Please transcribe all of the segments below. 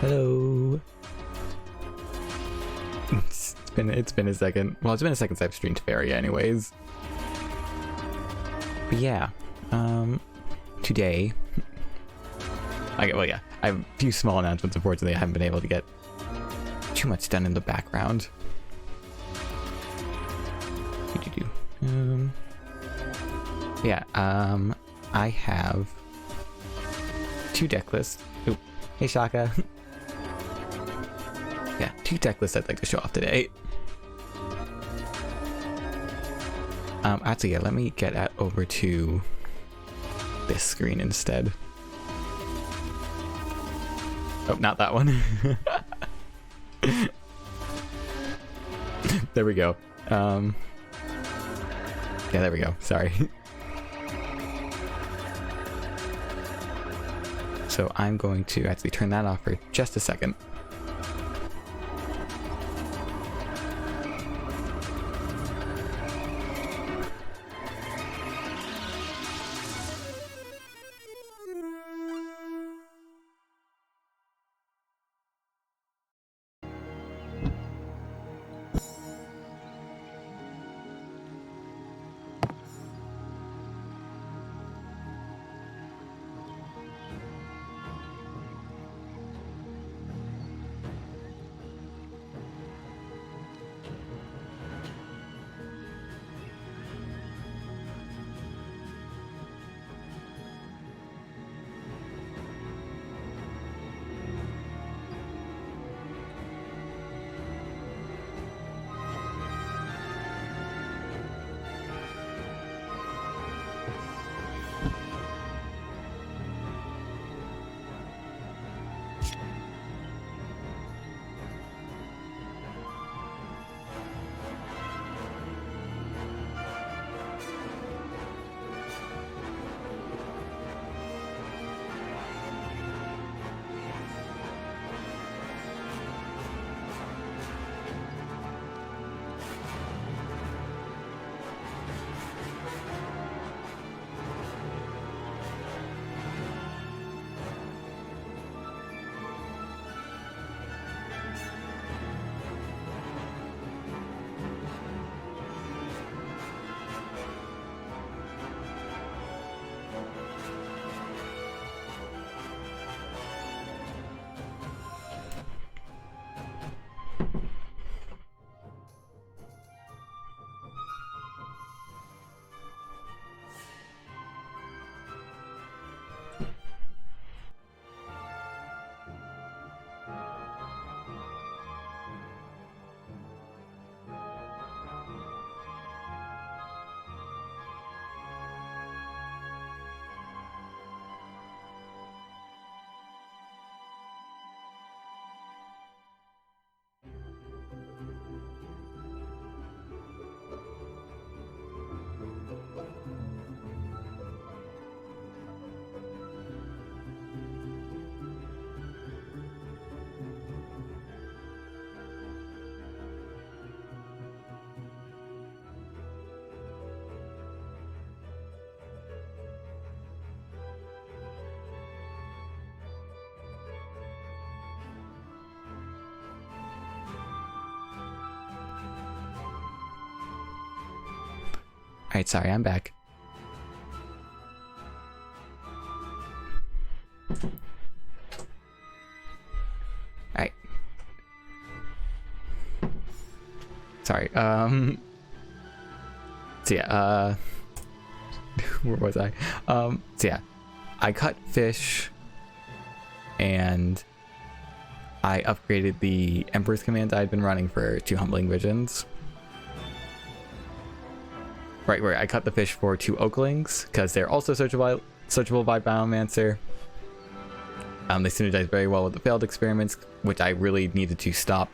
Hello. It's been a second. Well, it's been a second since I've streamed Faeria anyways. But yeah, today I have a few small announcements. Unfortunately, I haven't been able to get too much done in the background. I have two deck lists. Oop. Hey Shaka. Yeah, two deck lists I'd like to show off today. Actually, yeah, let me get over to this screen instead. Oh, not that one. There we go. Yeah, there we go. Sorry. So I'm going to actually turn that off for just a second. Alright, sorry, I'm back. Alright. Sorry, so yeah, where was I? So yeah, I cut fish, and I upgraded the Emperor's Command I'd been running for 2 Humbling Visions. Right, where I cut the fish for 2 Oaklings, because they're also searchable by Biomancer. They synergize very well with the failed experiments, which I really needed to stop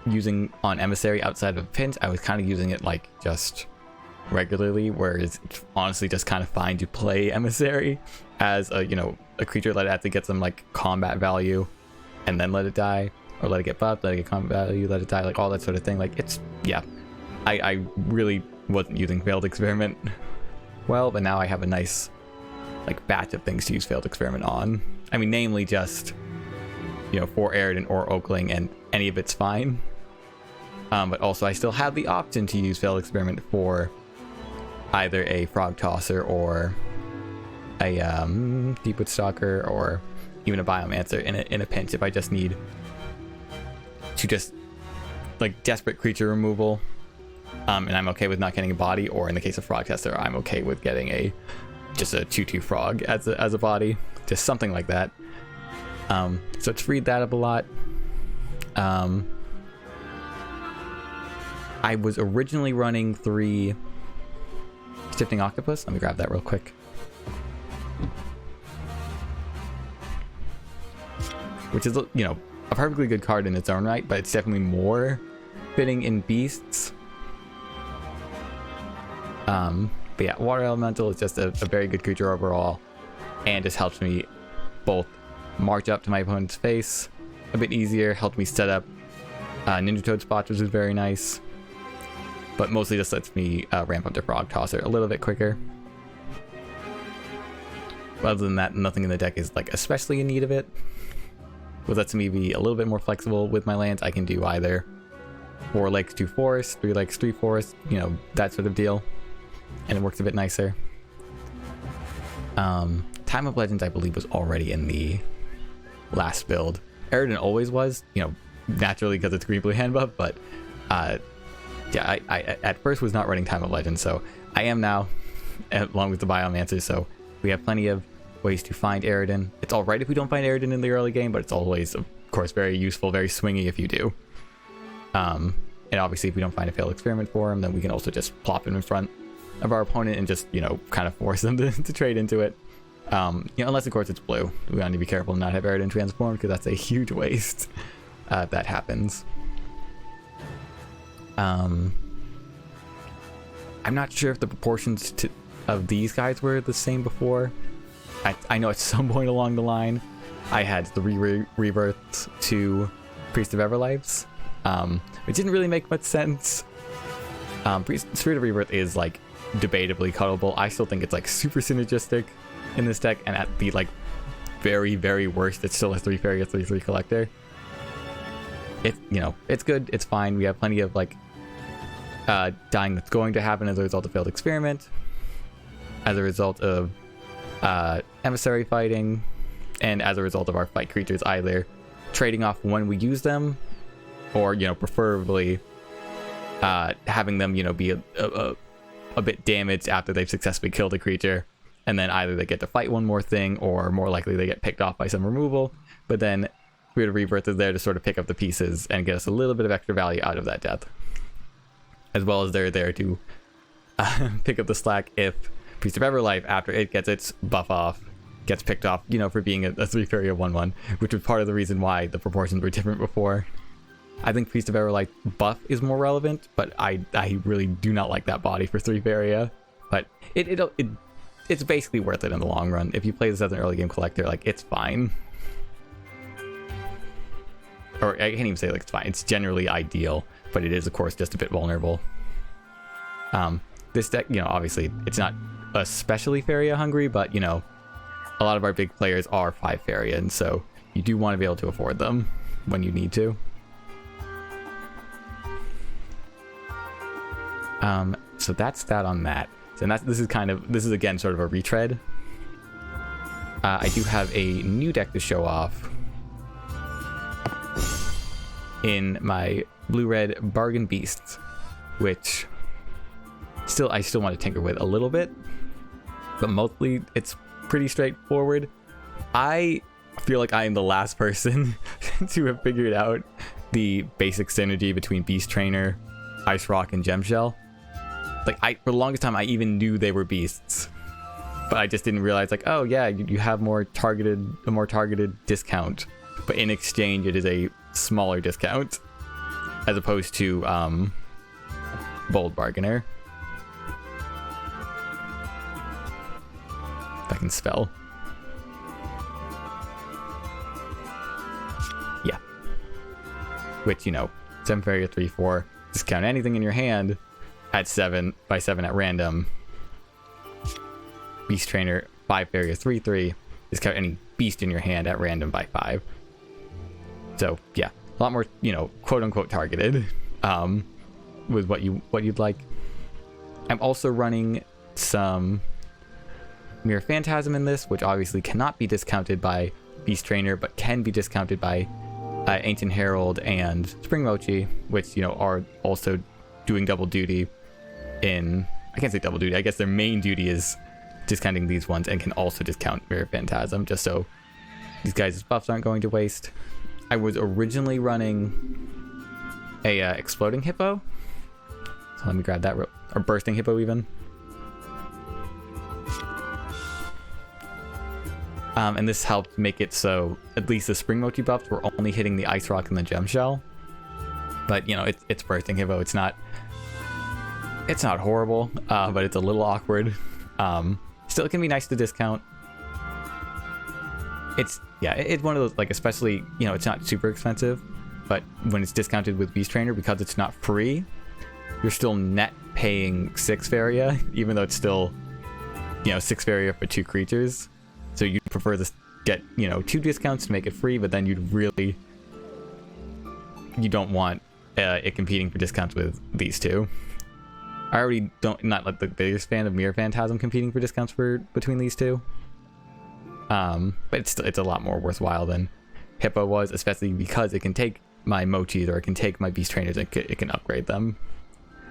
using on Emissary outside of a pinch. I was kind of using it like just regularly, whereas it's honestly just kind of fine to play Emissary as a, you know, a creature that has to get some like combat value and then let it die, or let it get buffed, let it get combat value, let it die, like all that sort of thing. Like, it's, yeah, I really wasn't using failed experiment well, but now I have a nice like batch of things to use failed experiment on. I mean, namely just for Aridin or Oakling, and any of it's fine. But also I still have the option to use Failed Experiment for either a Frog Tosser or a Deepwood Stalker, or even a Biomancer in a pinch if I just need to just like desperate creature removal. And I'm okay with not getting a body, or in the case of Frog Tester, I'm okay with getting just a 2/2 frog as a body, just something like that. So it's freed that up a lot. I was originally running 3 Shifting Octopus. Let me grab that real quick. Which is, a perfectly good card in its own right, but it's definitely more fitting in beasts. But yeah, Water Elemental is just a very good creature overall, and just helps me both march up to my opponent's face a bit easier, helped me set up Ninja Toad spots, which is very nice, but mostly just lets me ramp up to Frog Tosser a little bit quicker. But other than that, nothing in the deck is like especially in need of it. What lets me be a little bit more flexible with my lands. I can do either 4 lakes, 2 forests, 3 lakes, 3 forests, that sort of deal, and it works a bit nicer. Time of Legends, I believe, was already in the last build. Aridin always was, naturally because it's green blue Handbuff, but yeah, I at first was not running Time of Legends, so I am now, along with the Biomancer, so we have plenty of ways to find Aridin. It's alright if we don't find Aridin in the early game, but it's always, of course, very useful, very swingy if you do. And obviously if we don't find a Failed Experiment for him, then we can also just plop him in front of our opponent and just, kind of force them to trade into it. Unless of course it's blue. We want to be careful and not have Aridin transformed, because that's a huge waste if that happens. I'm not sure if the proportions of these guys were the same before. I know at some point along the line I had 3 rebirths to Priest of Everlives, which didn't really make much sense. Spirit of Rebirth is like debatably cuttable. I still think it's like super synergistic in this deck, and at the like very, very worst, it's still a 3 Faeria 3/3 collector. It's good, it's fine. We have plenty of like dying that's going to happen as a result of Failed Experiment, as a result of emissary fighting, and as a result of our fight creatures either trading off when we use them, or preferably having them be a bit damaged after they've successfully killed a creature, and then either they get to fight one more thing, or more likely they get picked off by some removal. But then Spirit of Rebirth is there to sort of pick up the pieces and get us a little bit of extra value out of that death, as well as they're there to pick up the slack if Priest of Everlife, after it gets its buff off, gets picked off, for being a 3 Faeria 1/1, which was part of the reason why the proportions were different before. I think Priest of Everlife buff is more relevant, but I really do not like that body for 3 Faeria. But it's basically worth it in the long run. If you play this as an early game collector, like, it's fine. Or I can't even say like it's fine. It's generally ideal, but it is of course just a bit vulnerable. This deck, obviously it's not especially Faeria hungry, but a lot of our big players are 5 Faeria, and so you do want to be able to afford them when you need to. So that's that on that. And this is again sort of a retread. I do have a new deck to show off in my blue-red Bargain Beasts, which I still want to tinker with a little bit, but mostly it's pretty straightforward. I feel like I am the last person to have figured out the basic synergy between Beast Trainer, Ice Rock, and Gem Shell. Like, for the longest time I even knew they were beasts, but I just didn't realize, like, oh yeah, you have a more targeted discount, but in exchange it is a smaller discount as opposed to Bold Bargainer. If I can spell. Yeah. Which, 7 Faeria 3/4, discount anything in your hand at 7 by 7 at random. Beast Trainer 5 Faeria 3/3, discount any beast in your hand at random by 5. So yeah, a lot more, you know, quote unquote targeted with what you'd like. I'm also running some Mirror Phantasm in this, which obviously cannot be discounted by Beast Trainer, but can be discounted by Ancient Herald and Spring Mochi, which, you know, are also doing double duty in... I can't say double duty, I guess their main duty is discounting these ones and can also discount Mirror Phantasm, just so these guys' buffs aren't going to waste. I was originally running a Exploding Hippo. So let me grab that, or Bursting Hippo even. And this helped make it so at least the Spring Mochi buffs were only hitting the Ice Rock and the Gem Shell. But, you know, it's Bursting Hippo. It's not horrible, but it's a little awkward. Still, it can be nice to discount. It's one of those, like, especially, you know, it's not super expensive, but when it's discounted with Beast Trainer, because it's not free, you're still net paying 6 Faeria, even though it's still, you know, 6 Faeria for 2 creatures. So you'd prefer to get, you know, 2 discounts to make it free, but then you don't want it competing for discounts with these two. I already not like the biggest fan of Mirror Phantasm competing for discounts between these two. But it's a lot more worthwhile than Hippo was, especially because it can take my Mochis or it can take my Beast Trainers and it can upgrade them.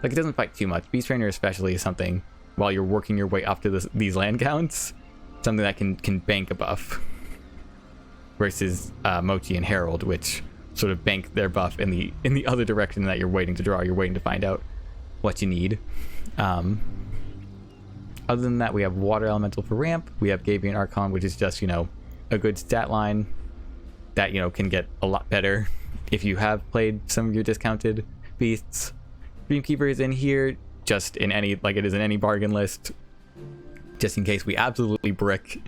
Like, it doesn't fight too much. Beast Trainer especially is something, while you're working your way up to these land counts, something that can bank a buff. Versus Mochi and Herald, which sort of bank their buff in the other direction that you're waiting to draw. You're waiting to find out what you need. Other than that, we have Water Elemental for ramp. We have Gabian Archon, which is just, you know, a good stat line that, you know, can get a lot better if you have played some of your discounted beasts. Dreamkeeper is in here just in any, like it is in any bargain list, just in case we absolutely brick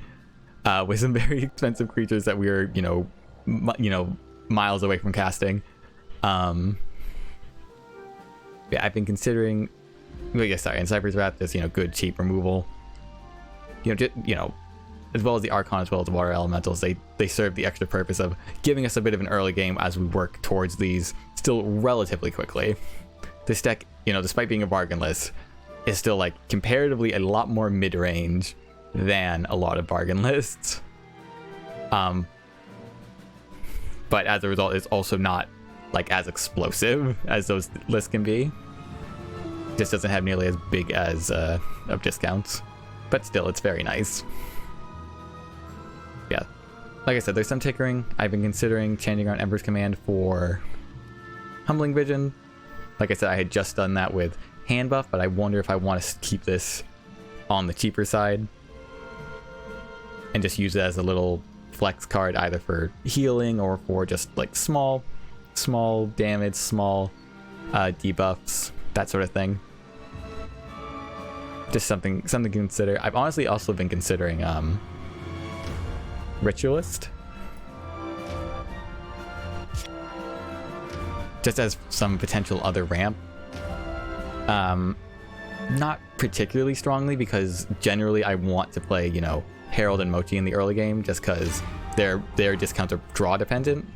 with some very expensive creatures that we're, you know, miles away from casting. Yeah, I've been considering, well, yeah, sorry, and Cypher's Wrath is, you know, good, cheap removal. You know, as well as the Archon, as well as the Water Elementals, they serve the extra purpose of giving us a bit of an early game as we work towards these still relatively quickly. This deck, you know, despite being a bargain list, is still, like, comparatively a lot more mid-range than a lot of bargain lists. But as a result, it's also not, like, as explosive as those lists can be. Just doesn't have nearly as big as of discounts, but still, it's very nice. Yeah, like I said, there's some tinkering. I've been considering changing out Ember's Command for Humbling Vision. Like I said, I had just done that with Handbuff, but I wonder if I want to keep this on the cheaper side and just use it as a little flex card, either for healing or for just like small damage, small debuffs, that sort of thing. Just something to consider. I've honestly also been considering Ritualist, just as some potential other ramp. Not particularly strongly, because generally I want to play, you know, Herald and Mochi in the early game, just because their discounts are draw dependent,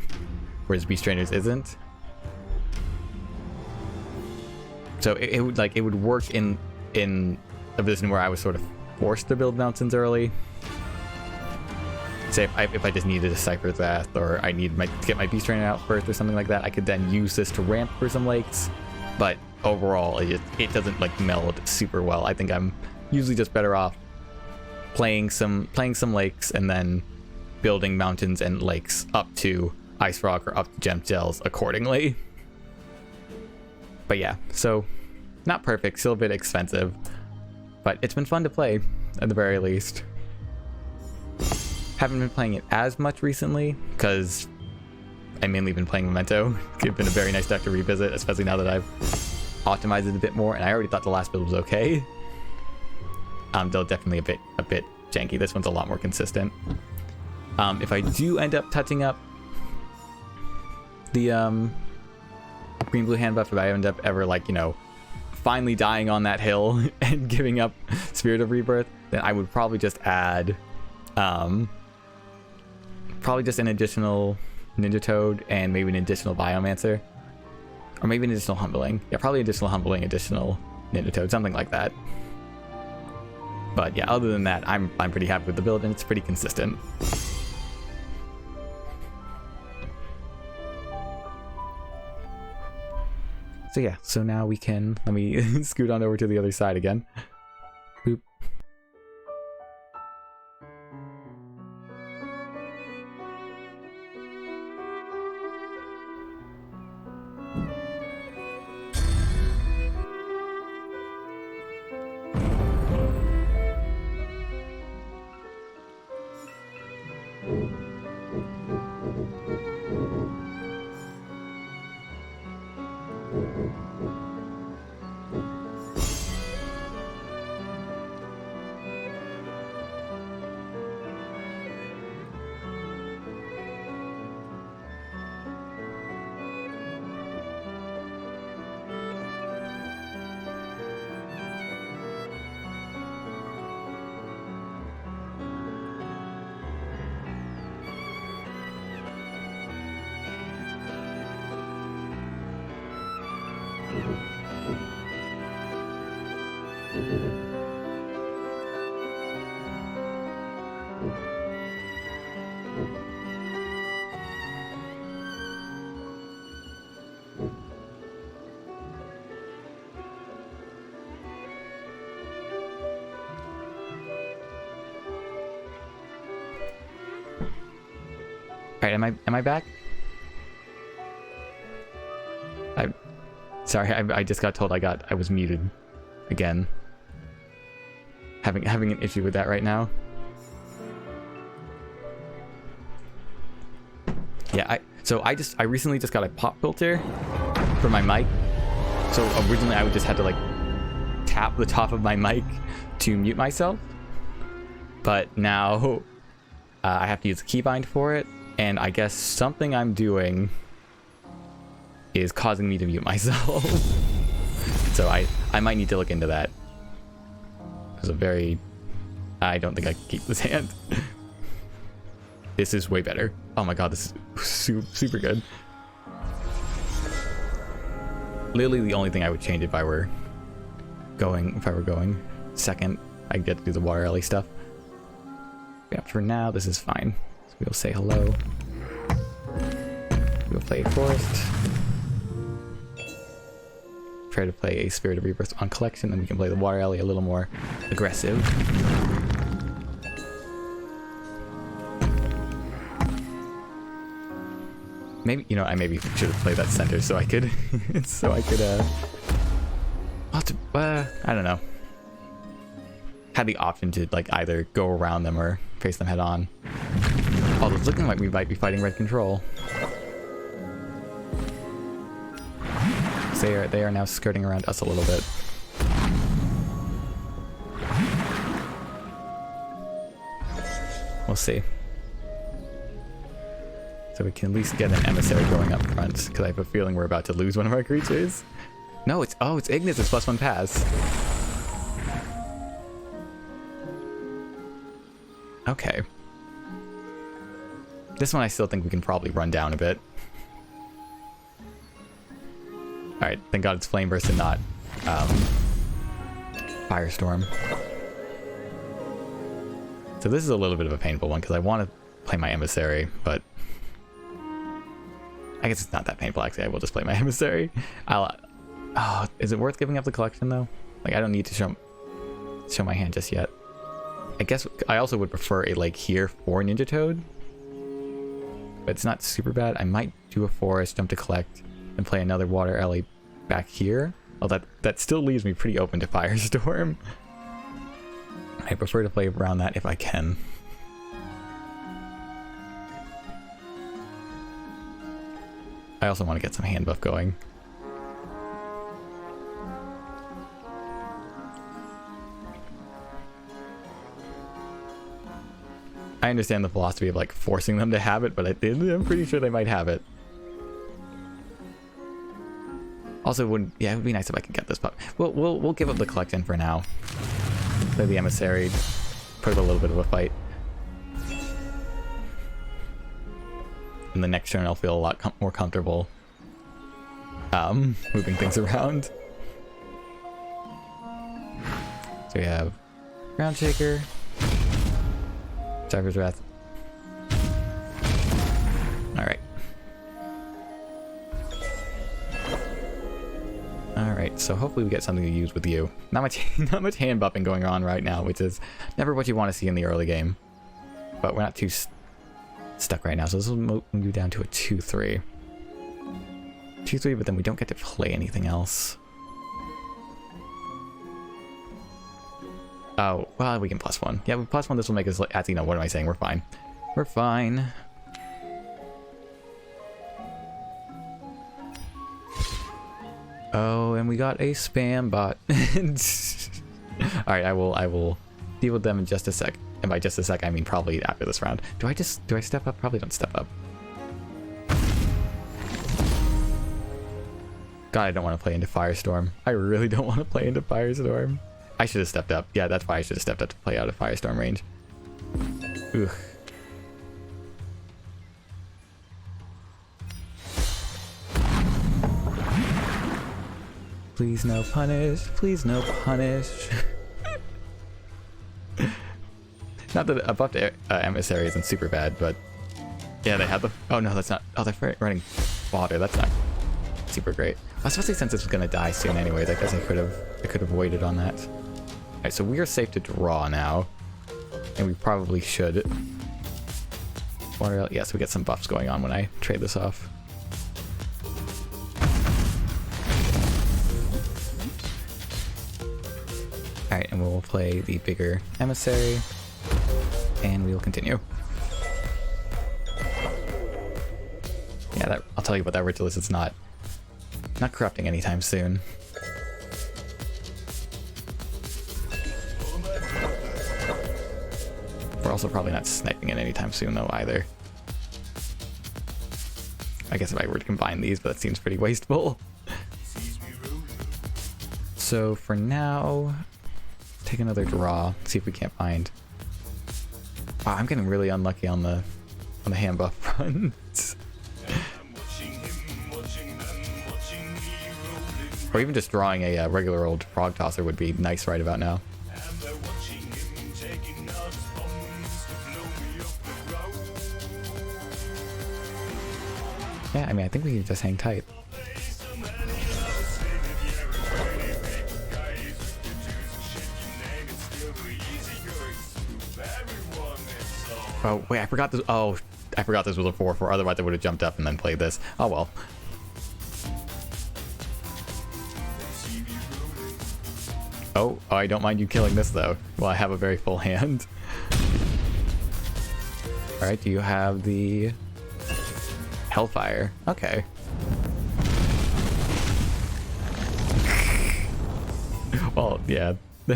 whereas Beast Trainers isn't. So it would work in a position where I was sort of forced to build mountains early. Say if I just needed a Cypher's Wrath, or I need to get my Beast Trainer out first or something like that, I could then use this to ramp for some lakes. But overall, it doesn't like meld super well. I think I'm usually just better off playing some lakes and then building mountains and lakes up to Ice Rock or up to Gem Shells accordingly. But yeah, so not perfect, still a bit expensive, but it's been fun to play at the very least. Haven't been playing it as much recently because I mainly been playing Memento. It's been a very nice deck to revisit, especially now that I've optimized it a bit more, and I already thought the last build was okay. Though definitely a bit janky. This one's a lot more consistent. If I do end up touching up the green-blue Handbuff, if I end up ever, like, you know, finally dying on that hill and giving up Spirit of Rebirth, then I would probably just add probably just an additional Ninja Toad and maybe an additional Biomancer. Or maybe an additional Humbling. Yeah, probably additional Humbling, additional Ninja Toad, something like that. But yeah, other than that, I'm pretty happy with the build, and it's pretty consistent. So yeah, so now we can, let me scoot on over to the other side again. Boop. Alright, am I back? Sorry, I just got told I was muted again. Having an issue with that right now. Yeah, I recently just got a pop filter for my mic. So originally I would just have to like tap the top of my mic to mute myself. But now I have to use a keybind for it, and I guess something I'm doing is causing me to mute myself. So I might need to look into that. It's a very... I don't think I can keep this hand. This is way better. Oh my god, this is super good. Literally the only thing I would change if I were going second, I get to do the water alley stuff. Yeah, for now this is fine. So we'll say hello. We'll play Forest. Try to play a Spirit of Rebirth on Collection, and we can play the Water Alley a little more aggressive. Maybe, you know, I maybe should have played that center so I could, I don't know. Had the option to like either go around them or face them head on. Although it's looking like we might be fighting red control. They are now skirting around us a little bit. We'll see. So we can at least get an emissary going up front, because I have a feeling we're about to lose one of our creatures. No, it's Ignis. It's +1 pass. Okay. This one I still think we can probably run down a bit. Alright, thank god it's Flame Burst and not Firestorm. So this is a little bit of a painful one because I want to play my Emissary, but I guess it's not that painful actually. I will just play my Emissary. Oh, is it worth giving up the collection though? Like I don't need to show my hand just yet. I guess I also would prefer a Lake here for Ninja Toad, but it's not super bad. I might do a Forest, jump to collect, and play another Water Alley back here. Oh, that still leaves me pretty open to Firestorm. I prefer to play around that if I can. I also want to get some Handbuff going. I understand the philosophy of like forcing them to have it, but I'm pretty sure they might have it. Also, it would be nice if I could get this pup. We'll give up the collection for now. Play the Emissary, put up a little bit of a fight. in the next turn I'll feel a lot more comfortable moving things around. So we have Ground Shaker, Cypher's Wrath. Alright. Alright, so hopefully we get something to use with you. Not much hand buffing going on right now, which is never what you want to see in the early game. But we're not too stuck right now, so this will move you down to a 2-3. 2-3, but then we don't get to play anything else. Oh, well, we can +1. Yeah, with +1, this will make us, you know, what am I saying? We're fine. We're fine. Oh, and we got a spam bot. Alright, I will deal with them in just a sec. And by just a sec, I mean probably after this round. Do I step up? Probably don't step up. God, I don't want to play into Firestorm. I really don't want to play into Firestorm. I should have stepped up. Yeah, that's why I should have stepped up to play out of Firestorm range. Ugh. Please no punish. Please no punish. Not that a buff to Emissary isn't super bad, but yeah, they have the. Oh no, that's not. Oh, they're running water. That's not super great. Especially since it's gonna die soon anyway. I guess I could have waited on that. Alright, so we are safe to draw now, and we probably should. Water. Yes, we get some buffs going on when I trade this off. Alright, and we'll play the bigger Emissary, and we will continue. Yeah, I'll tell you about that Ritualist. It's not corrupting anytime soon. We're also probably not sniping it anytime soon though either. I guess if I were to combine these, but that seems pretty wasteful. So for now, take another draw, see if we can't find. Wow, I'm getting really unlucky on the hand buff front. Or even just drawing a regular old frog tosser would be nice right about now. Yeah, I mean, I think we can just hang tight. Oh, wait, I forgot this. Oh, I forgot this was a 4-4. Otherwise, I would have jumped up and then played this. Oh, well. Oh, I don't mind you killing this, though. Well, I have a very full hand. Alright, do you have the Hellfire? Okay. Well, yeah. I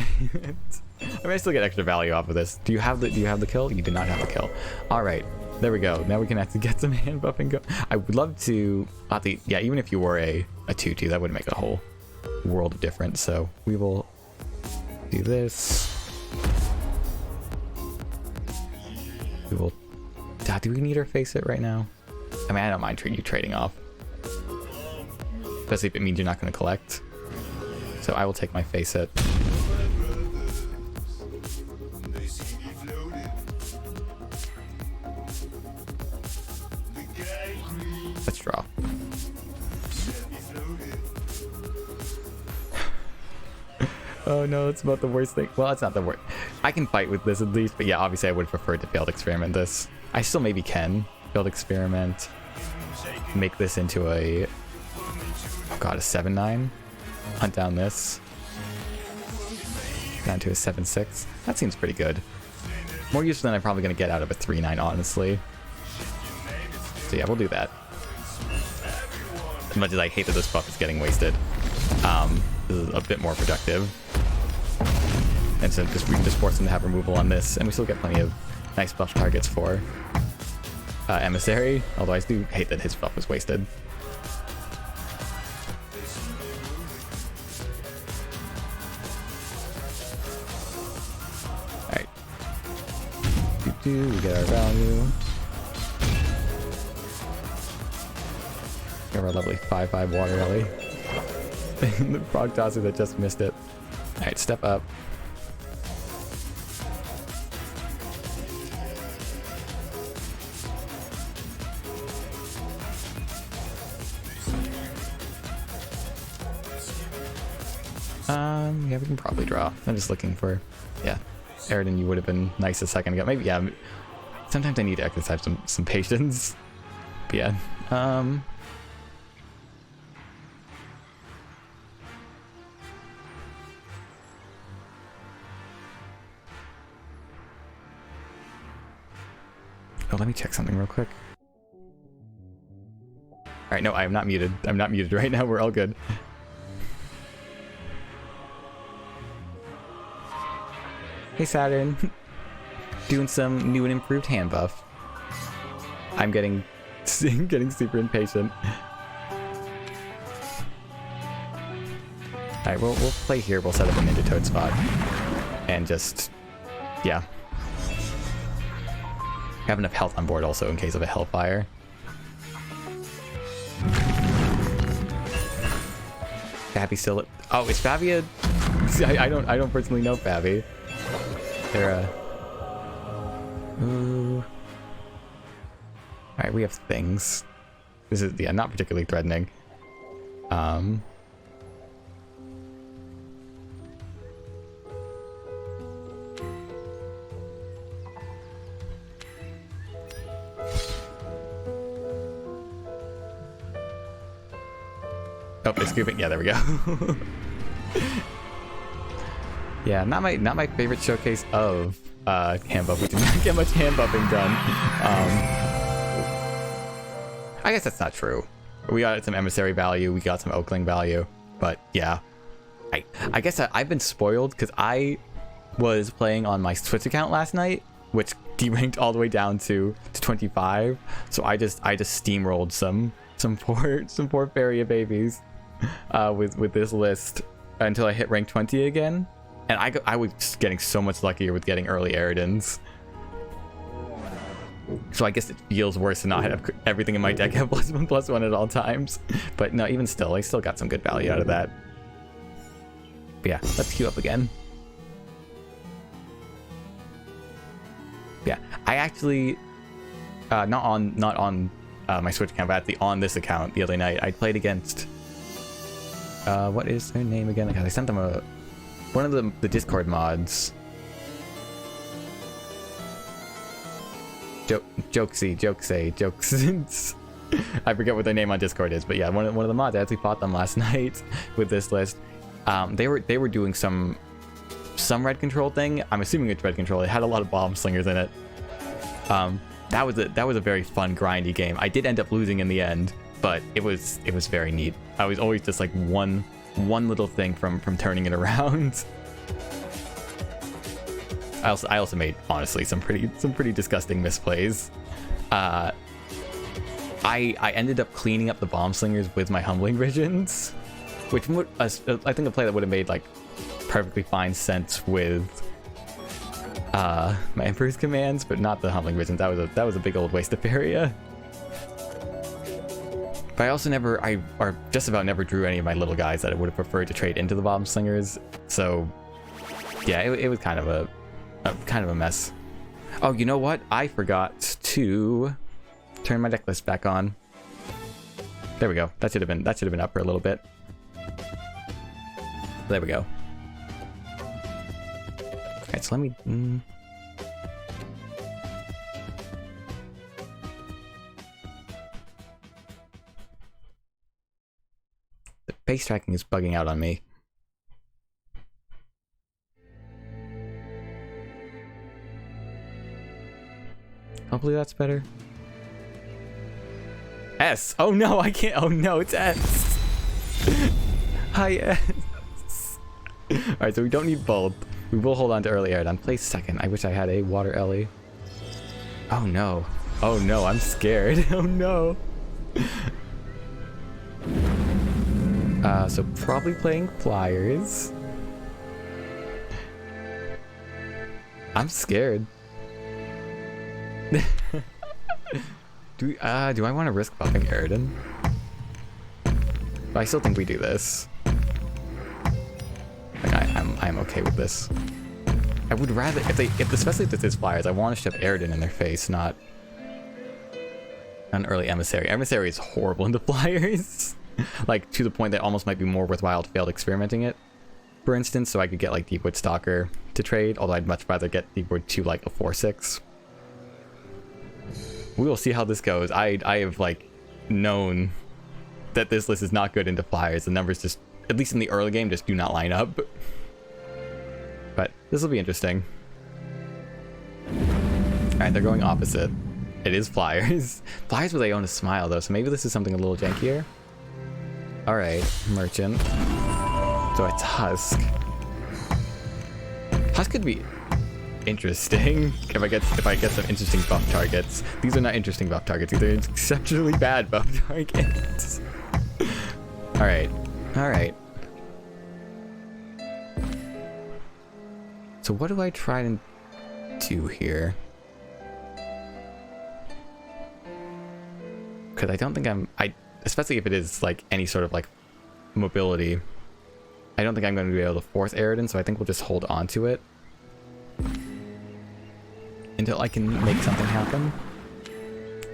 mean, I still get extra value off of this. Do you have the kill? You do not have the kill. Alright, there we go. Now we can actually get some hand buff and go. I would love to... yeah, even if you were a 2-2, that would make a whole world of difference. So we will do this. We will... do we need her face it right now? I mean, I don't mind you trading off. Especially if it means you're not going to collect. So I will take my face it. Let's draw. Oh no, it's about the worst thing. Well, it's not the worst. I can fight with this at least, but yeah, obviously I would have preferred to failed experiment this. I still maybe can failed experiment. Make this into a... oh god, a 7-9. Hunt down this. Down to a 7-6. That seems pretty good. More useful than I'm probably going to get out of a 3-9, honestly. So yeah, we'll do that. As much as I hate that this buff is getting wasted, this is a bit more productive. And so we can just force him to have removal on this, and we still get plenty of nice buff targets for Emissary, although I do hate that his buff was wasted. Alright. We get our value. We have our lovely 5/5 water Ellie. The frog tosser that just missed it. Alright, step up. Yeah, we can probably draw. I'm just looking for, yeah. Aridin, you would have been nice a second ago. Maybe, yeah. Sometimes I need to exercise some patience. But yeah. Oh, let me check something real quick. Alright, no, I am not muted. I'm not muted right now. We're all good. Hey Saturn, doing some new and improved hand buff. I'm getting super impatient. Alright, we'll play here. We'll set up a Ninja Toad spot. And just, yeah. Have enough health on board also in case of a Hellfire. Fabi still... Oh, is Fabi a... I don't personally know Fabi. They're Ooh. Alright, we have things. This is, yeah, not particularly threatening. Oh, it's scooping. Yeah, there we go. Yeah, not my favorite showcase of Handbuff. We did not get much Handbuffing done. I guess that's not true. We got some emissary value, we got some Oakling value, but yeah. I guess I've been spoiled because I was playing on my Switch account last night, which deranked all the way down to 25. So I just steamrolled some poor Faeria babies with this list until I hit rank 20 again. And I was just getting so much luckier with getting early Aridins. So I guess it feels worse to not have everything in my deck have +1/+1 at all times. But no, even still, I still got some good value out of that. But yeah, let's queue up again. Yeah, I actually, not on my Switch account, but actually on this account the other night, I played against, what is their name again? Because I sent them one of the Discord mods. Jokes. I forget what their name on Discord is, but yeah, one of the mods. I actually fought them last night with this list. They were doing some red control thing. I'm assuming it's red control. It had a lot of bomb slingers in it. That was a very fun grindy game. I did end up losing in the end, but it was very neat. I was always just like one little thing from turning it around. I also made, honestly, some pretty disgusting misplays. I ended up cleaning up the bomb slingers with my humbling visions, which I think a play that would have made like perfectly fine sense with my Emperor's commands, but not the humbling visions. That was a big old waste of Faeria. But I also or just about never drew any of my little guys that I would have preferred to trade into the bomb slingers. So yeah, it was kind of a mess. Oh, you know what? I forgot to turn my deck list back on. There we go. That should have been up for a little bit. There we go. Alright, so let me... The face tracking is bugging out on me. Hopefully that's better. S! Oh no, I can't! Oh no, it's S! Hi, S! Alright, so we don't need both. We will hold on to early Aridon. Play second. I wish I had a water Ellie. Oh no. Oh no, I'm scared. Oh no. So probably playing Flyers. I'm scared. Do I want to risk buffing Aridin? But I still think we do this. Like, I'm okay with this. I would rather, especially if this is flyers, I want to shove Aridin in their face, not an early emissary. Emissary is horrible into flyers. Like, to the point that almost might be more worthwhile to failed experimenting it, for instance, so I could get like Deepwood Stalker to trade, although I'd much rather get Deepwood to like a 4/6. We will see how this goes. I have like known that this list is not good into flyers. The numbers just, at least in the early game, just do not line up. But this will be interesting. Alright, they're going opposite. It is flyers. Flyers with Iona Smile though, so maybe this is something a little jankier. Alright, Merchant. So it's Husk. Husk could be interesting if I get some interesting buff targets. These are not interesting buff targets, these are exceptionally bad buff targets. Alright. Alright. So what do I try to do here? Because I don't think especially if it is like any sort of like mobility, I don't think I'm going to be able to force Aridin, so I think we'll just hold on to it until I can make something happen.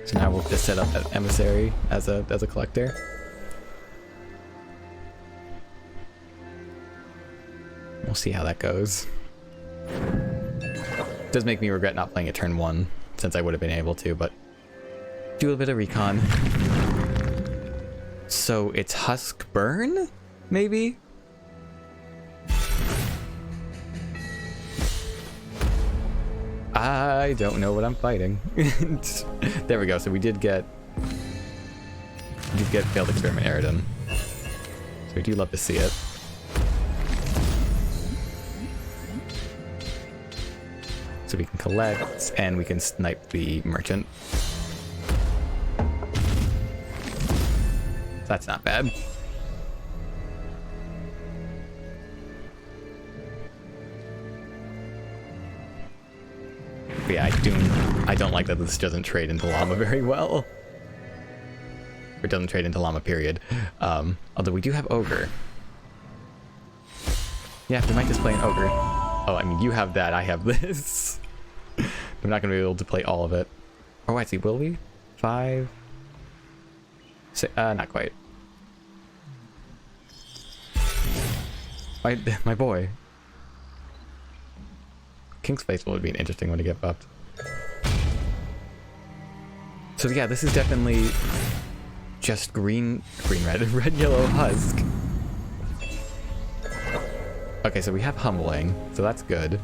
So now we'll just set up that emissary as a collector. We'll see how that goes. It does make me regret not playing it turn 1, since I would have been able to, but do a bit of recon. So it's Husk Burn, maybe? I don't know what I'm fighting. There we go. So we did get failed experiment Aridin. So we do love to see it. So we can collect and we can snipe the Merchant. That's not bad. But yeah, I don't like that this doesn't trade into Llama very well. Or doesn't trade into Llama, period. Although we do have Ogre. Yeah, we might just play an Ogre. Oh, I mean, you have that, I have this. I'm not going to be able to play all of it. Oh, actually, will we? 5... not quite. My boy. King's Faithful would be an interesting one to get buffed. So yeah, this is definitely just red, yellow Husk. Okay, so we have Humbling, so that's good.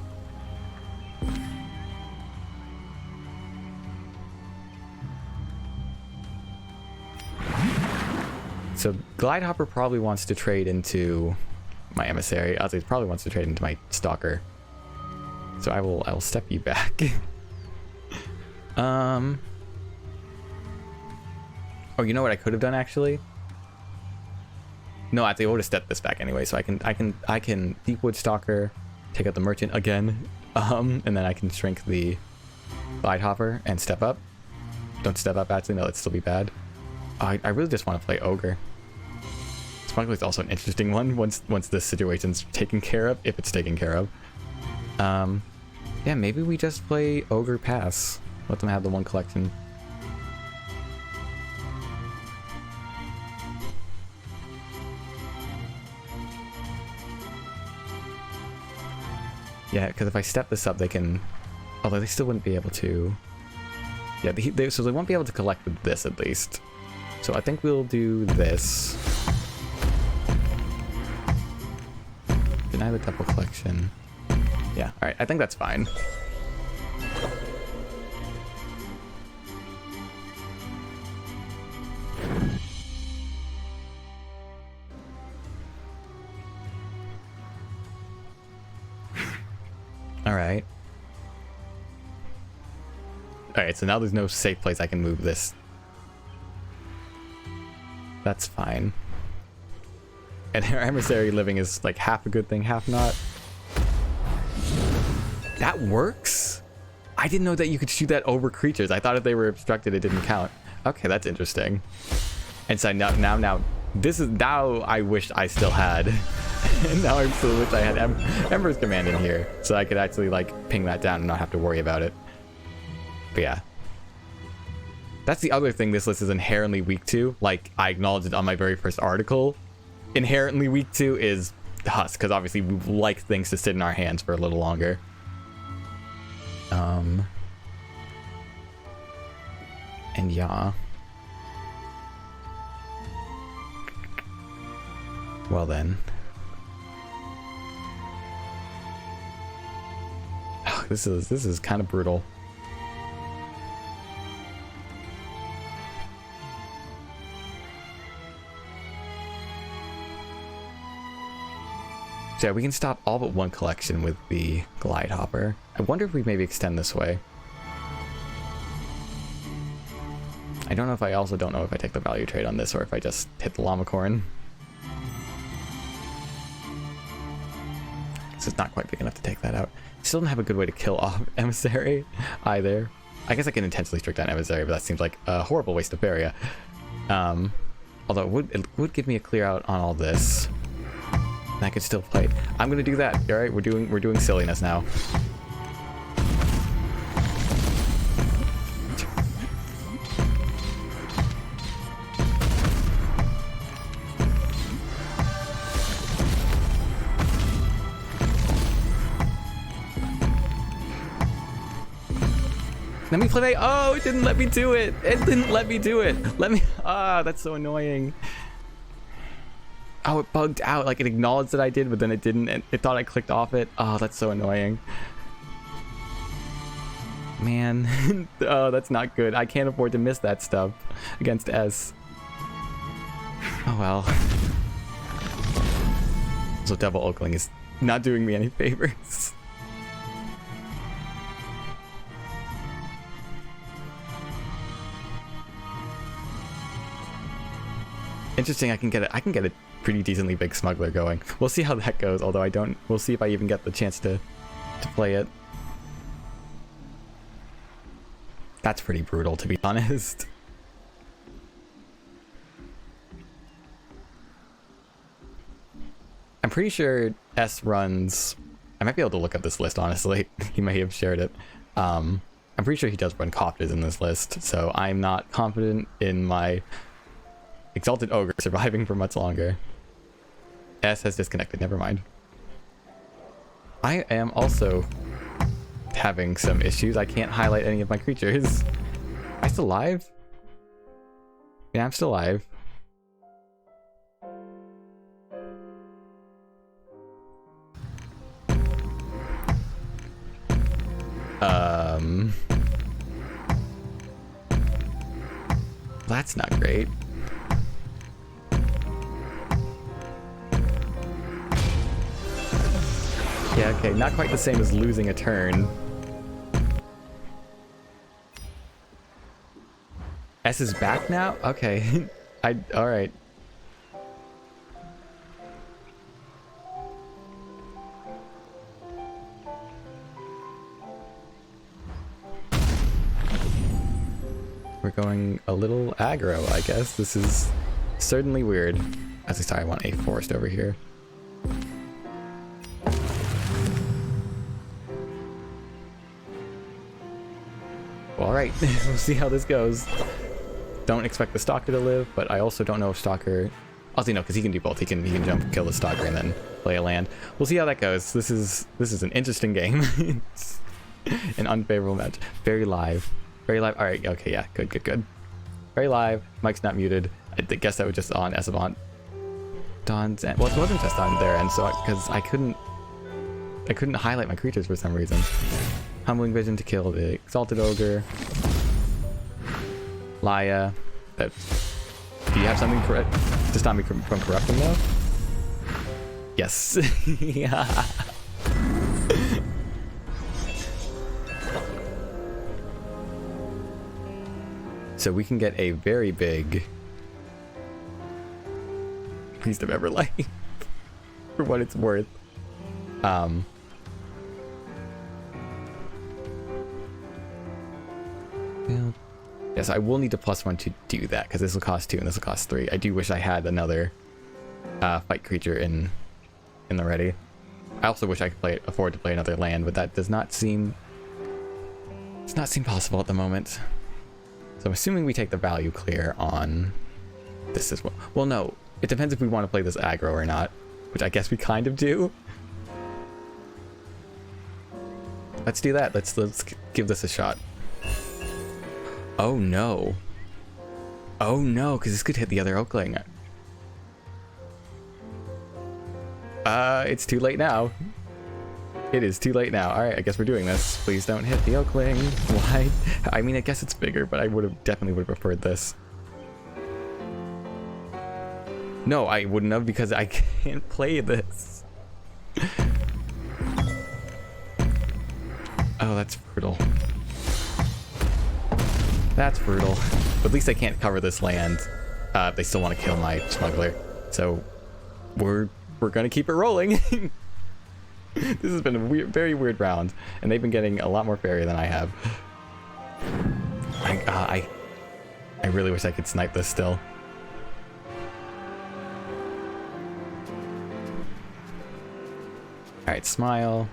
So Glidehopper probably wants to trade into my emissary. Ozzy probably wants to trade into my stalker. So I will step you back. Oh, you know what I could have done actually? No, actually I would have stepped this back anyway. So I can Deepwood Stalker, take out the Merchant again, and then I can shrink the Glidehopper and step up. Don't step up actually. No, that'd still be bad. I really just want to play Ogre. Smuggler is also an interesting one once this situation's taken care of, if it's taken care of. Yeah, maybe we just play Ogre Pass. Let them have the one collection. Yeah, because if I step this up, they can... Although they still wouldn't be able to... Yeah, so they won't be able to collect with this at least. So I think we'll do this. Deny the double collection. Yeah, alright, I think that's fine. Alright. Alright, so now there's no safe place I can move this. That's fine. And our emissary living is like half a good thing, half not. That works? I didn't know that you could shoot that over creatures. I thought if they were obstructed, it didn't count. Okay, that's interesting. And so now This is now I wish I still had. And now I still wish I had Ember's Command in here, so I could actually like ping that down and not have to worry about it. But yeah. That's the other thing this list is inherently weak to. Like, I acknowledged it on my very first article. Inherently weak to is Husk, because obviously we like things to sit in our hands for a little longer. And yeah. Well then. This is kind of brutal. So yeah, we can stop all but one collection with the Glide Hopper. I wonder if we maybe extend this way. I don't know if I also don't know if I take the value trade on this or if I just hit the Llamacorn. This is not quite big enough to take that out. Still don't have a good way to kill off Emissary either. I guess I can intentionally strict down Emissary, but that seems like a horrible waste of Faeria. Although it would give me a clear out on all this. And I could still fight. I'm gonna do that. All right, we're doing silliness now. Let me play. Oh, it didn't let me do it. It didn't let me do it. Let me. Ah, that's so annoying. Oh, it bugged out. Like, it acknowledged that I did, but then it didn't. It thought I clicked off it. Oh, that's so annoying. Man. Oh, that's not good. I can't afford to miss that stuff against S. Oh, well. So Devil Oakling is not doing me any favors. Interesting. I can get a pretty decently big smuggler going. We'll see how that goes, although we'll see if I even get the chance to play it. That's pretty brutal, to be honest. I'm pretty sure S runs... I might be able to look up this list, honestly. He may have shared it. I'm pretty sure he does run Copters in this list, so I'm not confident in my Exalted Ogre surviving for much longer. S has disconnected, never mind. I am also having some issues. I can't highlight any of my creatures. Am I still live? Yeah, I'm still live. That's not great. Yeah, okay, not quite the same as losing a turn. S is back now? Okay. Alright. We're going a little aggro, I guess. This is certainly weird. As I say, I want a forest over here. Alright, we'll see how this goes. Don't expect the Stalker to live, but I also don't know if Stalker... Also, no, because he can do both. He can jump, kill the Stalker, and then play a land. We'll see how that goes. This is an interesting game. It's an unfavorable match. Very live. Very live. Alright, okay, yeah. Good. Very live. Mike's not muted. I guess that was just on Essavant. Dawn's end. Well, it wasn't just on their end, so because I couldn't highlight my creatures for some reason. Humbling Vision to kill the Exalted Ogre. Laya. Do you have something to stop me from corrupting though? Yes. Yeah. So we can get a very big Priest of Everlight for what it's worth. Yes, I will need to +1 to do that, because this will cost 2 and this will cost 3. I do wish I had another fight creature in the ready. I also wish I could afford to play another land, but that does not seem possible at the moment. So I'm assuming we take the value clear on this as well. Well, no, it depends if we want to play this aggro or not, which I guess we kind of do. Let's do that. Let's give this a shot. Oh no. Oh no, because this could hit the other Oakling. It's too late now. It is too late now. Alright, I guess we're doing this. Please don't hit the Oakling. Why? I mean, I guess it's bigger, but I definitely would have preferred this. No, I wouldn't have, because I can't play this. Oh, that's brutal. That's brutal. But at least I can't cover this land. They still want to kill my smuggler. So we're gonna keep it rolling. This has been a very weird round, and they've been getting a lot more Faeria than I have. I really wish I could snipe this still. Alright, smile.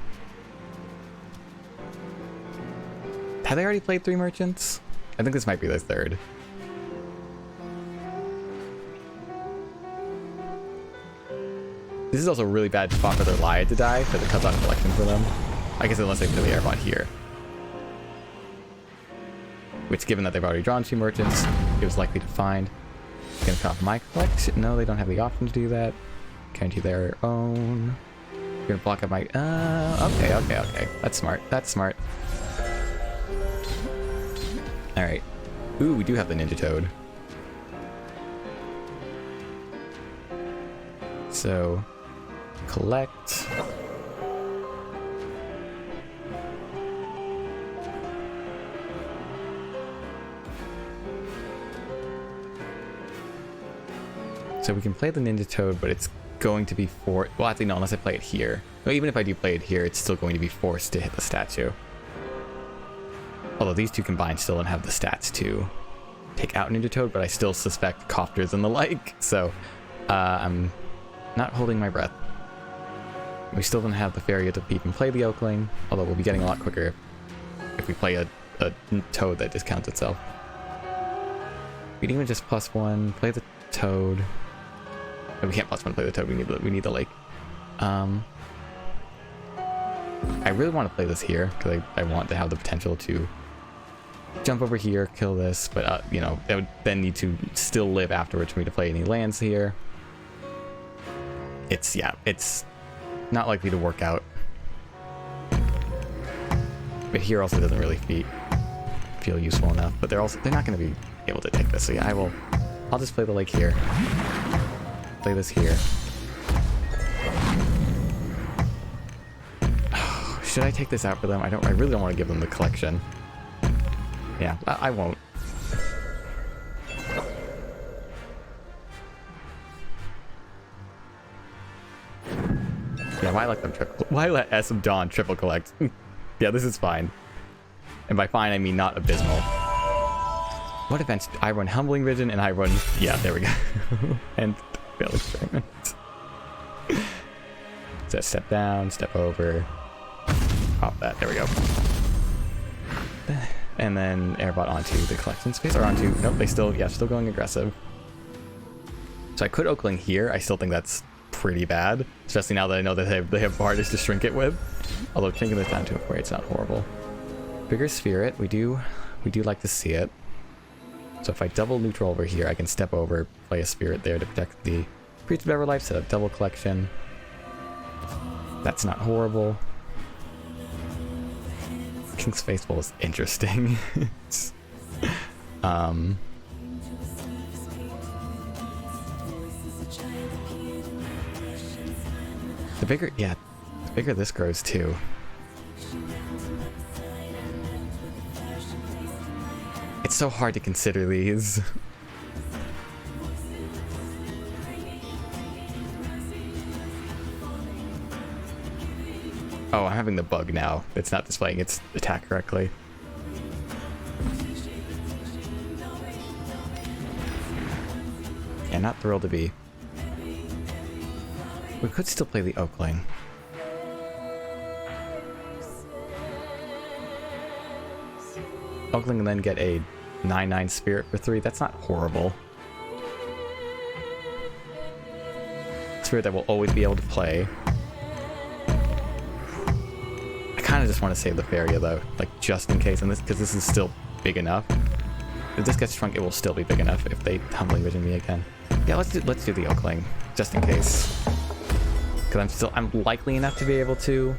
Have they already played 3 merchants? I think this might be their 3rd. This is also a really bad spot for their Lyad to die, because it cuts off collection for them. I guess unless they play the airbot here. Which, given that they've already drawn 2 merchants, it was likely to find. Gonna cut off my collection? No, they don't have the option to do that. Guarantee their own. Gonna block up my... okay. That's smart. That's smart. Alright. Ooh, we do have the Ninja Toad. So... collect. So we can play the Ninja Toad, but it's going to be well, actually no, unless I play it here. Well, even if I do play it here, it's still going to be forced to hit the statue. Although these two combined still don't have the stats to take out Ninja Toad, but I still suspect Cofters and the like, so I'm not holding my breath. We still don't have the Faeria to even play the Oakling, although we'll be getting a lot quicker if we play a Toad that discounts itself. We can even just +1, play the Toad. No, we can't +1 play the Toad, we need the lake. I really want to play this here, because I want to have the potential to jump over here, kill this, but you know, that would then need to still live afterwards for me to play any lands here. It's not likely to work out. But here also doesn't really feel useful enough, but they're not going to be able to take this, so yeah, I'll just play the lake here. Play this here. Should I take this out for them? I really don't want to give them the collection. Yeah, I won't. Yeah, why let them why let S of Dawn triple collect? Yeah, this is fine. And by fine, I mean not abysmal. What events? I run Humbling Vision and I run... Yeah, there we go. And failed experiment. So step down, step over. Pop that, there we go. And then airbot onto the collection space, or onto... Nope, still going aggressive. So I could Oakling here. I still think that's pretty bad, especially now that I know that they have Bardish to shrink it with. Although taking this down to a 4, it's not horrible. Bigger Spirit, we do like to see it. So if I double neutral over here, I can step over, play a Spirit there to protect the Priest of Everlife, set up double collection. That's not horrible. King's Faithful is interesting. The bigger this grows too. It's so hard to consider these. Oh, I'm having the bug now. It's not displaying its attack correctly. Okay, not thrilled to be. We could still play the Oakling. Oakling and then get a 9/9 Spirit for 3. That's not horrible. Spirit that we'll always be able to play. I kind of just want to save the Faeria though, like just in case, and this because this is still big enough. If this gets shrunk, it will still be big enough if they Humbling Vision me again. Yeah, let's do the Oakling just in case, because I'm likely enough to be able to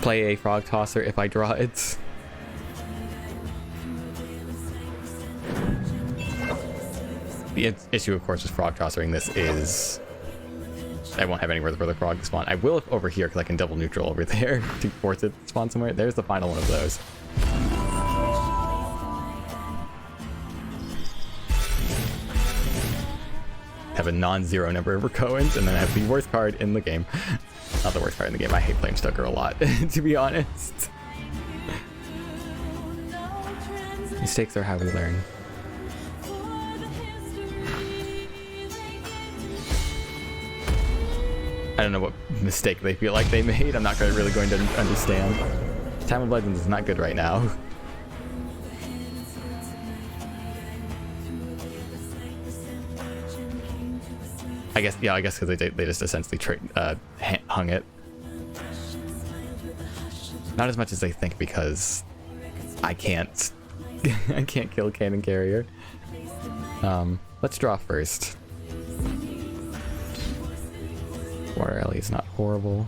play a Frog Tosser if I draw it. The issue, of course, with Frog Tossering this is I won't have anywhere for the frog to spawn. I will if over here, because I can double neutral over there to force it to spawn somewhere. There's the final one of those. Have a non-zero number of Recoins, and then I have the worst card in the game. Not the worst card in the game. I hate Flamestoker a lot, to be honest. Mistakes are how we learn. I don't know what mistake they feel like they made. I'm not really going to understand. Time of Legends is not good right now. I guess because they just essentially hung it. Not as much as they think, because I can't I can't kill Cannon Carrier. Let's draw first. Water Alley is not horrible.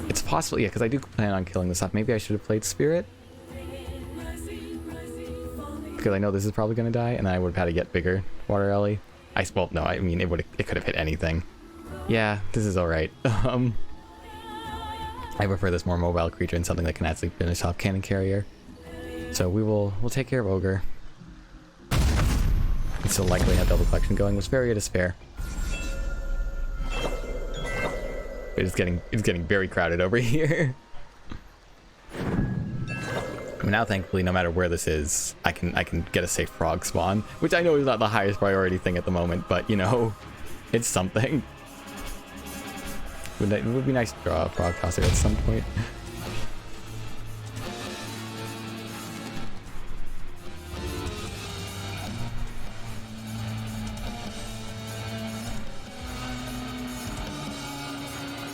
It's possible, yeah, because I do plan on killing this off. Maybe I should have played Spirit, because I know this is probably going to die, and then I would have had to get bigger Water Alley. Well, no, I mean, it could have hit anything. Yeah, this is alright. I prefer this more mobile creature and something that can actually finish off Cannon Carrier. So we'll take care of Ogre. And still likely have double collection going with Faeria to spare. It's getting very crowded over here. Now, thankfully, no matter where this is, I can get a safe frog spawn, which I know is not the highest priority thing at the moment, but you know, it's something. It would be nice to draw a Frog Tosser at some point.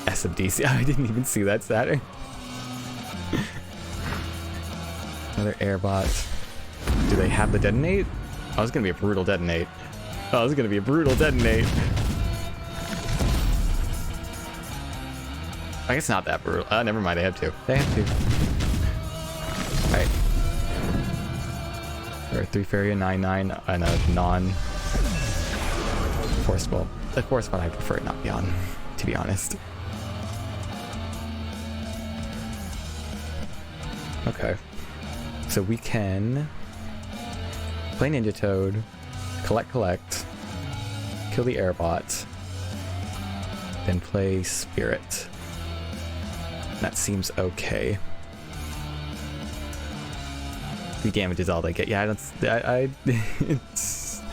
S of DC. I didn't even see that Saturn. Another airbot. Do they have the detonate? Oh, it's gonna be a brutal detonate. Oh, it's gonna be a brutal detonate. I guess not that brutal. Never mind, they have two. They have two. Alright. There are 3 Faeria, 9/9, and a non-force ball. The force one I prefer it not be on, to be honest. Okay. So we can play Ninja Toad, collect, kill the airbot, then play Spirit. That seems okay. 3 damage is all they get. Yeah, I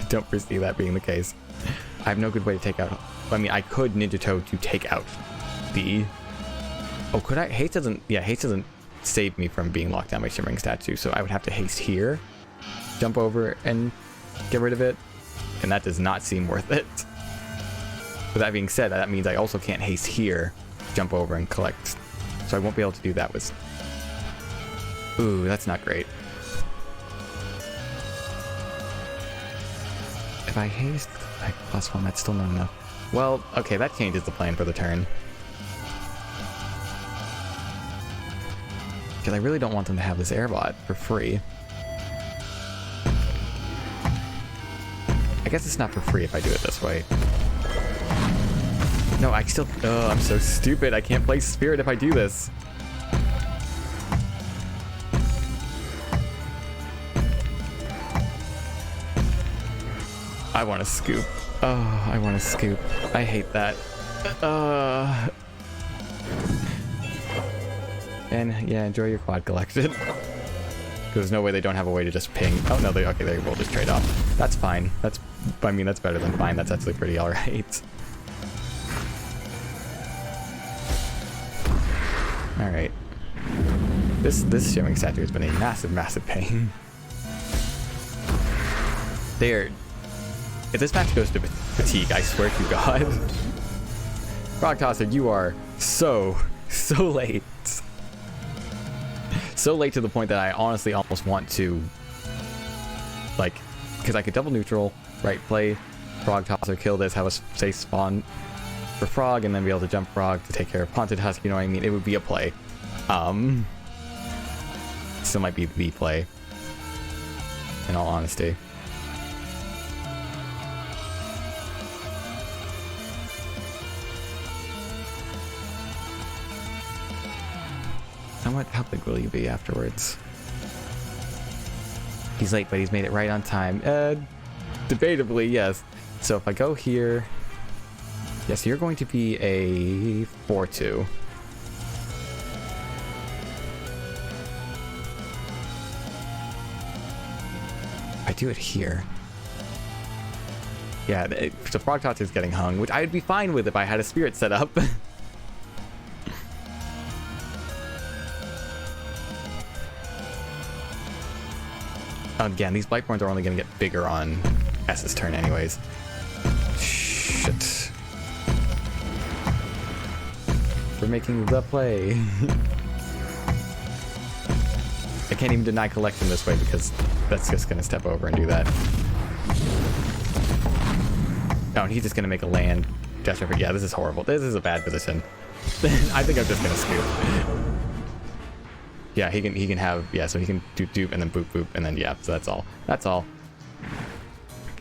don't foresee that being the case. I have no good way to take out. I mean, I could Ninja Toad to take out the. Oh, could I? Haste doesn't. Yeah, haste doesn't save me from being locked down by Shimmering Statue, so I would have to haste here, jump over and get rid of it, and that does not seem worth it. With that being said, that means I also can't haste here, jump over and collect, so I won't be able to do that with. Ooh, that's not great. If I haste like +1, that's still not enough. Well, okay, that changes the plan for the turn. Because I really don't want them to have this airbot for free. I guess it's not for free if I do it this way. No, I still... Oh, I'm so stupid. I can't play Spirit if I do this. I want to scoop. Oh, I want to scoop. I hate that. And yeah, enjoy your quad collection. There's no way they don't have a way to just ping. Oh no, okay, they will just trade off. That's fine. I mean, that's better than fine. That's actually pretty alright. Alright. This shimmering statue has been a massive pain. If this match goes to fatigue, I swear to God. Frog Tosser, you are so late. So late to the point that I honestly almost want to, like, because I could double neutral, right, play Frog Tosser, kill this, have a safe spawn for Frog, and then be able to jump Frog to take care of Haunted Husk, you know what I mean? It would be a play. Still might be the play, in all honesty. How big will you be afterwards? He's late, but he's made it right on time. Debatably, yes. So if I go here... Yes, you're going to be a 4-2. I do it here. Yeah, the Frog Tosser is getting hung, which I would be fine with if I had a spirit set up. Again, these Blightborns are only going to get bigger on S's turn anyways. Shit. We're making the play. I can't even deny collection this way because that's just going to step over and do that. Oh, and he's just going to make a land gesture. Yeah, this is horrible. This is a bad position. I think I'm just going to scoop. Yeah, he can have, yeah, so he can doop and then boop and then, yeah, so that's all.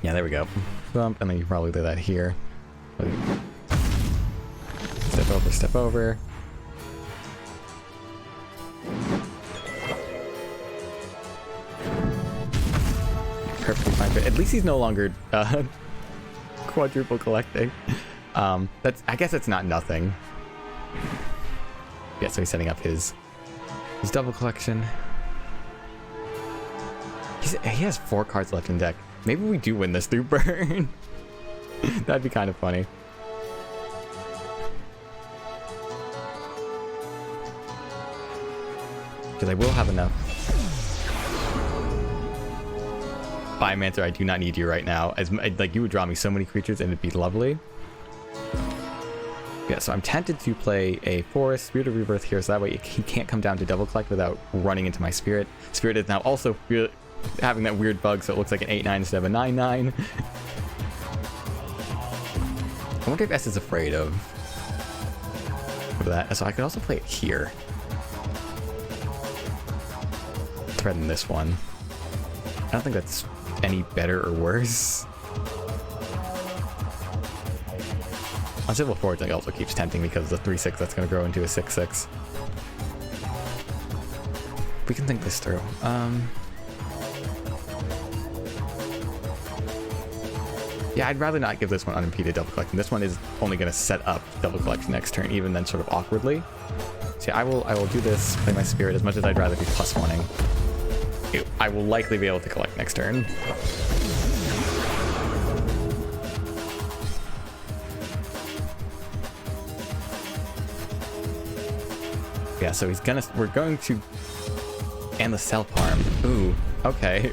Yeah, there we go. Bump, and then you probably do that here. Step over. Perfectly fine, but at least he's no longer quadruple collecting. I guess it's not nothing. Yeah, so he's setting up his double collection. He has 4 cards left in deck. Maybe we do win this through burn. That'd be kind of funny. Because I will have enough. Biomancer, I do not need you right now. Like, you would draw me so many creatures and it'd be lovely. Yeah, so I'm tempted to play a Forest, Spirit of Rebirth here, so that way he can't come down to double collect without running into my Spirit. Spirit is now also having that weird bug, so it looks like an 8-9 instead of a 9-9. I wonder if S is afraid of that. So I could also play it here. Threaten this one. I don't think that's any better or worse. On Civil Forge, it also keeps tempting because the 3-6 that's going to grow into a 6-6. We can think this through. Yeah, I'd rather not give this one unimpeded double collection. This one is only going to set up double collection next turn, even then sort of awkwardly. So yeah, I will do this, play my Spirit, as much as I'd rather be +1ing. I will likely be able to collect next turn. Yeah, so we're going to and the self-harm. Ooh, okay.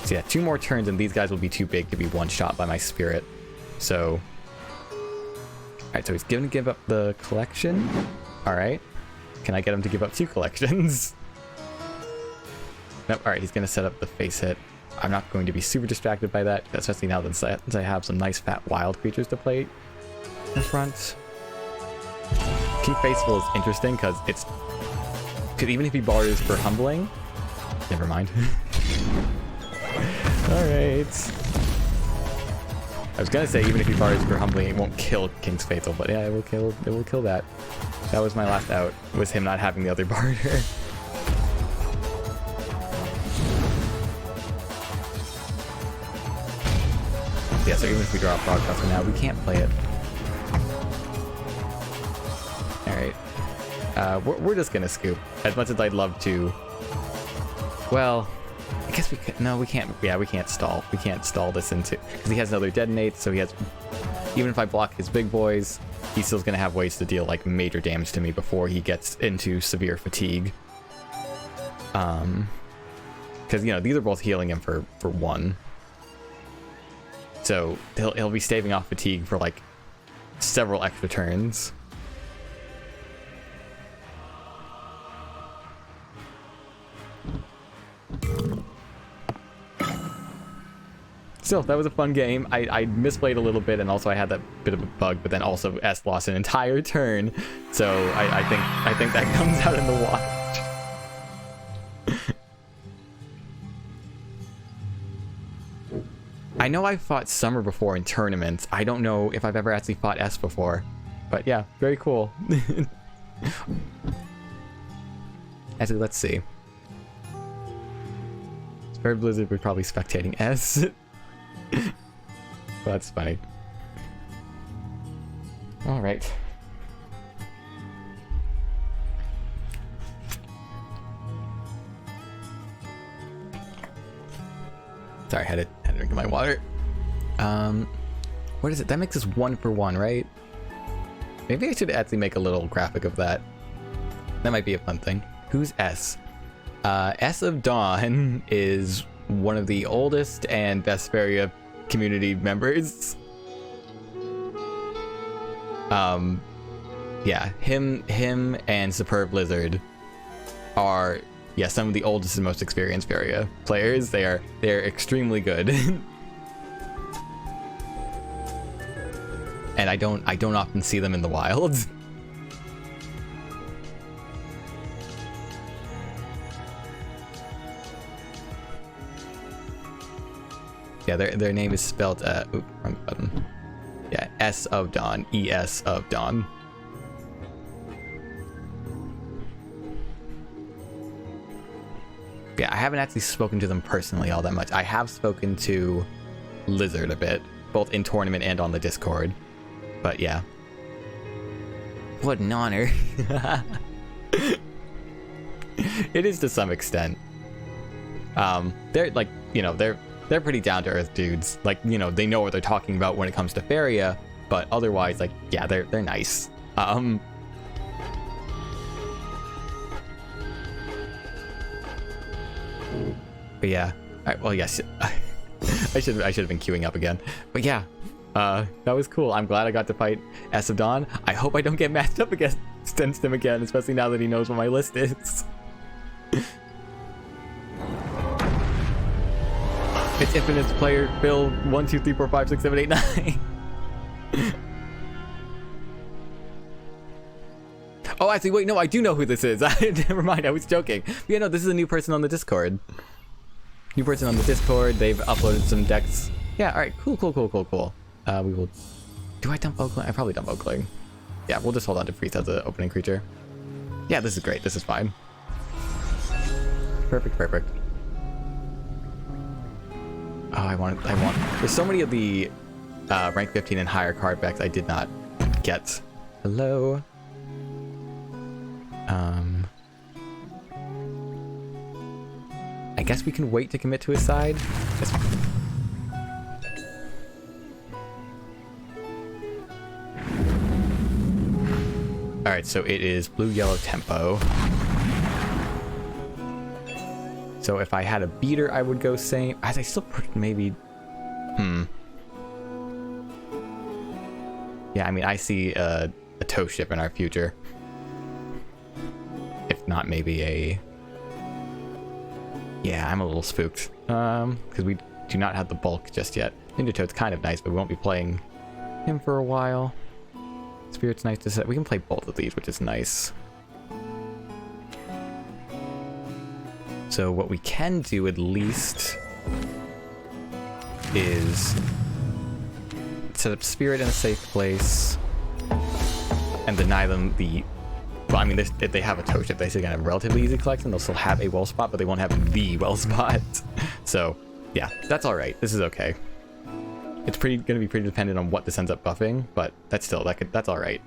So yeah, 2 more turns and these guys will be too big to be one-shot by my Spirit. So, alright, so he's going to give up the collection. Alright. Can I get him to give up 2 collections? Nope, alright, he's going to set up the face hit. I'm not going to be super distracted by that, especially now that I have some nice fat wild creatures to play in front. Keep Faithful is interesting because even if he bars for humbling, never mind. Alright. I was gonna say even if he bars for humbling, it won't kill King's Faithful, but yeah, it will kill that. That was my last out, was him not having the other barter. Yeah, so even if we draw a Frogbuster now, we can't play it. Alright. We're just gonna scoop. As much as I'd love to. Well, I guess we could. No, we can't. Yeah, we can't stall. We can't stall this into. Because he has another detonate, so he has. Even if I block his big boys, he's still gonna have ways to deal like major damage to me before he gets into severe fatigue. Because, you know, these are both healing him for 1. So he'll be staving off fatigue for like several extra turns. Still, that was a fun game. I misplayed a little bit, and also I had that bit of a bug, but then also S lost an entire turn. So I think that comes out in the wash. I know I've fought Summer before in tournaments. I don't know if I've ever actually fought S before. But yeah, very cool. Actually, let's see. Spirit Blizzard was probably spectating S. Well, that's funny. Alright. Sorry, I had to drink my water. What is it? That makes us 1 for 1, right? Maybe I should actually make a little graphic of that. That might be a fun thing. Who's S? S of Dawn is one of the oldest and best Faeria community members. Yeah, him and Superb Lizard are some of the oldest and most experienced Faeria players. They're extremely good. And I don't often see them in the wild. Yeah, their name is spelled wrong button. Yeah, S of Dawn, ES of Dawn. Yeah, I haven't actually spoken to them personally all that much. I have spoken to Lizard a bit, both in tournament and on the Discord. But yeah. What an honor. It is to some extent. They're like, you know, they're pretty down-to-earth dudes. Like, you know, they know what they're talking about when it comes to Faeria, but otherwise, like, yeah, they're nice. But yeah. Alright, well, yes. I should have been queuing up again. But yeah. That was cool. I'm glad I got to fight S of Dawn. I hope I don't get matched up against him again, especially now that he knows what my list is. It's infinite player build 1, 2, 3, 4, 5, 6, 7, 8, 9. Oh, actually, wait, no, I do know who this is. Never mind, I was joking. But yeah, no, this is a new person on the Discord. New person on the Discord. They've uploaded some decks. Yeah, alright, cool. We will... Do I dump Oakling? I probably dump Oakling. Yeah, we'll just hold on to Freeze as an opening creature. Yeah, this is great. This is fine. Perfect. Oh, I want... There's so many of the rank 15 and higher card backs I did not get. Hello? I guess we can wait to commit to his side. Alright, so it is blue-yellow tempo. So if I had a beater, I would go same. I still maybe... Yeah, I mean, I see a tow ship in our future. If not, maybe a... Yeah, I'm a little spooked. Because we do not have the bulk just yet. Ninja Toad's kind of nice, but we won't be playing him for a while. Spirit's nice to set. We can play both of these, which is nice. So what we can do at least is set up Spirit in a safe place, and deny them the... Well, I mean, if they have a toe ship, they still gonna have a relatively easy collection. They'll still have a well spot, but they won't have the well spot. So, yeah, that's alright. This is okay. It's gonna be pretty dependent on what this ends up buffing, but that's still, that's alright.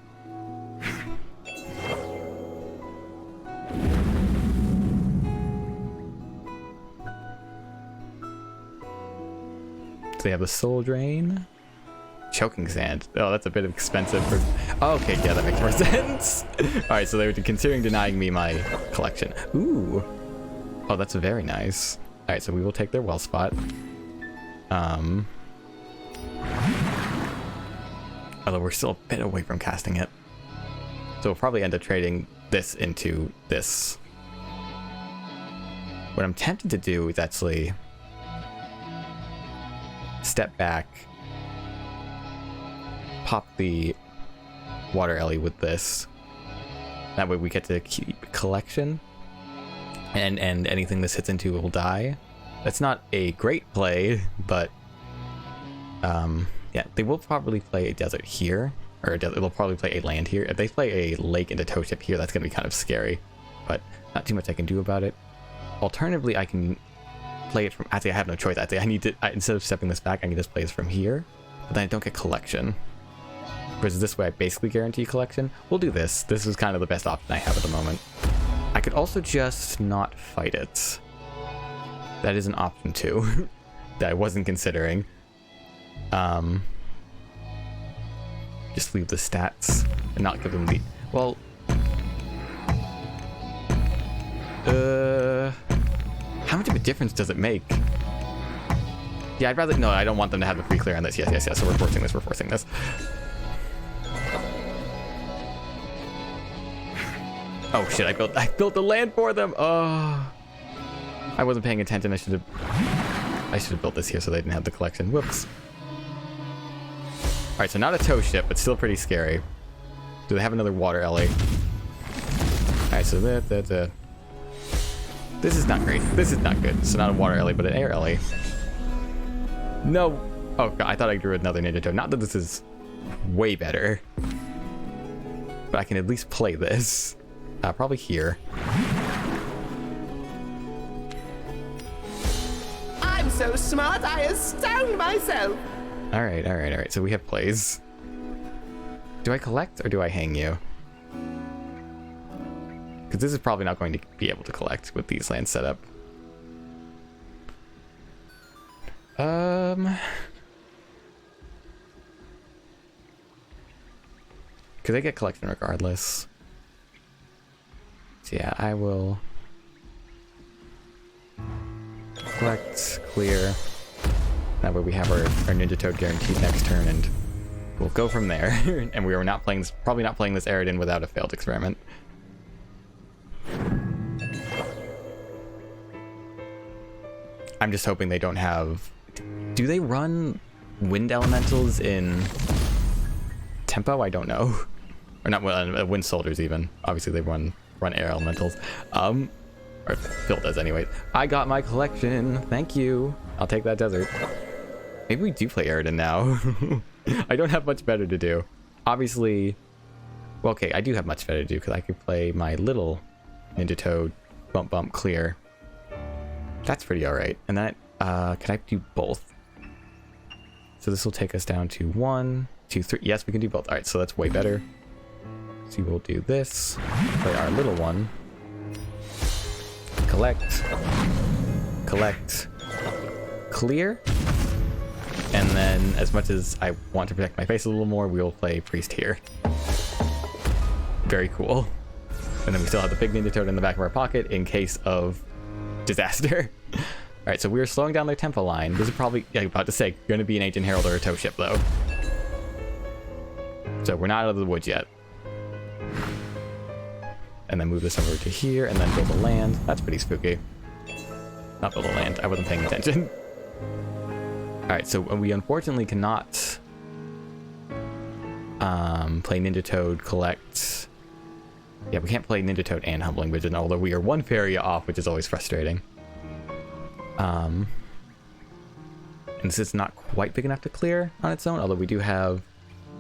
So they have the Soul Drain. Choking Sand. Oh, that's a bit expensive for... Oh, okay, yeah, that makes more sense. Alright, so they were considering denying me my collection. Ooh. Oh, that's very nice. Alright, so we will take their well spot. Although we're still a bit away from casting it. So we'll probably end up trading this into this. What I'm tempted to do is actually step back, pop the Water Ellie with this. That way we get to keep collection, and anything this hits into will die. That's not a great play, but yeah, they will probably play a desert here, or they'll probably play a land here. If they play a lake into toe ship here, that's gonna be kind of scary, but not too much I can do about it. Alternatively, I can play it from... Actually, I have no choice. Actually, I need to... instead of stepping this back, I can just play this from here, but then I don't get collection. Whereas this way, I basically guarantee collection. We'll do this. This is kind of the best option I have at the moment. I could also just not fight it. That is an option too, that I wasn't considering. Just leave the stats and not give them the... Well... How much of a difference does it make? Yeah, I'd rather... No, I don't want them to have the free clear on this. Yes, so we're forcing this, Oh shit, I built the land for them! Oh... I wasn't paying attention. I should have built this here so they didn't have the collection. Whoops. Alright, so not a toe ship, but still pretty scary. Do they have another Water Ellie? Alright, so this is not great. This is not good. So not a Water Ellie, but an Air Ellie. No! Oh god, I thought I drew another Ninja Toad. Not that this is way better. But I can at least play this. Probably here. I'm so smart, I astound myself. Alright. So we have plays. Do I collect or do I hang you? Because this is probably not going to be able to collect with these lands set up. Because they get collection regardless. So yeah, I will collect, clear. That way we have our Ninja Toad guaranteed next turn, and we'll go from there. And we are not playing this, probably not playing this Aridin without a failed experiment. I'm just hoping they don't have... Do they run wind elementals in tempo? I don't know. Or not wind soldiers even. Obviously they run air elementals. Or Phil does anyway. I got my collection. Thank you. I'll take that desert. Maybe we do play Aridin now. I don't have much better to do. Obviously... Well, okay, I do have much better to do because I could play my little Ninja Toad bump clear. That's pretty alright. And that, can I do both? So this will take us down to 1, 2, 3. Yes, we can do both. Alright, so that's way better. So we'll do this. Play our little one. Collect. Clear. And then, as much as I want to protect my face a little more, we'll play Priest here. Very cool. And then we still have the big Ninja Toad in the back of our pocket in case of disaster. Alright, so we're slowing down their tempo line. This is probably, yeah, about to say, going to be an Ancient Herald or a toe ship, though. So we're not out of the woods yet. And then move this over to here, and then build a land. That's pretty spooky. Not build a land. I wasn't paying attention. Alright, so we unfortunately cannot play Ninja Toad, collect... Yeah, we can't play Ninja Toad and Humbling Vision, although we are one Faeria off, which is always frustrating. And And this is not quite big enough to clear on its own, although we do have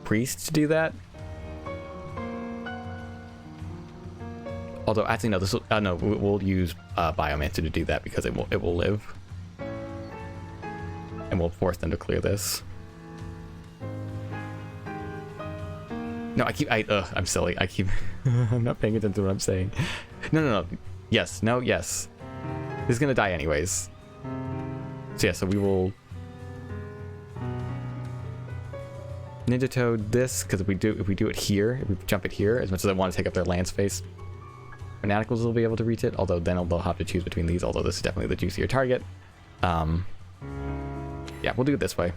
priests to do that. Although actually no, this will, no, we'll use Biomancer to do that because it will live, and we'll force them to clear this. No, I'm silly. I'm not paying attention to what I'm saying. No. Yes, no, yes. This is gonna die anyways. So yeah, so we will Ninja Toad this, because if we do it here, if we jump it here, as much as I want to take up their land space, Fanaticals will be able to reach it, although then they'll have to choose between these, although this is definitely the juicier target. Yeah, we'll do it this way.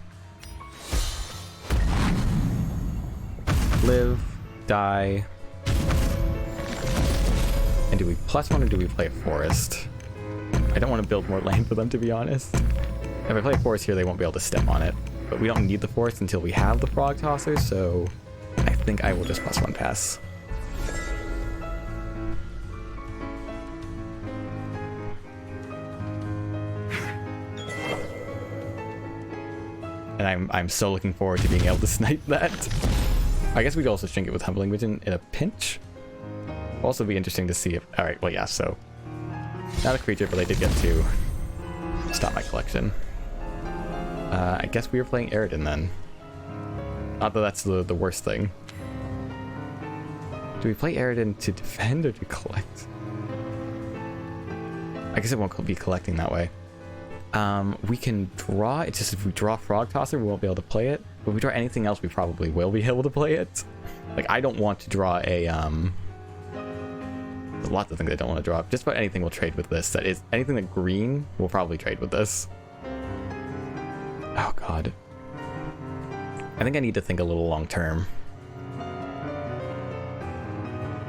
Live, die. And do we +1 or do we play a forest? I don't want to build more land for them, to be honest. If I play a forest here, they won't be able to step on it. But we don't need the forest until we have the Frog Tosser, so I think I will just +1 pass. And I'm so looking forward to being able to snipe that. I guess we could also shrink it with Humbling Vision in a pinch. Will also be interesting to see if... Alright, well yeah, so... Not a creature, but I did get to stop my collection. I guess we were playing Eridan then. Not that that's the worst thing. Do we play Eridan to defend or to collect? I guess it won't be collecting that way. We can draw, it's just if we draw Frog Tosser, we won't be able to play it. But if we draw anything else, we probably will be able to play it. Like, I don't want to draw a, there's lots of things I don't want to draw. Just about anything we'll trade with this. That is, anything that green, we'll probably trade with this. Oh, God. I think I need to think a little long term.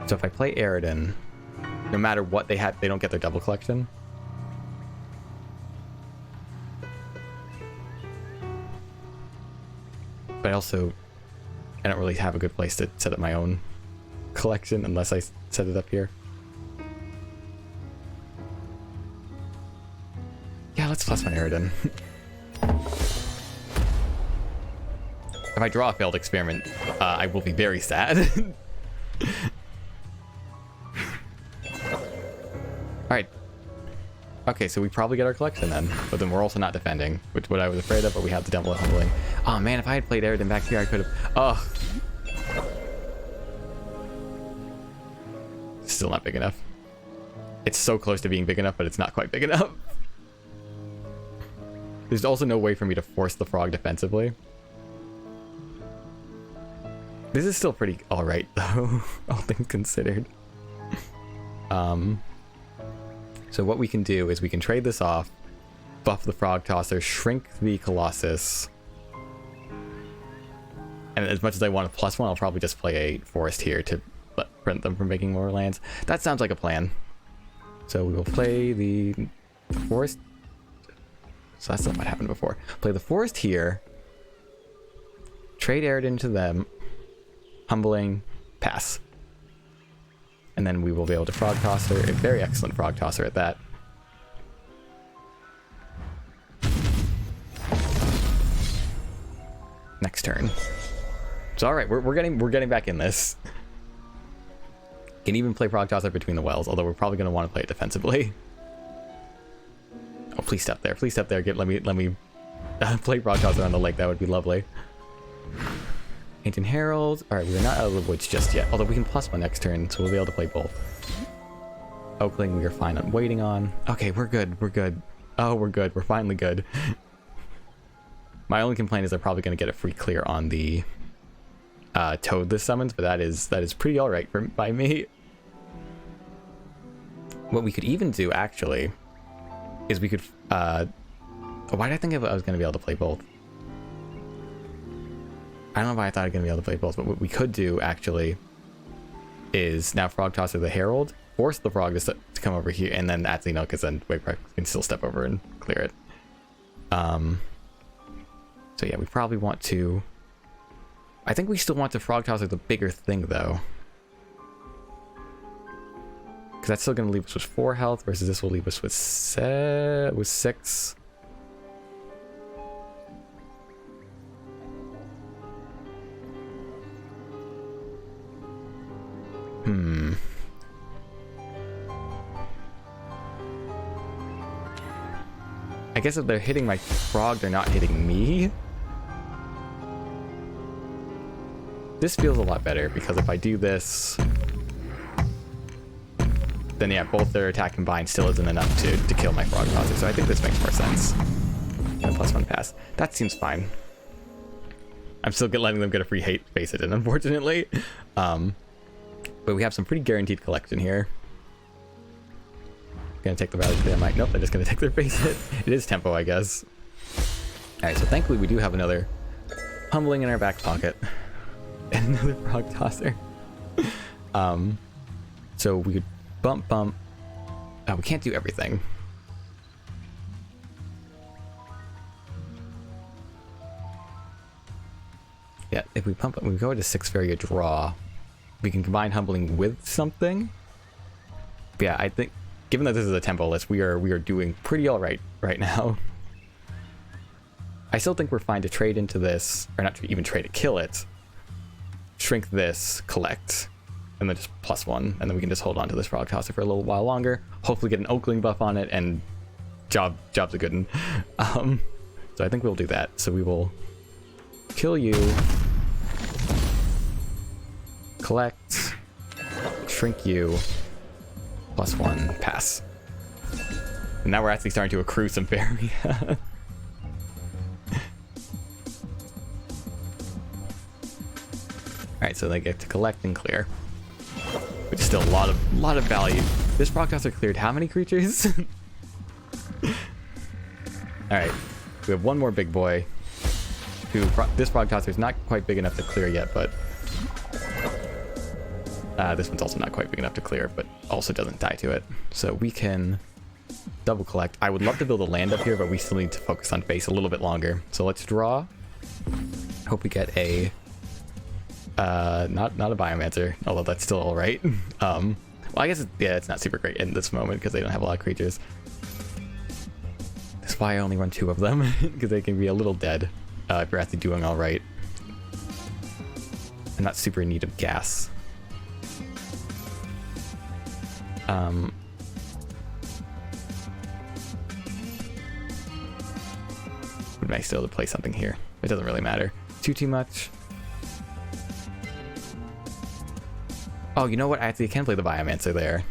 So if I play Eridan, no matter what they had, they don't get their double collection. But I don't really have a good place to set up my own collection unless I set it up here. Yeah, let's +1 Eridan. If I draw a failed experiment, I will be very sad. Alright. Okay, so we probably get our collection then, but then we're also not defending, which is what I was afraid of, but we have the double Humbling. Oh man, if I had played Eridan back here, I could have... Oh. Still not big enough. It's so close to being big enough, but it's not quite big enough. There's also no way for me to force the frog defensively. This is still pretty alright, though, all things considered. So what we can do is we can trade this off, buff the Frog Tosser, shrink the Colossus. And as much as I want a +1, I'll probably just play a forest here to prevent them from making more lands. That sounds like a plan. So we will play the forest. So that's not what happened before. Play the forest here. Trade Eridan to them. Humbling. Pass. And then we will be able to Frog Tosser. A very excellent Frog Tosser at that. Next turn. So alright, we're getting back in this. Can even play Frog Tosser between the wells, although we're probably gonna want to play it defensively. Oh, please step there. Please step there. Let me play Frog Tosser on the lake. That would be lovely. Ancient Herald. Alright, we're not out of the woods just yet. Although we can +1 next turn, so we'll be able to play both. Oakling, we are fine on waiting on. Okay, we're good. We're good. Oh, we're good. We're finally good. My only complaint is I'm probably going to get a free clear on the Toad this summons, but that is pretty alright by me. What we could even do, actually, is we could... why did I think I was going to be able to play both? I don't know why I thought I was going to be able to play both, but what we could do, actually, is now Frog Tosser the Herald, force the frog to come over here, and then actually no, because then Waycraft can still step over and clear it. So yeah, we probably want to... I think we still want to Frog Tosser the bigger thing, though. Because that's still going to leave us with 4 health, versus this will leave us with 6. I guess if they're hitting my frog, they're not hitting me. This feels a lot better, because if I do this, then yeah, both their attack combined still isn't enough to kill my frog tosser, so I think this makes more sense. And a +1 pass. That seems fine. I'm still letting them get a free hate face it in, unfortunately. But we have some pretty guaranteed collection here. Gonna take the rally play. I might. Nope, they're just gonna take their face hit. It is tempo, I guess. Alright, so thankfully we do have another humbling in our back pocket. And another frog tosser. So we could bump. We can't do everything. Yeah, if we pump, we go to 6 Faeria draw. We can combine humbling with something. But yeah, I think given that this is a tempo list, we are doing pretty all right now. I still think we're fine to trade into this, or not to even trade to kill it. Shrink this, collect, and then just +1, and then we can just hold on to this frog tosser for a little while longer. Hopefully get an Oakling buff on it, and job's a good one. So I think we'll do that. So we will kill you, collect, shrink you, +1, pass. And now we're actually starting to accrue some Faeria. Alright, so they get to collect and clear. Which is still a lot of value. This frog tosser cleared how many creatures? Alright, we have one more big boy. This frog tosser is not quite big enough to clear yet, but this one's also not quite big enough to clear, but also doesn't die to it. So we can double collect. I would love to build a land up here, but we still need to focus on base a little bit longer. So let's draw. Hope we get a not a biomancer, although that's still all right. Well, I guess it's not super great in this moment because they don't have a lot of creatures. That's why I only run 2 of them, because they can be a little dead if you're actually doing all right. I'm not super in need of gas. Would I still to play something here? It doesn't really matter. Too much. Oh, you know what? Actually, I can play the Biomancer there.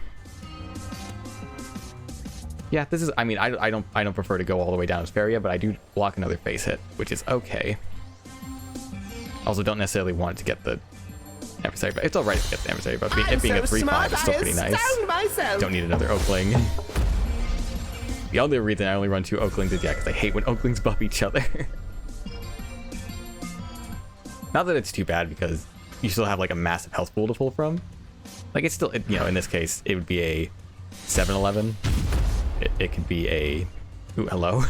Yeah, this is. I mean, I don't prefer to go all the way down as Faeria, but I do block another face hit, which is okay. Also, don't necessarily want it to get the adversary, but it's all right to get the adversary. But it being a 3/5 is still pretty nice. Myself. Don't need another Oakling. The other reason I only run 2 Oaklings is because I hate when Oaklings buff each other. Not that it's too bad because you still have like a massive health pool to pull from. Like it's still, you know, in this case, it would be a 7-11. It could be a... Ooh, hello.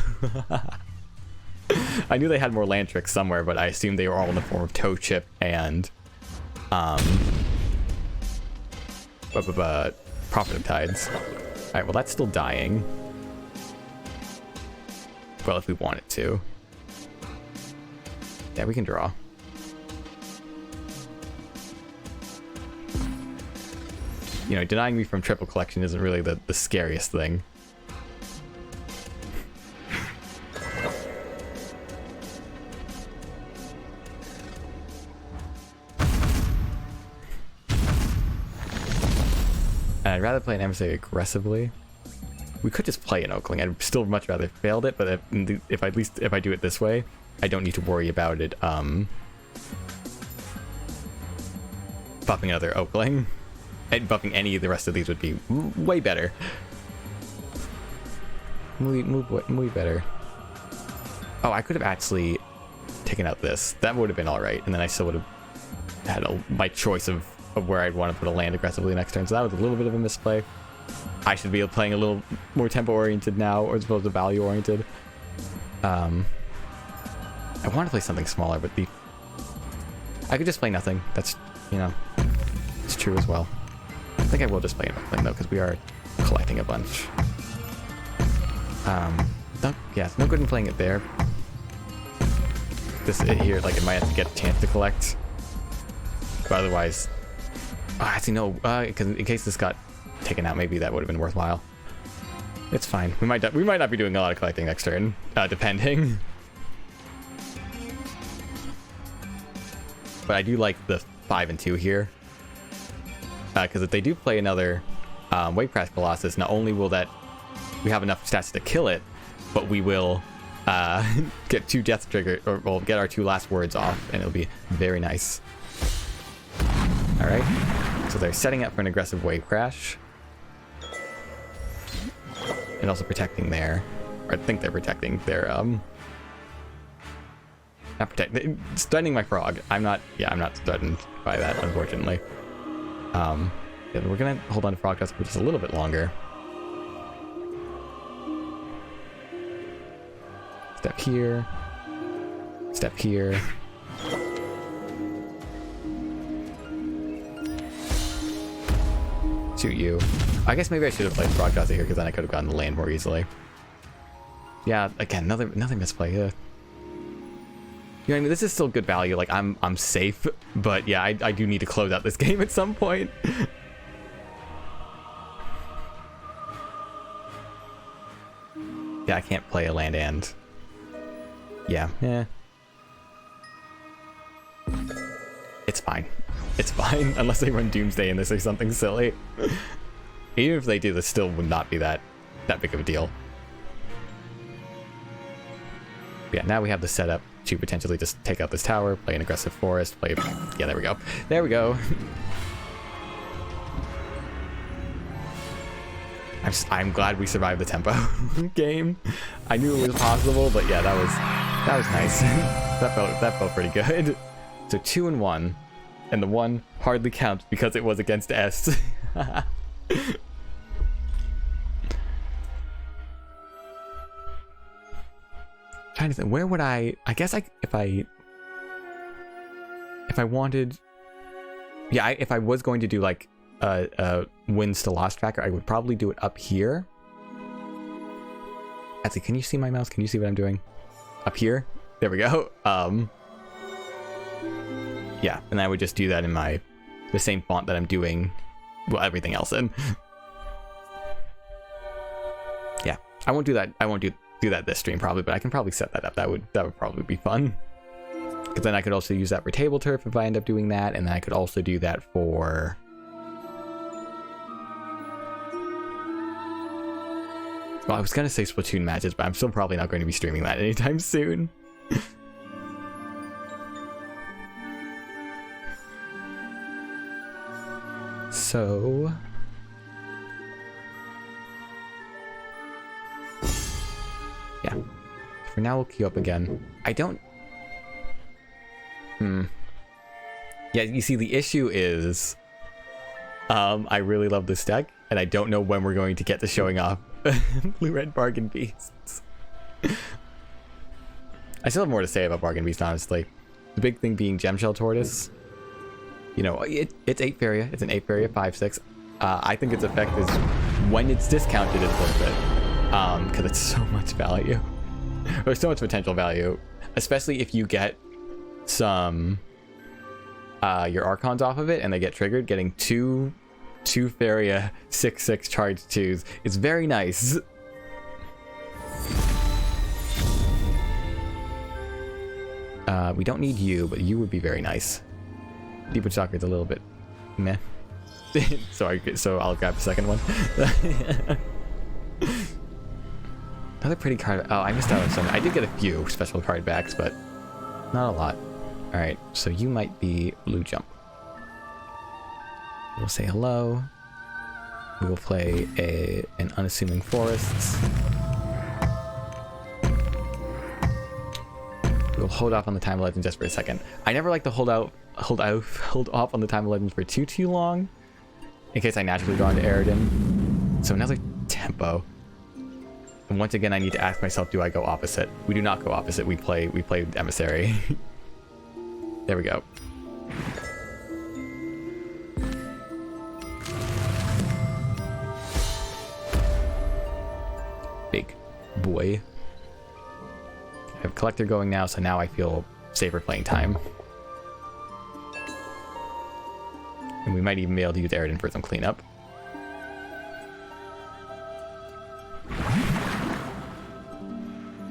I knew they had more land tricks somewhere, but I assumed they were all in the form of toe chip and Prophet of Tides. Alright, well that's still dying. Well, if we want it to. Yeah, we can draw. You know, denying me from triple collection isn't really the scariest thing. I'd rather play an emissary aggressively. We could just play an Oakling. I'd still much rather failed it, but if I do it this way, I don't need to worry about it buffing another Oakling. And buffing any of the rest of these would be way better. Way better. Oh, I could have actually taken out this. That would have been all right, and then I still would have had my choice of where I'd want to put a land aggressively next turn. So that was a little bit of a misplay. I should be playing a little more tempo oriented now, as opposed to value oriented. I want to play something smaller, but I could just play nothing. That's, you know, it's true as well. I think I will just play nothing though, because we are collecting a bunch. Yeah, it's no good in playing it there. This here, like, it might have to get a chance to collect, but otherwise, actually no, because in case this got taken out, maybe that would have been worthwhile. It's fine. We might not be doing a lot of collecting next turn, depending. But I do like the 5 and 2 here, because if they do play another Wave Crash Colossus, not only will that we have enough stats to kill it, but we will get 2 death trigger, or we'll get our 2 last words off, and it'll be very nice. All right, so they're setting up for an aggressive Wave Crash. And also protecting their, or I think they're protecting their, not threatening my frog. I'm not threatened by that, unfortunately. Yeah, we're gonna hold on to Frog Tusk for just a little bit longer. Step here. Step here. Shoot you. I guess maybe I should have played Frog Tusk here, because then I could have gotten the land more easily. Yeah, again, another misplay here. You know what I mean? This is still good value. Like, I'm safe, but yeah, I do need to close out this game at some point. Yeah, I can't play a land and... Yeah. It's fine. It's fine, unless they run Doomsday in this or something silly. Even if they do, this still would not be that big of a deal. Yeah, now we have the setup to potentially just take out this tower, play an aggressive forest, play... Yeah, there we go. There we go. I'm glad we survived the tempo game. I knew it was possible, but yeah, that was nice. that felt pretty good. So 2 and 1, and the 1 hardly counts because it was against S. Trying to think, where would I guess if I wanted, yeah, if I was going to do like a wins to loss tracker, I would probably do it up here. Actually, can you see my mouse? Can you see what I'm doing? Up here? There we go. Yeah, and I would just do that in the same font that I'm doing, well, everything else in. Yeah, I won't do that. I won't do that this stream probably, but I can probably set that up. That would probably be fun. Because then I could also use that for table turf if I end up doing that, and then I could also do that for... Well, I was gonna say Splatoon matches, but I'm still probably not going to be streaming that anytime soon. So... yeah. For now, we'll queue up again. I don't... Yeah, you see, the issue is... I really love this deck, and I don't know when we're going to get to showing off Blue-Red Bargain Beasts. I still have more to say about Bargain Beast, honestly. The big thing being Gemshell Tortoise. You know, it's 8 Faeria. It's an 8 Faeria 5/6. I think its effect is, when it's discounted, it's worth it. Because it's so much value. There's so much potential value. Especially if you get some... your Archons off of it, and they get triggered. Getting two Faeria 6/6 charge 2s. It's very nice. We don't need you, but you would be very nice. Deep Chakra is a little bit meh. so I'll grab the second one. Another pretty card. Oh, I missed out on some. I did get a few special card backs, but not a lot. All right, so you might be Blue Jump. We'll say hello. We will play an unassuming Forests. We'll hold off on the Time of Legend just for a second. I never like to hold off on the Time of Legend for too long, in case I naturally go into Aridin. So another tempo. And once again, I need to ask myself, do I go opposite? We do not go opposite. We play Emissary. There we go. Big boy. I have Collector going now, so now I feel safer playing time. And we might even be able to use Aridin for some cleanup.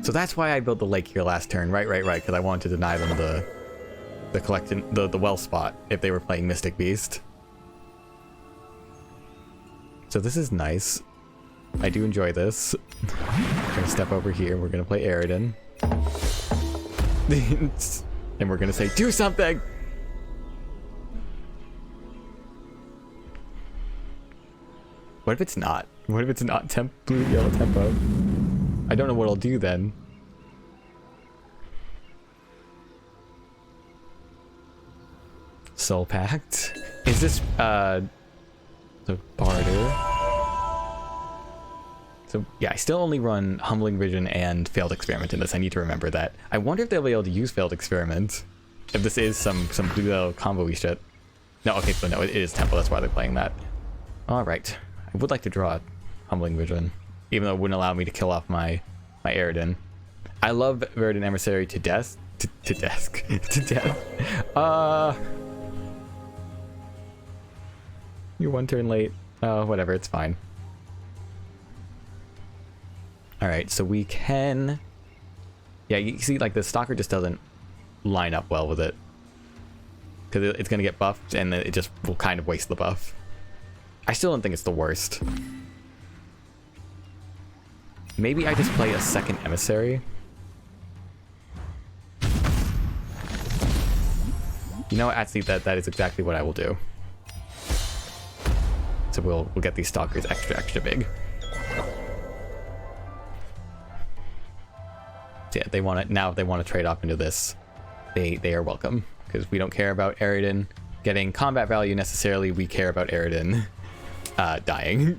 So that's why I built the lake here last turn. Right, because I wanted to deny them the collection, the well spot if they were playing Mystic Beast. So this is nice. I do enjoy this. We're gonna step over here. We're gonna play Aridin. And we're gonna say, do something! What if it's not? What if it's not blue, yellow tempo? I don't know what I'll do then. Soul Pact? Is this, the barter? So, yeah, I still only run Humbling Vision and Failed Experiment in this. I need to remember that. I wonder if they'll be able to use Failed Experiment. If this is some blue-yellow combo-y shit. No, okay, so no, it is tempo. That's why they're playing that. Alright. I would like to draw Humbling Vision, even though it wouldn't allow me to kill off my Aridin. I love Verdant Emissary to death. To death. You're one turn late. Whatever, it's fine. Alright, so we can... Yeah, you see, like, the Stalker just doesn't line up well with it. Because it's going to get buffed, and it just will kind of waste the buff. I still don't think it's the worst. Maybe I just play a second Emissary. You know what, actually, that is exactly what I will do. So we'll get these Stalkers extra big. So yeah, they want to, now if they want to trade off into this, they are welcome. Because we don't care about Aridin getting combat value necessarily, we care about Aridin dying.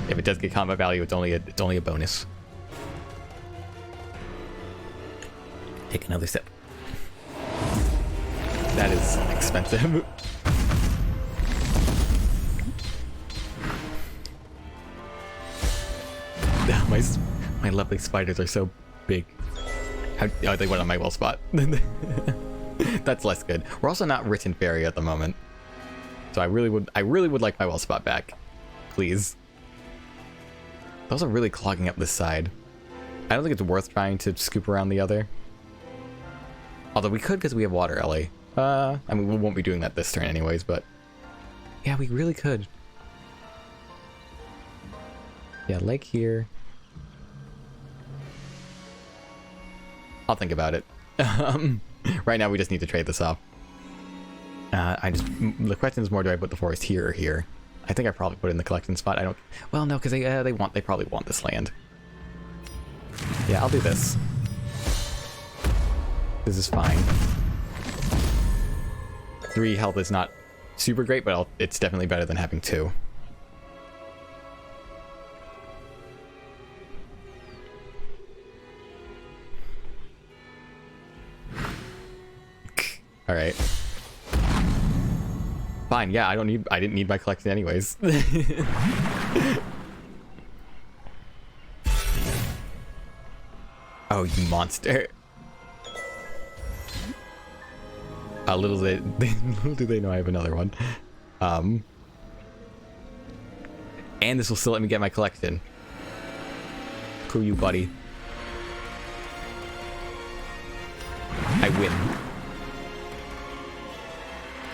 If it does get combat value, it's only a bonus. Take another sip. That is expensive. My lovely spiders are so big. Oh, they went on my well spot. That's less good. We're also not written Faeria at the moment, so I really would like my well spot back, please. Those are really clogging up this side. I don't think it's worth trying to scoop around the other. Although we could, because we have Water Ellie. I mean, we won't be doing that this turn anyways, but yeah, we really could. Yeah, lake here. I'll think about it. Right now, we just need to trade this off. The question is more, do I put the forest here or here? I think I probably put it in the collection spot. I don't. Well, no, because they probably want this land. Yeah, I'll do this. This is fine. 3 health is not super great, but it's definitely better than having 2. All right. Fine. Yeah, I didn't need my collection anyways. Oh, you monster. Little do they know I have another one. And this will still let me get my collection. Screw you, buddy. I win.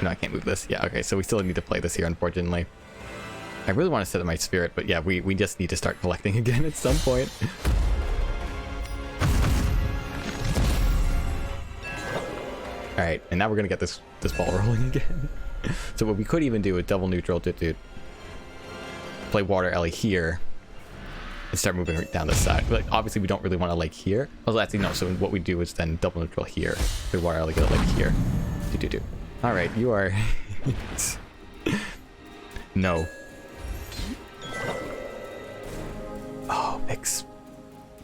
No, I can't move this. Yeah, okay, so we still need to play this here, unfortunately. I really want to set up my spirit, but yeah, we just need to start collecting again at some point. Alright, and now we're gonna get this ball rolling again. So what we could even do is double neutral to play Water Ellie here and start moving down this side. But like, obviously we don't really want a lake here. Well, actually no, so what we do is then double neutral here. Play Water Ellie, get a lake here. Do. Alright, you are... No. Oh, mix.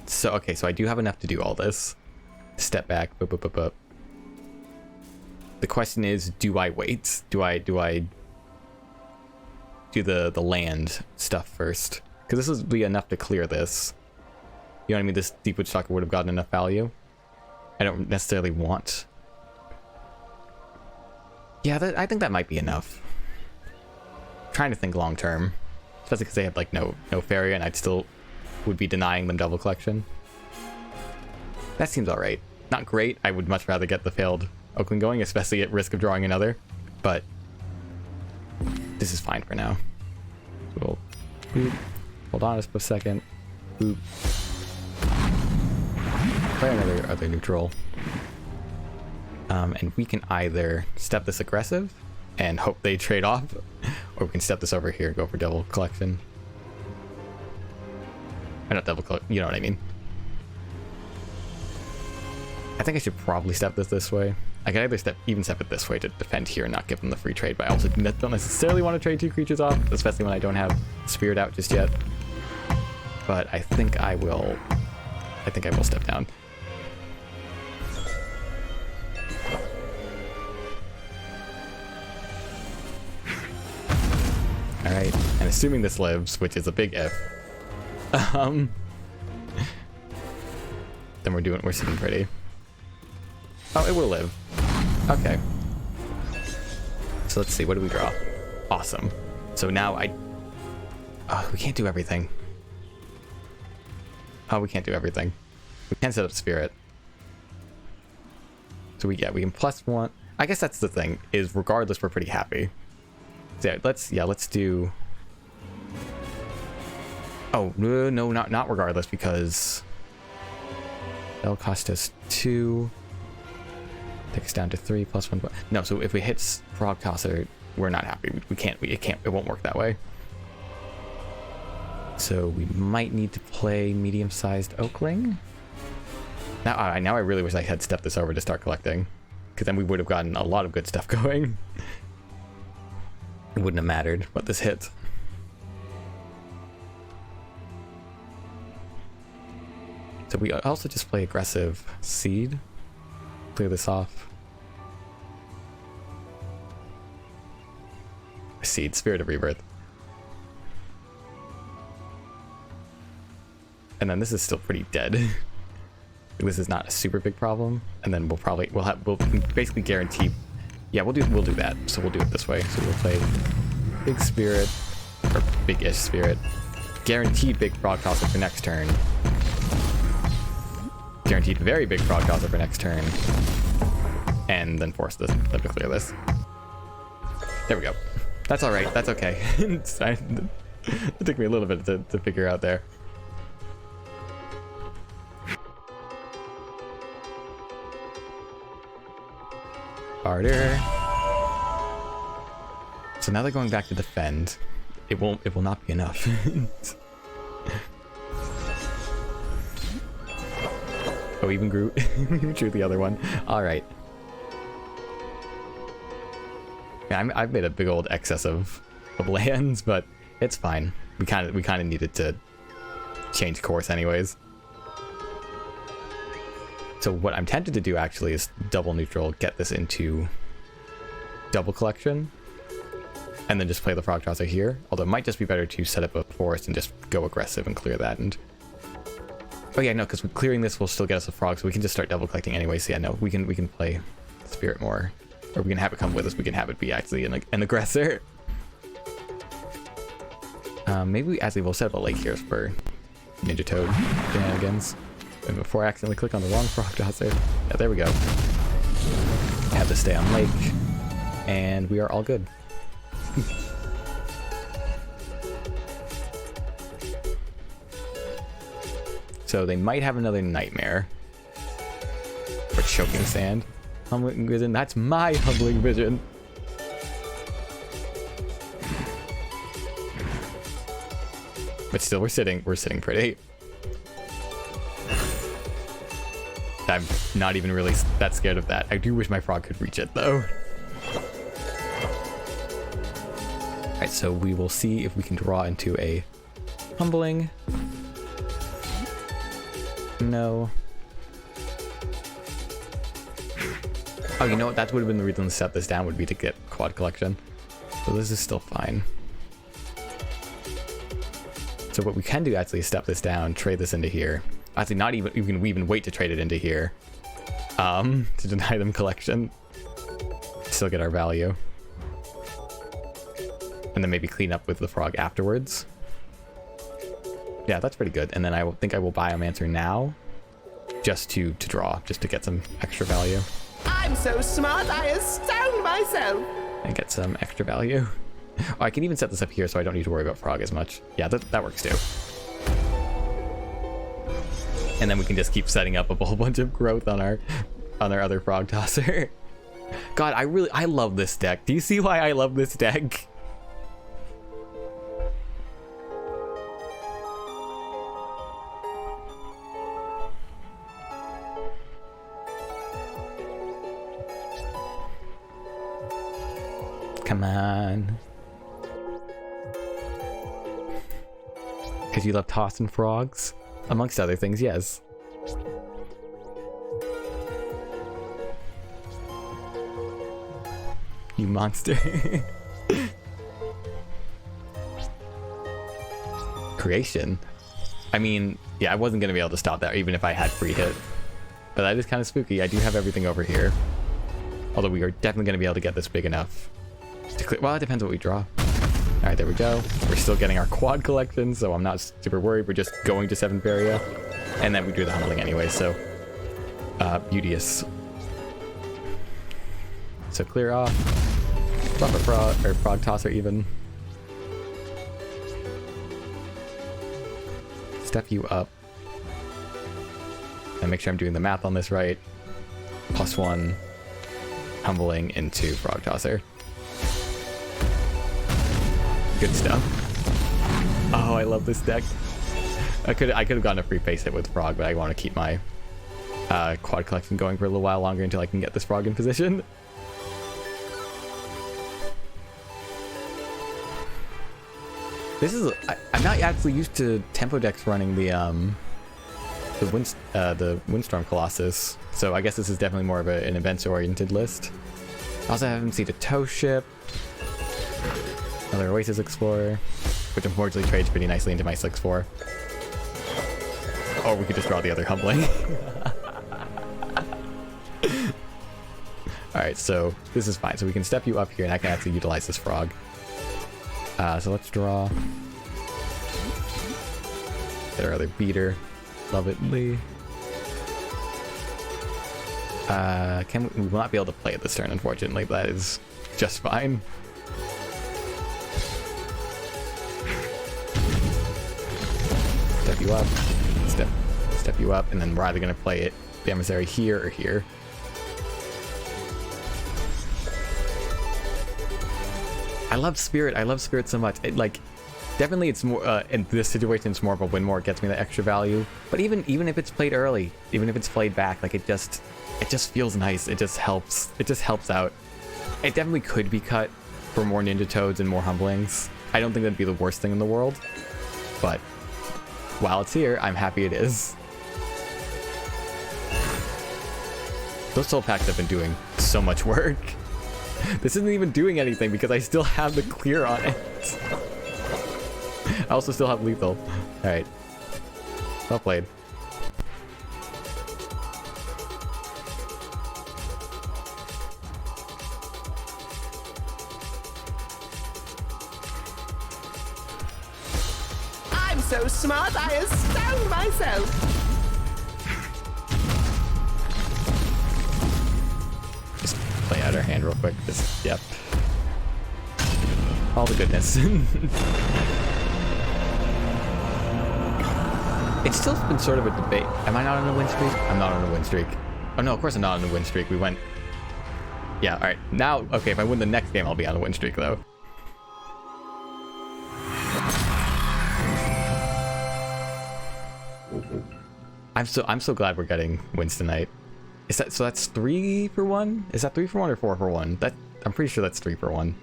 So, okay, so I do have enough to do all this. Step back, The question is, do I wait? Do I do the land stuff first? Because this would be enough to clear this. You know what I mean? This Deepwood Stalker would have gotten enough value. I don't necessarily want Yeah, I think that might be enough. I'm trying to think long term. Especially because they have like no Faeria, and I'd still would be denying them double collection. That seems alright. Not great. I would much rather get the failed Oakland going, especially at risk of drawing another. But this is fine for now. We'll boop. Hold on just a second. Boop. Play another other neutral. And we can either step this aggressive and hope they trade off, or we can step this over here and go for double collection. Or not double collect, you know what I mean. I think I should probably step this way. I can either step it this way to defend here and not give them the free trade, but I also don't necessarily want to trade 2 creatures off, especially when I don't have Spirit out just yet. But I think I will step down. Alright, and assuming this lives, which is a big if, then we're sitting pretty. Oh, it will live. Okay. So let's see, what do we draw? Awesome. So now we can't do everything. Oh, we can't do everything. We can set up Spirit. So we can +1. I guess that's the thing, is regardless, we're pretty happy. So let's do... Oh, no, not regardless, because that'll cost us 2. Take us down to 3 +1. No, so if we hit Frog Tosser, we're not happy. It won't work that way. So we might need to play medium-sized Oakling. Now I really wish I had stepped this over to start collecting, because then we would have gotten a lot of good stuff going. It wouldn't have mattered what this hit. So we also just play aggressive Seed. Clear this off. Seed, Spirit of Rebirth. And then this is still pretty dead. This is not a super big problem. And then we'll basically guarantee. Yeah, we'll do that. So we'll do it this way. So we'll play big Spirit, or big-ish Spirit. Guaranteed big Frog Tosser for next turn. Guaranteed very big Frog Tosser for next turn. And then force them to clear this. There we go. That's alright. That's okay. It took me a little bit to figure out there. Harder. So now they're going back to defend. It will not be enough. Oh, even Groot. Drew the other one. All right. Yeah, I've made a big old excess of lands, but it's fine. We kind of needed to change course anyways. So what I'm tempted to do actually is double neutral, get this into double collection, and then just play the Frog Tosser here. Although it might just be better to set up a forest and just go aggressive and clear that. And oh yeah, no, because clearing this will still get us a frog, so we can just start double collecting anyway. So yeah, no, we can play Spirit more, or we can have it come with us. We can have it be actually an aggressor. Maybe actually we'll set up a lake here for Ninja Toad shenanigans. And before I accidentally click on the wrong Frog Tosser. Yeah, there we go. Have to stay on lake, and we are all good. So they might have another Nightmare. Or Choking Sand. Humbling Vision. That's my Humbling Vision. But still, we're sitting pretty. I'm not even really that scared of that. I do wish my frog could reach it, though. Alright, so we will see if we can draw into a Humbling. No. Oh, you know what? That would have been the reason to set this down, would be to get quad collection. So this is still fine. So what we can do actually is step this down, trade this into here. Actually, not even we even wait to trade it into here, to deny them collection. still get our value. And then maybe clean up with the frog afterwards. Yeah, that's pretty good. And then I think I will Biomancer now, just to draw, just to get some extra value. I'm so smart, I astound myself. And get some extra value. Oh, I can even set this up here so I don't need to worry about frog as much. Yeah, that works too. And then we can just keep setting up a whole bunch of growth on our other frog tosser. God, I love this deck. Do you see why I love this deck? Come on. Because you love tossing frogs? Amongst other things, yes. You monster. Creation. I mean, yeah, I wasn't going to be able to stop that even if I had free hit. But that is kind of spooky. I do have everything over here. Although we are definitely going to be able to get this big enough to clear. Well, it depends what we draw. All right, there we go. We're still getting our quad collection, so I'm not super worried. We're just going to 7 Faeria. And then we do the humbling anyway, so beauteous. So clear off. Buff a frog, or frog tosser even. Step you up. And make sure I'm doing the math on this right. +1 humbling into frog tosser. Good stuff. Oh, I love this deck. I could have gotten a free face hit with frog, but I want to keep my quad collection going for a little while longer until I can get this frog in position. This is I'm not actually used to tempo decks running the Windstorm Colossus, so I guess this is definitely more of an events-oriented list. Also, I haven't seen a tow ship. Another Oasis Explorer, which unfortunately trades pretty nicely into my 6/4. Or we could just draw the other humbling. Alright, so this is fine. So we can step you up here and I can actually utilize this frog. So let's draw. Get our other beater. Love it, Lee. We will not be able to play it this turn, unfortunately, but that is just fine. Step you up, step you up, and then we're either going to play it, the emissary, here or here. I love Spirit so much. Definitely it's more, in this situation it's more of a win more, it gets me the extra value. But even if it's played early, even if it's played back, like it just feels nice. It just helps out. It definitely could be cut for more Ninja Toads and more Humblings. I don't think that'd be the worst thing in the world, but while it's here, I'm happy it is. Those soul packs have been doing so much work. This isn't even doing anything because I still have the clear on it. I also still have lethal. Alright. Well played. I'm so smart, I astound myself. Just play out our hand real quick. Just, yep. All the goodness. It's still been sort of a debate. Am I not on a win streak? I'm not on a win streak. Oh no, of course I'm not on a win streak. We went... Yeah, alright. Now, okay, if I win the next game, I'll be on a win streak, though. I'm so glad we're getting wins tonight. Is that... So that's 3 for 1? Is that 3 for 1 or 4 for 1? That... I'm pretty sure that's 3 for 1.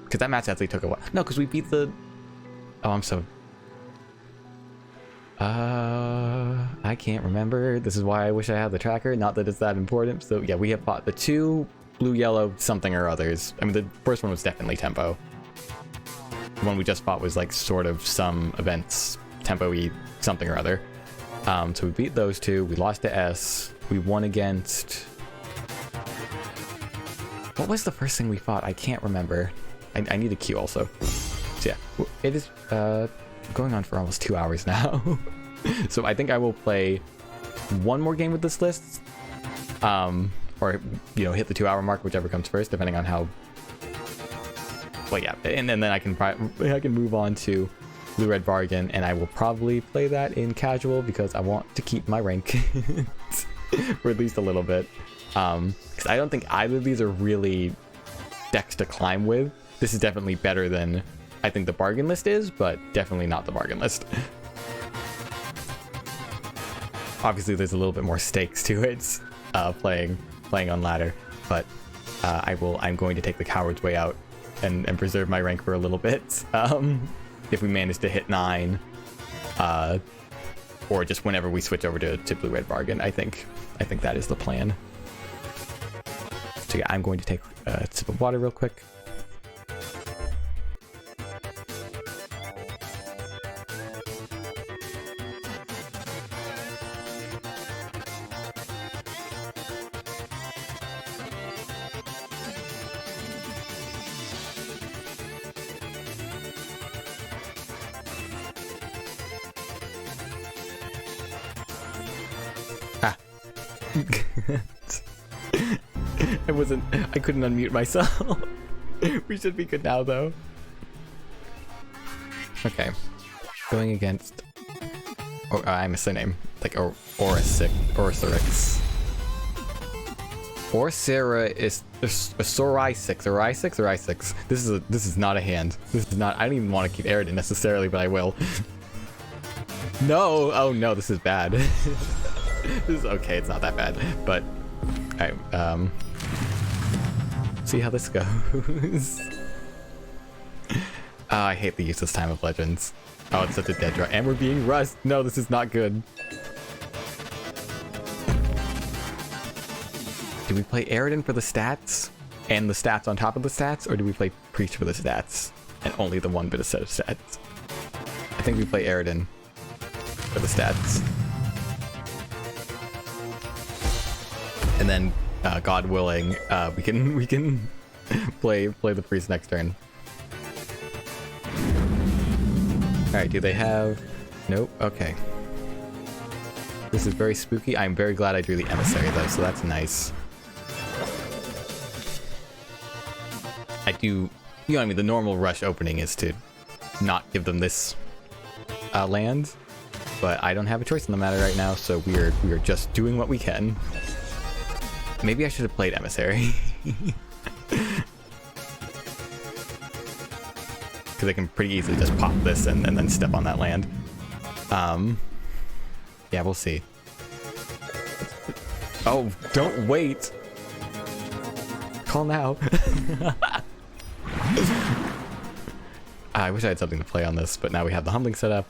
Because that match actually took a while. No, because we beat the... Oh, I'm so... I can't remember. This is why I wish I had the tracker. Not that it's that important. So yeah, we have fought the 2 blue, yellow, something or others. I mean, the first one was definitely tempo. The one we just fought was like sort of some events, tempo-y, something or other. So we beat those 2. We lost to S. We won against... What was the first thing we fought? I can't remember. I need a queue also. So yeah, it is going on for almost 2 hours now. So I think I will play one more game with this list. Or, you know, hit the 2 hour mark, whichever comes first, depending on how... Well, yeah, and then I can move on to Blue Red Bargain, and I will probably play that in casual because I want to keep my rank for at least a little bit. Because I don't think either of these are really decks to climb with. This is definitely better than I think the bargain list is, but definitely not the bargain list. Obviously, there's a little bit more stakes to it, playing on ladder, but I'm going to take the coward's way out and preserve my rank for a little bit. If we manage to hit 9, or just whenever we switch over to Blue Red Bargain, I think that is the plan. So yeah, I'm going to take a sip of water real quick. I couldn't unmute myself. We should be good now though. Okay. Going against... Oh, I missed the name. Like Oricix. Oricix. This is not a hand. This is not... I don't even want to keep Aridin necessarily, but I will. No! Oh no, this is bad. This is okay, it's not that bad. But... Alright, see how this goes. Oh, I hate the useless Time of Legends. Oh, it's such a dead draw. And we're being rushed. No, this is not good. Do we play Aridin for the stats? And the stats on top of the stats? Or do we play Priest for the stats? And only the one bit of set of stats? I think we play Aridin for the stats. And then, God willing, we can play the Priest next turn. Alright, do they have... Nope, okay. This is very spooky. I'm very glad I drew the Emissary though, so that's nice. I do... You know what I mean, the normal rush opening is to not give them this land, but I don't have a choice in the matter right now, so we are just doing what we can. Maybe I should have played Emissary. Because I can pretty easily just pop this and then step on that land. Yeah, we'll see. Oh, don't wait! Call now. I wish I had something to play on this, but now we have the Humbling set up.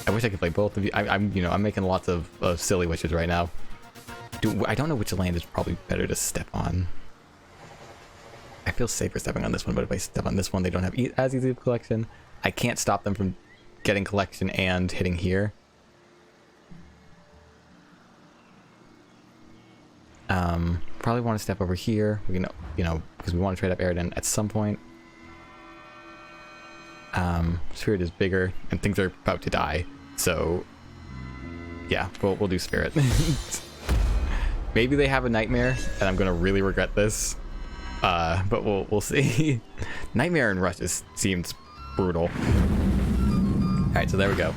I wish I could play both of you. I'm making lots of silly wishes right now. I don't know which land is probably better to step on. I feel safer stepping on this one, but if I step on this one, they don't have as easy of collection. I can't stop them from getting collection and hitting here. Probably want to step over here. We can, because we want to trade up Aridin at some point. Spirit is bigger, and things are about to die. So, yeah, we'll do Spirit. Maybe they have a Nightmare, and I'm gonna really regret this. But we'll see. Nightmare and Rush seems brutal. Alright, so there we go.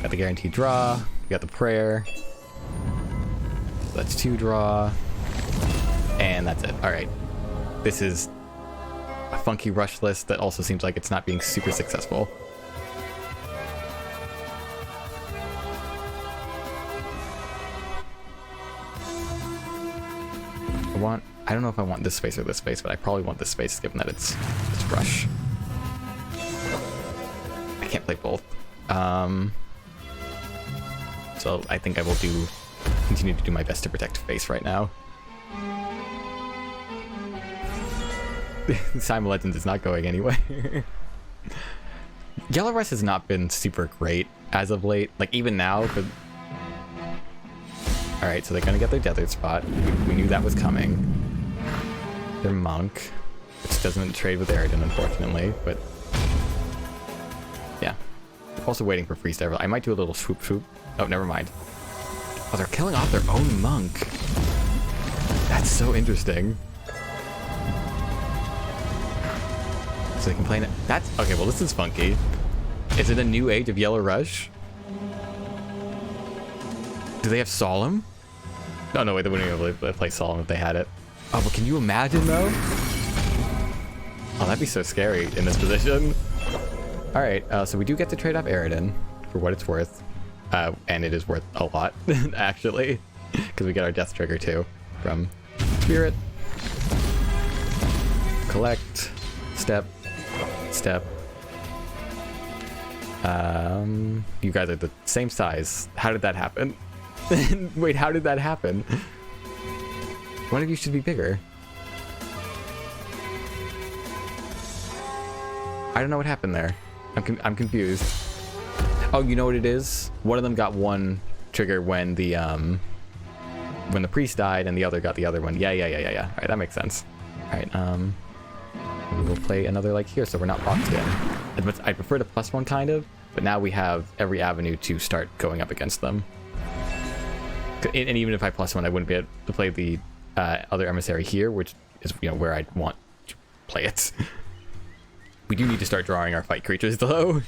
Got the guaranteed draw. We got the prayer. So that's 2 draw. And that's it. Alright. This is a funky Rush list that also seems like it's not being super successful. I don't know if I want this space or this space, but I probably want this space given that it's Rush. I can't play both. So I think I will continue to do my best to protect face right now. Time of Legends is not going anywhere. Yellow Rush has not been super great as of late. Like even now, but Alright, so they're gonna get their desert spot. We knew that was coming. Their monk, which doesn't trade with Aridin, unfortunately, but yeah. Also waiting for freeze level. I might do a little swoop swoop. Oh, never mind. Oh, they're killing off their own monk. That's so interesting. So they can play it. That's okay. Well, this is funky. Is it a new age of Yellow Rush? Do they have Solemn? Oh no, wait, they wouldn't be able to play Solemn if they had it. Oh, but can you imagine though? Oh, that'd be so scary in this position. All right, so we do get to trade off Aridin for what it's worth, and it is worth a lot actually, because we get our death trigger too from Spirit. Collect, step. You guys are the same size. How did that happen? Wait, how did that happen? One of you should be bigger. I don't know what happened there. I'm confused. Oh, you know what it is? One of them got one trigger when the priest died, and the other got the other one. Yeah. All right, that makes sense. All right, we will play another like here, so we're not boxed in. I prefer the +1 kind of, but now we have every avenue to start going up against them. And even if I +1, I wouldn't be able to play the other emissary here, which is where I'd want to play it. We do need to start drawing our fight creatures though,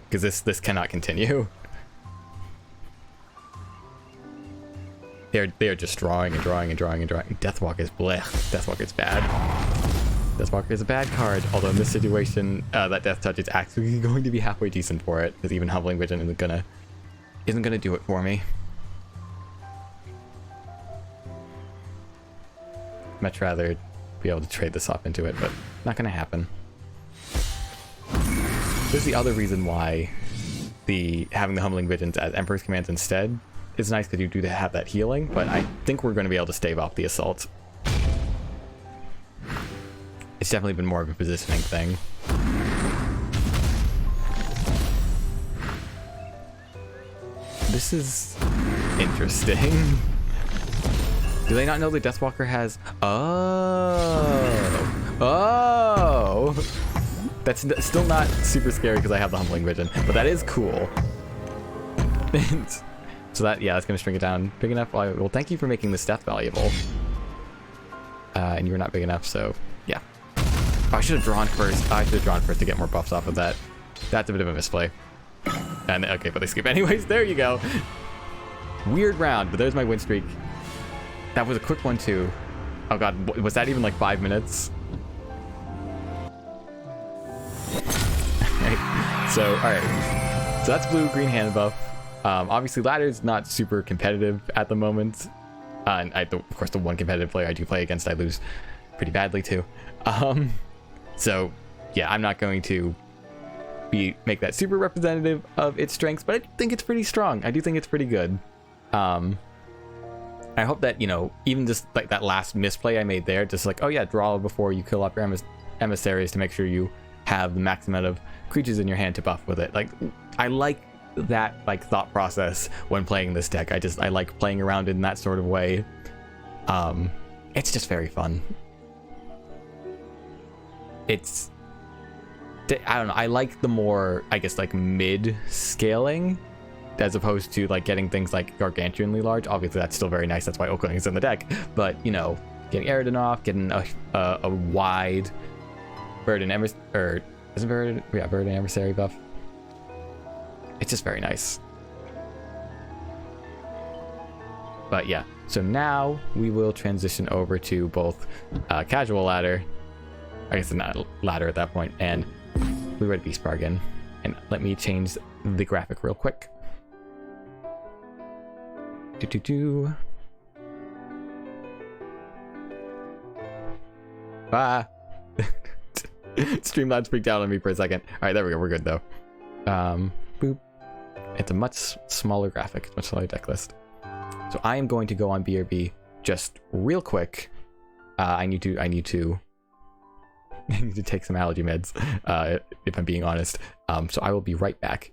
because this cannot continue. They are just drawing and drawing and drawing and drawing. Deathwalk is blech. Deathwalk is bad. Deathwalker is a bad card, although in this situation, that Death Touch is actually going to be halfway decent for it, because even Humbling Vision isn't gonna do it for me. Much rather be able to trade this off into it, but not gonna happen. This is the other reason why having the Humbling Visions as Emperor's Commands instead is nice, because you do have that healing, but I think we're going to be able to stave off the assault. It's definitely been more of a positioning thing. This is interesting. Do they not know the Deathwalker has... Oh! That's still not super scary because I have the Humbling Vision, but that is cool. So that's going to shrink it down big enough. Well, thank you for making this death valuable. And you were not big enough, so yeah. Oh, I should have drawn first. I should have drawn first to get more buffs off of that. That's a bit of a misplay. And okay, but they skip anyways. There you go. Weird round, but there's my win streak. That was a quick one too. Oh god, was that even like 5 minutes? All right. So that's blue-green Handbuff. Obviously, ladder's not super competitive at the moment. And of course, the one competitive player I do play against, I lose pretty badly too. So yeah, I'm not going to make that super representative of its strengths, but I think it's pretty strong. I do think it's pretty good. I hope that, even just like that last misplay I made there, just like, oh yeah, draw before you kill off your emissaries to make sure you have the max amount of creatures in your hand to buff with it. Like, I like that like thought process when playing this deck. I like playing around in that sort of way. It's just very fun. I don't know, I like the more, I guess, like mid scaling as opposed to like getting things like gargantuanly large. Obviously that's still very nice, that's why Oakling is in the deck, but getting Aridin off, getting a wide Burden Burden Emissary buff. It's just very nice. But yeah, so now we will transition over to both casual ladder, I guess not ladder at that point, and Blue Red Beast Bargain. And let me change the graphic real quick. Ah! Streamlabs freaked out on me for a second. Alright, there we go, we're good though. Boop. It's a much smaller graphic, much smaller deck list. So I am going to go on BRB just real quick. I need to take some allergy meds, if I'm being honest. So I will be right back.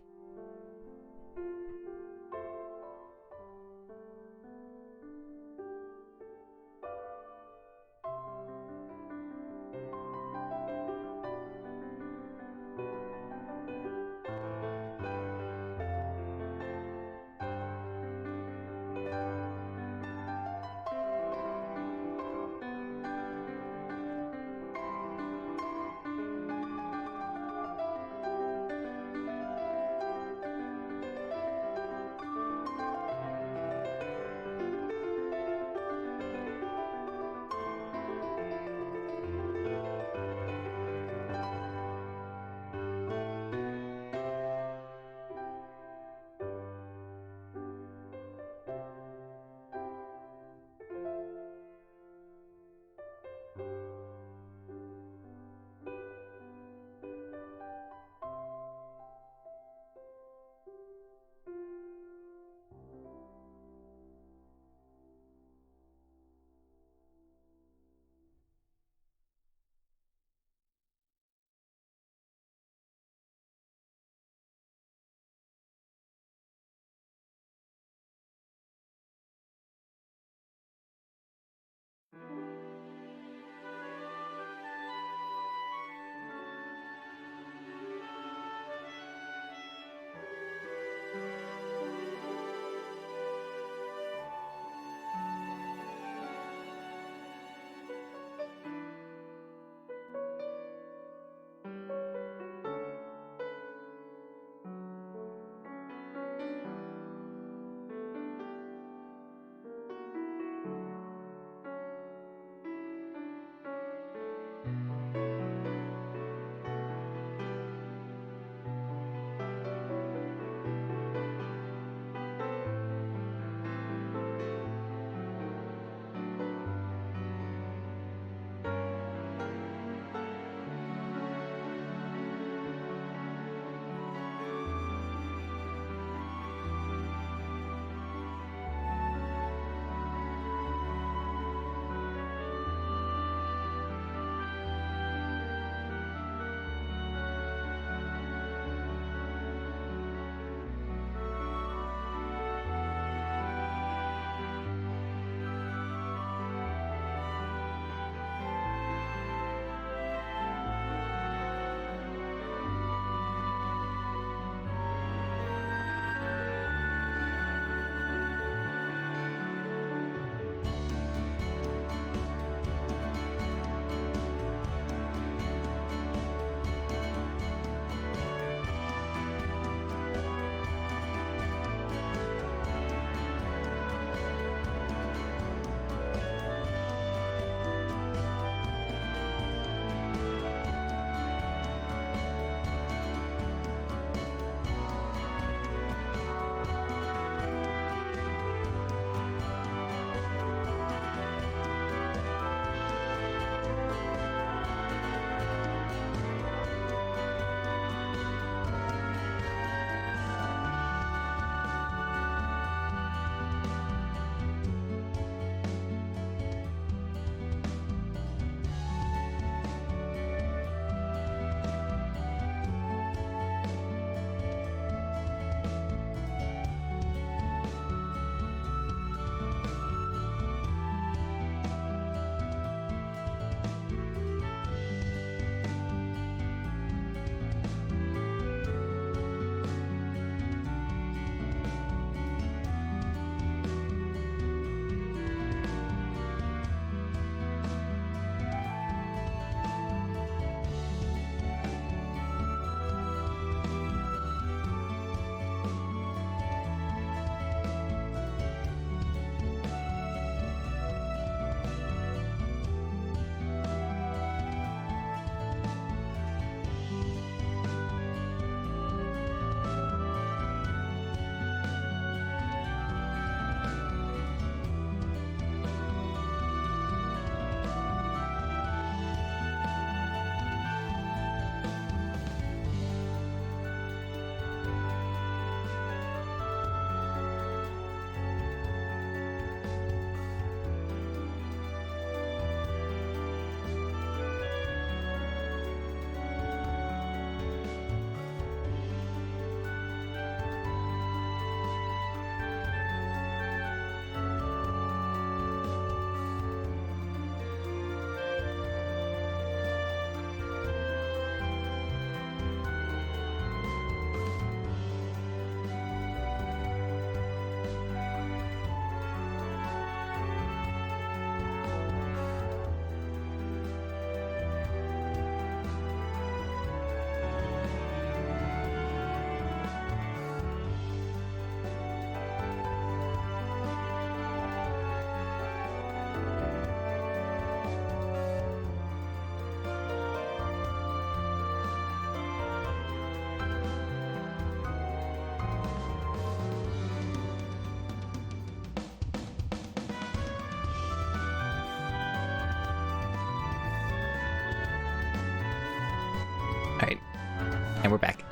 And we're back.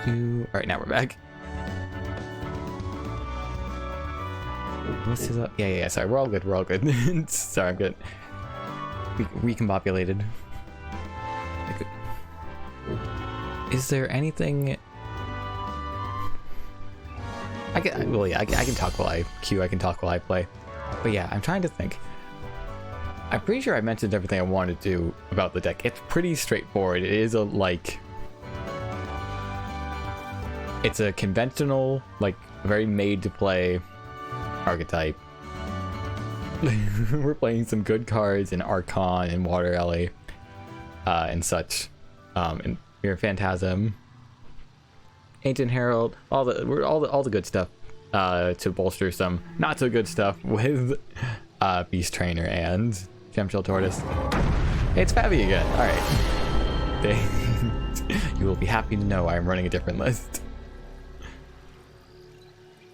Alright, now we're back. What's his up? Yeah, sorry, we're all good. Sorry, I'm good. We recombobulated. Is there anything... I can talk while I queue, I can talk while I play. But yeah, I'm trying to think. I'm pretty sure I mentioned everything I wanted to do about the deck. It's pretty straightforward. It is a, like... It's a conventional, like, very made-to-play archetype. We're playing some good cards in Archon and Water Alley and such. And Mirror Phantasm, Ancient Herald, all the good stuff to bolster some not so good stuff with Beast Trainer and Gemshell Tortoise. Hey, it's Fabi again. All right. You will be happy to know I am running a different list.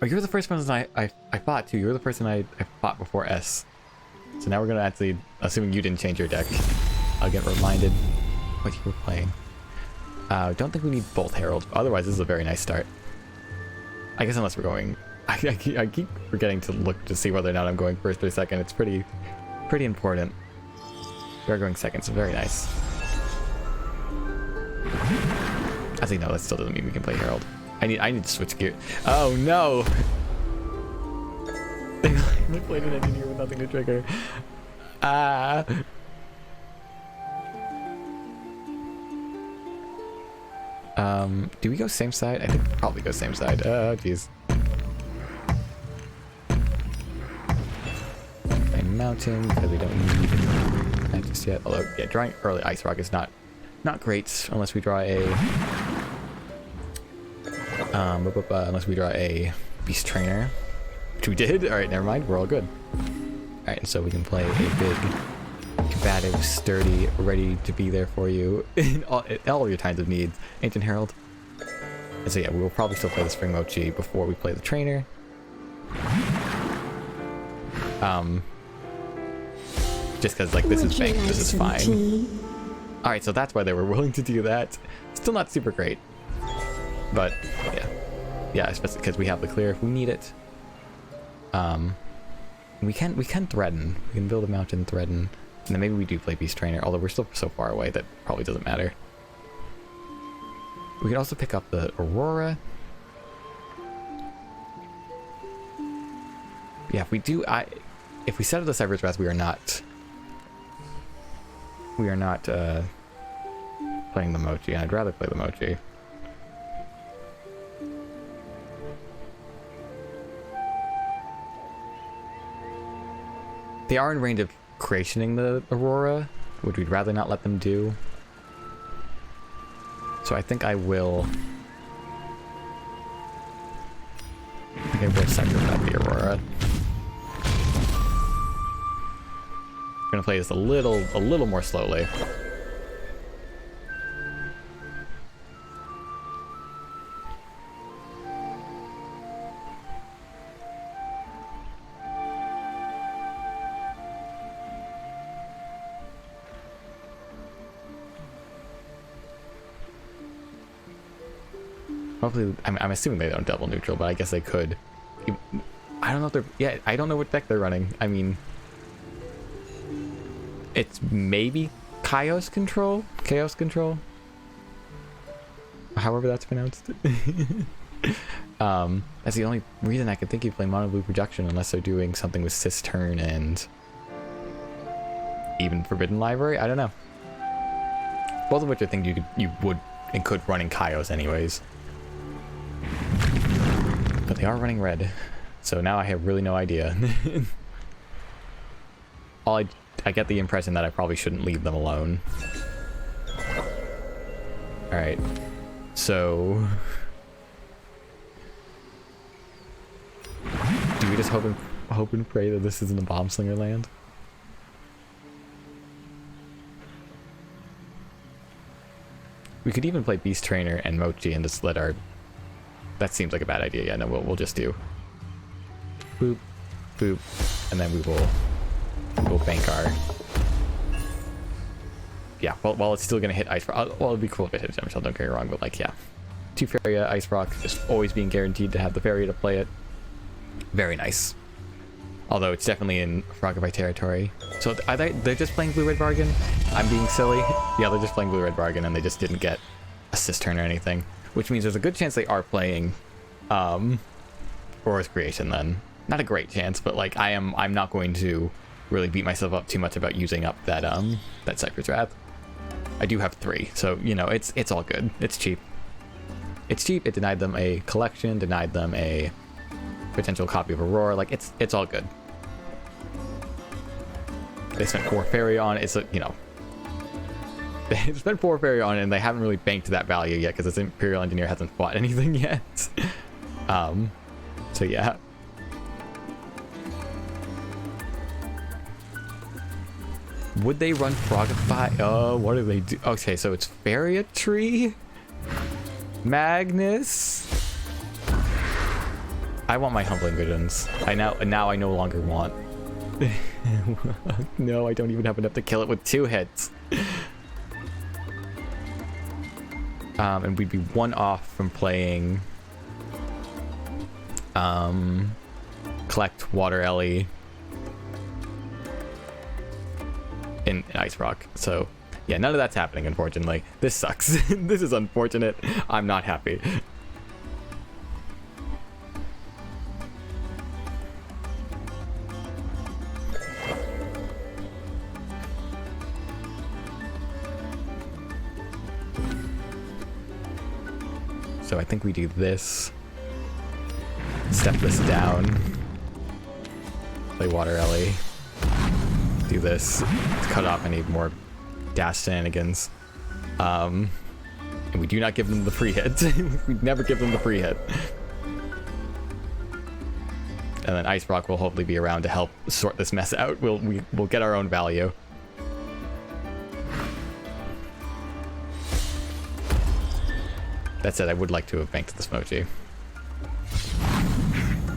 Oh, you're the first person I fought too. You're the person I fought before S. So now we're gonna actually, assuming you didn't change your deck, I'll get reminded what you were playing. Don't think we need both Heralds. Otherwise, this is a very nice start. I guess unless we're going... I keep forgetting to look to see whether or not I'm going first or second. It's pretty important. We're going second, so very nice. Actually, no, that still doesn't mean we can play Herald. I need to switch gear. Oh no! I played an engineer with nothing to trigger. Do we go same side? I think we'll probably go same side. Oh, jeez. A mountain, because we don't need that just yet. Although, yeah, drawing early Ice Rock is not great unless we draw a... unless we draw a Beast Trainer. Which we did. Alright, never mind. We're all good. Alright, so we can play a big... combative, sturdy, ready to be there for you in all of your times of need, Ancient Herald. And so yeah, we will probably still play the Spring Mochi before we play the trainer. Just because like this is banked, this is fine. Alright, so that's why they were willing to do that. Still not super great. But yeah, especially because we have the clear if we need it. We can threaten. We can build a mountain, threaten. And then maybe we do play Beast Trainer, although we're still so far away that probably doesn't matter. We can also pick up the Aurora. Yeah, if we do, if we set up the Cyber's Wrath, we are not playing the Mochi. I'd rather play the Mochi. They are in range of creationing the Aurora, which we'd rather not let them do. So I think I will sacrifice the Aurora. I'm gonna play this a little more slowly. Hopefully, I'm assuming they don't double neutral, but I guess they could. I don't know if they're... Yeah, I don't know what deck they're running. I mean... It's maybe Chaos Control? Chaos Control? However that's pronounced. That's the only reason I can think you play Mono Blue Projection, unless they're doing something with Cistern and... even Forbidden Library? I don't know. Both of which I think you would and could run in Chaos anyways. But they are running red, so now I have really no idea. I get the impression that I probably shouldn't leave them alone. Alright, so... do we just hope and pray that this isn't a Bomb Slinger land? We could even play Beast Trainer and Mochi and just let our... That seems like a bad idea. Yeah, no, we'll just do boop, boop, and then we'll bank our yeah, while it's still gonna hit Ice Rock, well, it'd be cool if it hit Gem Shell, don't get me wrong, but like, yeah. 2 Faeria, Ice Rock, just always being guaranteed to have the Faeria to play it. Very nice. Although it's definitely in Frogify territory. So they're just playing Blue-Red Bargain? I'm being silly. Yeah, they're just playing Blue-Red Bargain and they just didn't get assist turn or anything. Which means there's a good chance they are playing Aura's Creation then. Not a great chance, but like I'm not going to really beat myself up too much about using up that Cypher's Wrath. I do have 3, so you know, it's all good. It's cheap. It's cheap. It denied them a collection, denied them a potential copy of Aurora. Like it's all good. They spent 4 Faeria on it. It's you know, they spent 4 Faeria on it, and they haven't really banked that value yet because this Imperial Engineer hasn't fought anything yet. So yeah. Would they run Frogify? Oh, what do they do? Okay, so it's Faeria Tree, Magnus. I want my Humbling Visions. Now I no longer want. No, I don't even have enough to kill it with 2 hits. And we'd be 1 off from playing Collect Water Ellie in Ice Rock. So yeah, none of that's happening, unfortunately. This sucks. This is unfortunate. I'm not happy. So I think we do this. Step this down. Play Water Ellie. Do this. Cut off any more dash shenanigans. And we do not give them the free hit. We never give them the free hit. And then Ice Rock will hopefully be around to help sort this mess out. We'll get our own value. That said, I would like to have banked this Mochi.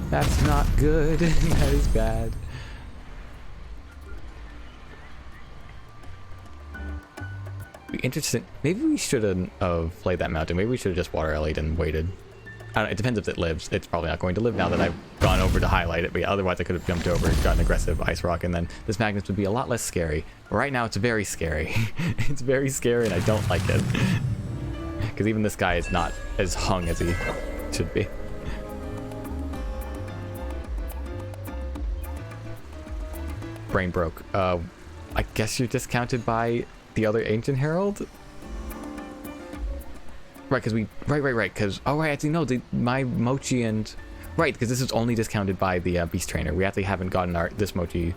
That's not good. That is bad. Be interesting. Maybe we shouldn't have played that mountain. Maybe we should have just Water Ellied and waited. I don't know, it depends if it lives. It's probably not going to live now that I've gone over to highlight it. But yeah, otherwise I could have jumped over and gotten aggressive Ice Rock, and then this Magnus would be a lot less scary. But right now it's very scary. It's very scary, and I don't like it. Because even this guy is not as hung as he should be. Brain broke. I guess you're discounted by the other Ancient Herald? Right, because right, because, oh right, actually no, my Mochi and, right, because this is only discounted by the Beast Trainer. We actually haven't gotten this Mochi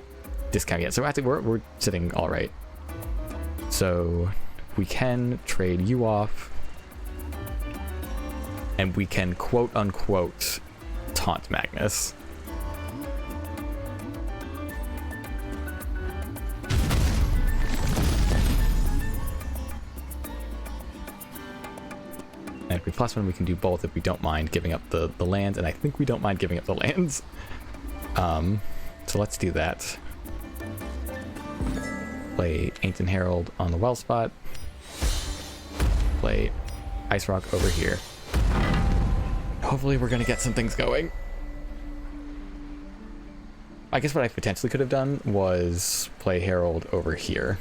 discount yet, so actually we're sitting all right. So we can trade you off, and we can quote unquote taunt Magnus. And if we plus 1, we can do both if we don't mind giving up the lands, and I think we don't mind giving up the lands. So let's do that. Play Ancient Herald on the well spot. Play Ice Rock over here. Hopefully we're gonna get some things going. I guess what I potentially could have done was play Herald over here.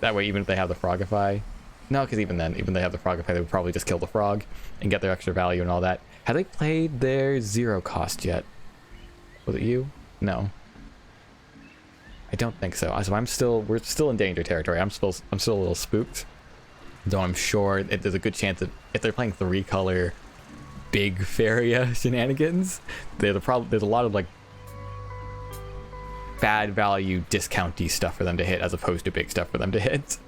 That way, even if they have the Frogify, no, because even then, even if they have the Frogify, they would probably just kill the frog and get their extra value and all that. Have they played their 0 cost yet? Was it you? No. I don't think so. So we're still in danger territory. I'm still a little spooked. Though I'm sure there's a good chance that if they're playing 3-color big Faeria shenanigans, there's a lot of like bad value discounty stuff for them to hit as opposed to big stuff for them to hit.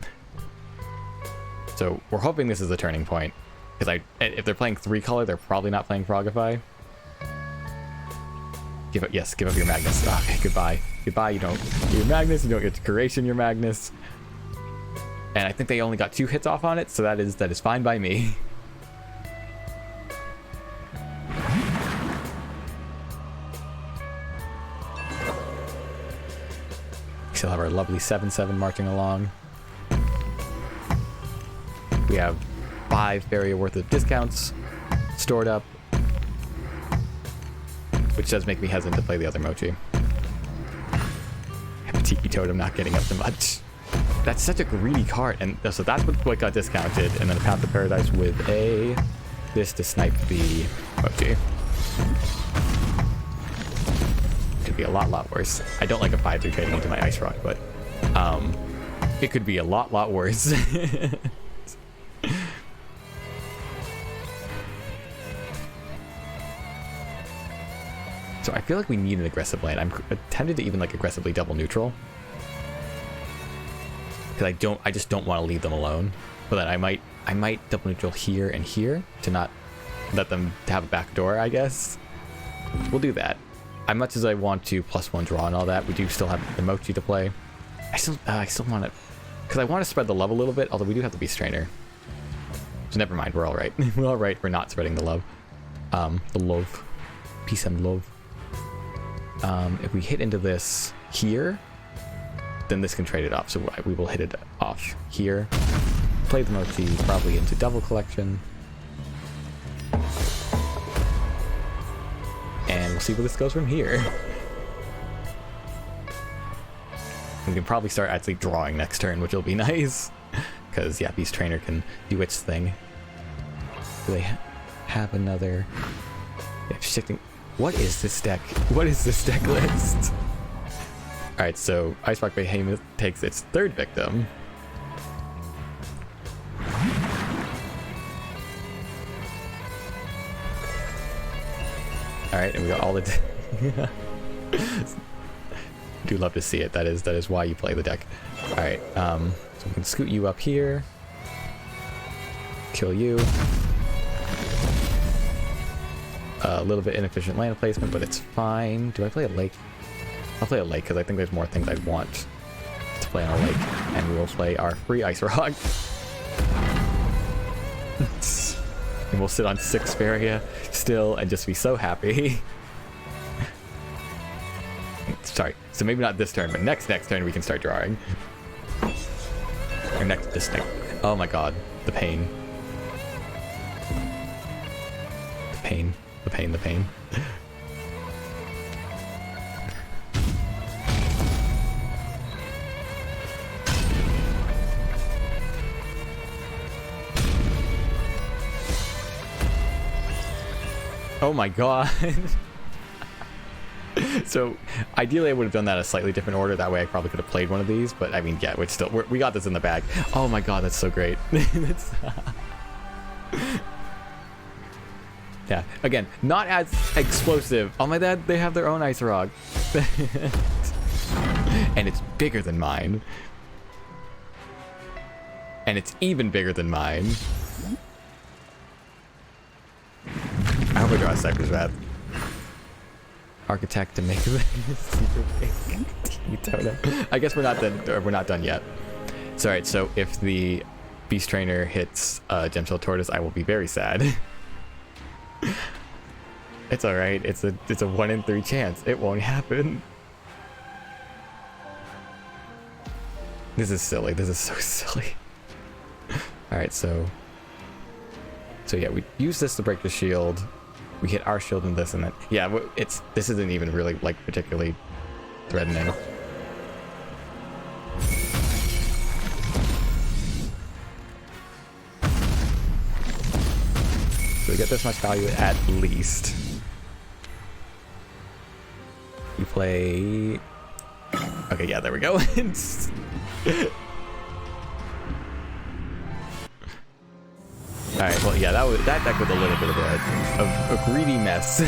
So we're hoping this is a turning point, because if they're playing 3-color, they're probably not playing Frogify. Give up your Magnus. Okay, goodbye. You don't get your Magnus. You don't get to Curation your Magnus. And I think they only got 2 hits off on it, so that is fine by me. still have our lovely 7-7 marching along. We have 5 Faeria worth of discounts stored up, which does make me hesitant to play the other Mochi. Tiki Totem not getting up to much. That's such a greedy card, and so that's what got discounted, and then a Path to Paradise with this to snipe the Mochi. Could be a lot worse. I don't like a 5-3 trading into my Ice Rock, but it could be a lot worse. So I feel like we need an aggressive land. I'm tempted to even like aggressively double neutral, because I just don't want to leave them alone. But then I might double neutral here and here to not let them have a back door, I guess. We'll do that. As much as I want to +1 draw and all that, we do still have the Mochi to play. I still want to, because I want to spread the love a little bit, although we do have the Beast Trainer. So never mind, we're all right. We're all right. We're not spreading the love. The love. Peace and love. If we hit into this here, then this can trade it off. So we will hit it off here. Play the Mochi probably into Devil Collection. And we'll see where this goes from here. We can probably start actually drawing next turn, which will be nice. Because, yeah, Beast Trainer can do its thing. Do they have another... They have shifting... What is this deck? What is this deck list? Alright, so Ice Rock Behemoth takes its 3rd victim. Alright, and we got all the... Do love to see it. That is why you play the deck. Alright, so we can scoot you up here. Kill you. A little bit inefficient land placement, but it's fine. Do I play a lake? I'll play a lake because I think there's more things I'd want to play on a lake. And we will play our free Ice Rock. And we'll sit on 6 Faeria still and just be so happy. Sorry, so maybe not this turn, but next turn we can start drawing. Or this thing. Oh my god, the pain. The pain. Oh my god. So ideally I would have done that in a slightly different order. That way I probably could have played one of these, but I mean, yeah, we got this in the bag. Oh my god, that's so great. Yeah, again, not as explosive. Oh my god, they have their own Ice Rock. And it's bigger than mine. And it's even bigger than mine. I hope I draw a Cypher's Wrath. Architect to make the super big. I guess we're not done. We're not done yet. So, alright, so if the Beast Trainer hits Gemshell Tortoise, I will be very sad. It's alright. It's a 1 in 3 chance. It won't happen. This is silly. This is so silly. Alright, so yeah, we use this to break the shield. We hit our shield and this, and then yeah, this isn't even really like particularly threatening. So we get this much value at least. We play. Okay, yeah, there we go. Alright, well, yeah, that deck was a little bit of a greedy mess.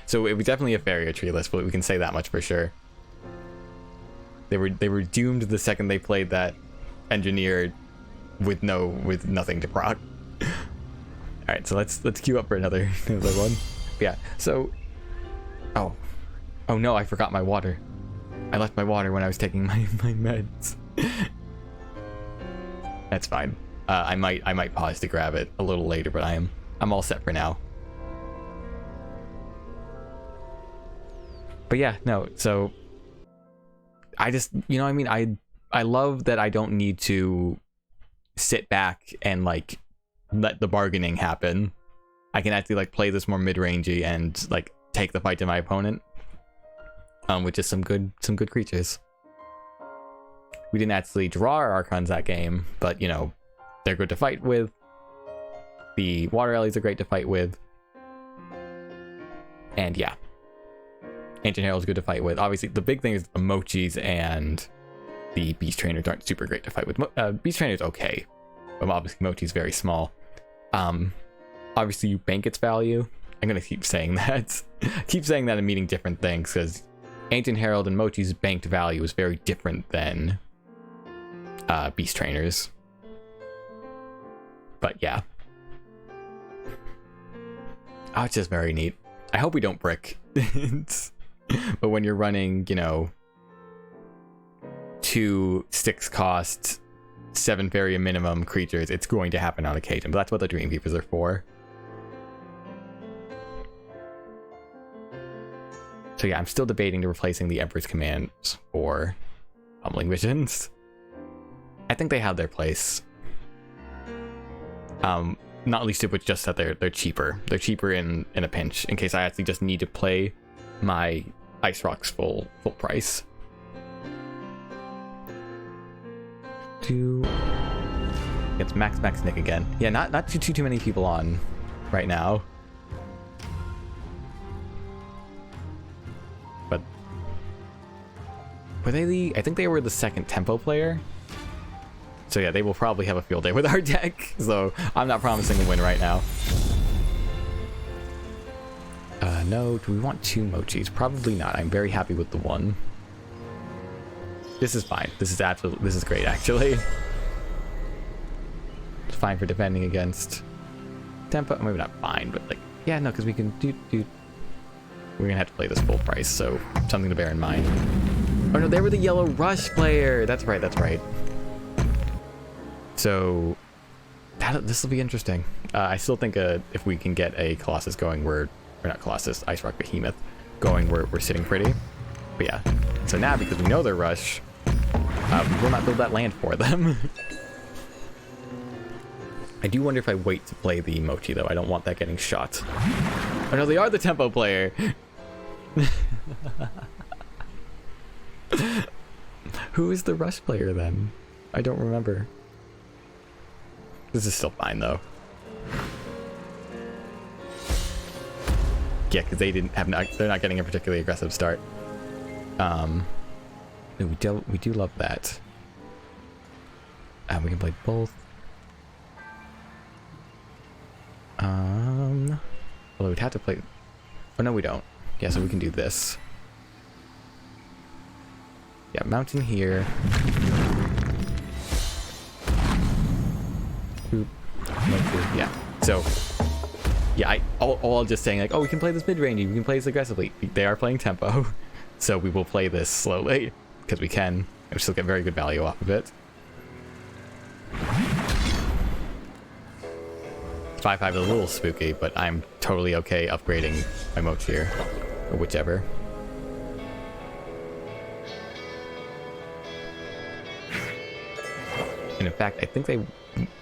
So it was definitely a Faeria tree list, but we can say that much for sure. They were doomed the second they played that engineer with nothing to proc. Alright, so let's queue up for another one. Yeah, so oh no, I forgot my water. I left my water when I was taking my meds. That's fine. I might pause to grab it a little later, but I'm all set for now. But yeah, no, so I just, you know what I mean? I love that I don't need to sit back and like let the bargaining happen. I can actually like play this more mid-rangey and like take the fight to my opponent. With just some good creatures. We didn't actually draw our Archons that game, but you know, they're good to fight with. The Water Ellies are great to fight with. And yeah. Ancient Herald's good to fight with. Obviously, the big thing is the Mochis and the Beast Trainers aren't super great to fight with. Beast Trainer's okay, but obviously Mochi's very small. Obviously, you bank its value. I'm gonna keep saying that. Keep saying that and meaning different things, because Ancient Herald and Mochi's banked value is very different than Beast Trainers. But yeah. Oh, it's just very neat. I hope we don't brick. But when you're running, you know, 2 6-cost, 7 Faeria minimum creatures, it's going to happen on occasion. But that's what the Dream Keepers are for. So yeah, I'm still debating to replacing the Emperor's commands for Pummeling Visions. I think they have their place. Not least of which just that they're cheaper. They're cheaper in a pinch, in case I actually just need to play my Ice Rocks full price. It's Max Nick again. Yeah, not too many people on right now. But were they I think they were the second tempo player. So yeah, they will probably have a field day with our deck. So I'm not promising a win right now. No, do we want 2 Mochis? Probably not. I'm very happy with the 1. This is fine. This is great actually. It's fine for defending against tempo. Maybe not fine, but like, yeah, no, because we can do. We're gonna have to play this full price, so something to bear in mind. Oh no, they were the Yellow Rush player. That's right. So this will be interesting. I still think if we can get a Colossus going, or not Colossus, Ice Rock Behemoth going, we're sitting pretty. But yeah, so now because we know they're Rush, we will not build that land for them. I do wonder if I wait to play the Mochi though. I don't want that getting shot. Oh no, they are the tempo player. Who is the Rush player then? I don't remember. This is still fine though. Yeah, because they didn't have they're not getting a particularly aggressive start. We do love that. We can play both. Although we'd have to play. Oh no, we don't. Yeah, so we can do this. Yeah, mountain here. Boop. Yeah. So yeah, all just saying like, oh, we can play this mid-range, we can play this aggressively. They are playing tempo, so we will play this slowly because we can, and we still get very good value off of it. 5/5 is a little spooky, but I'm totally okay upgrading my Mochi here, or whichever. And in fact, I think they,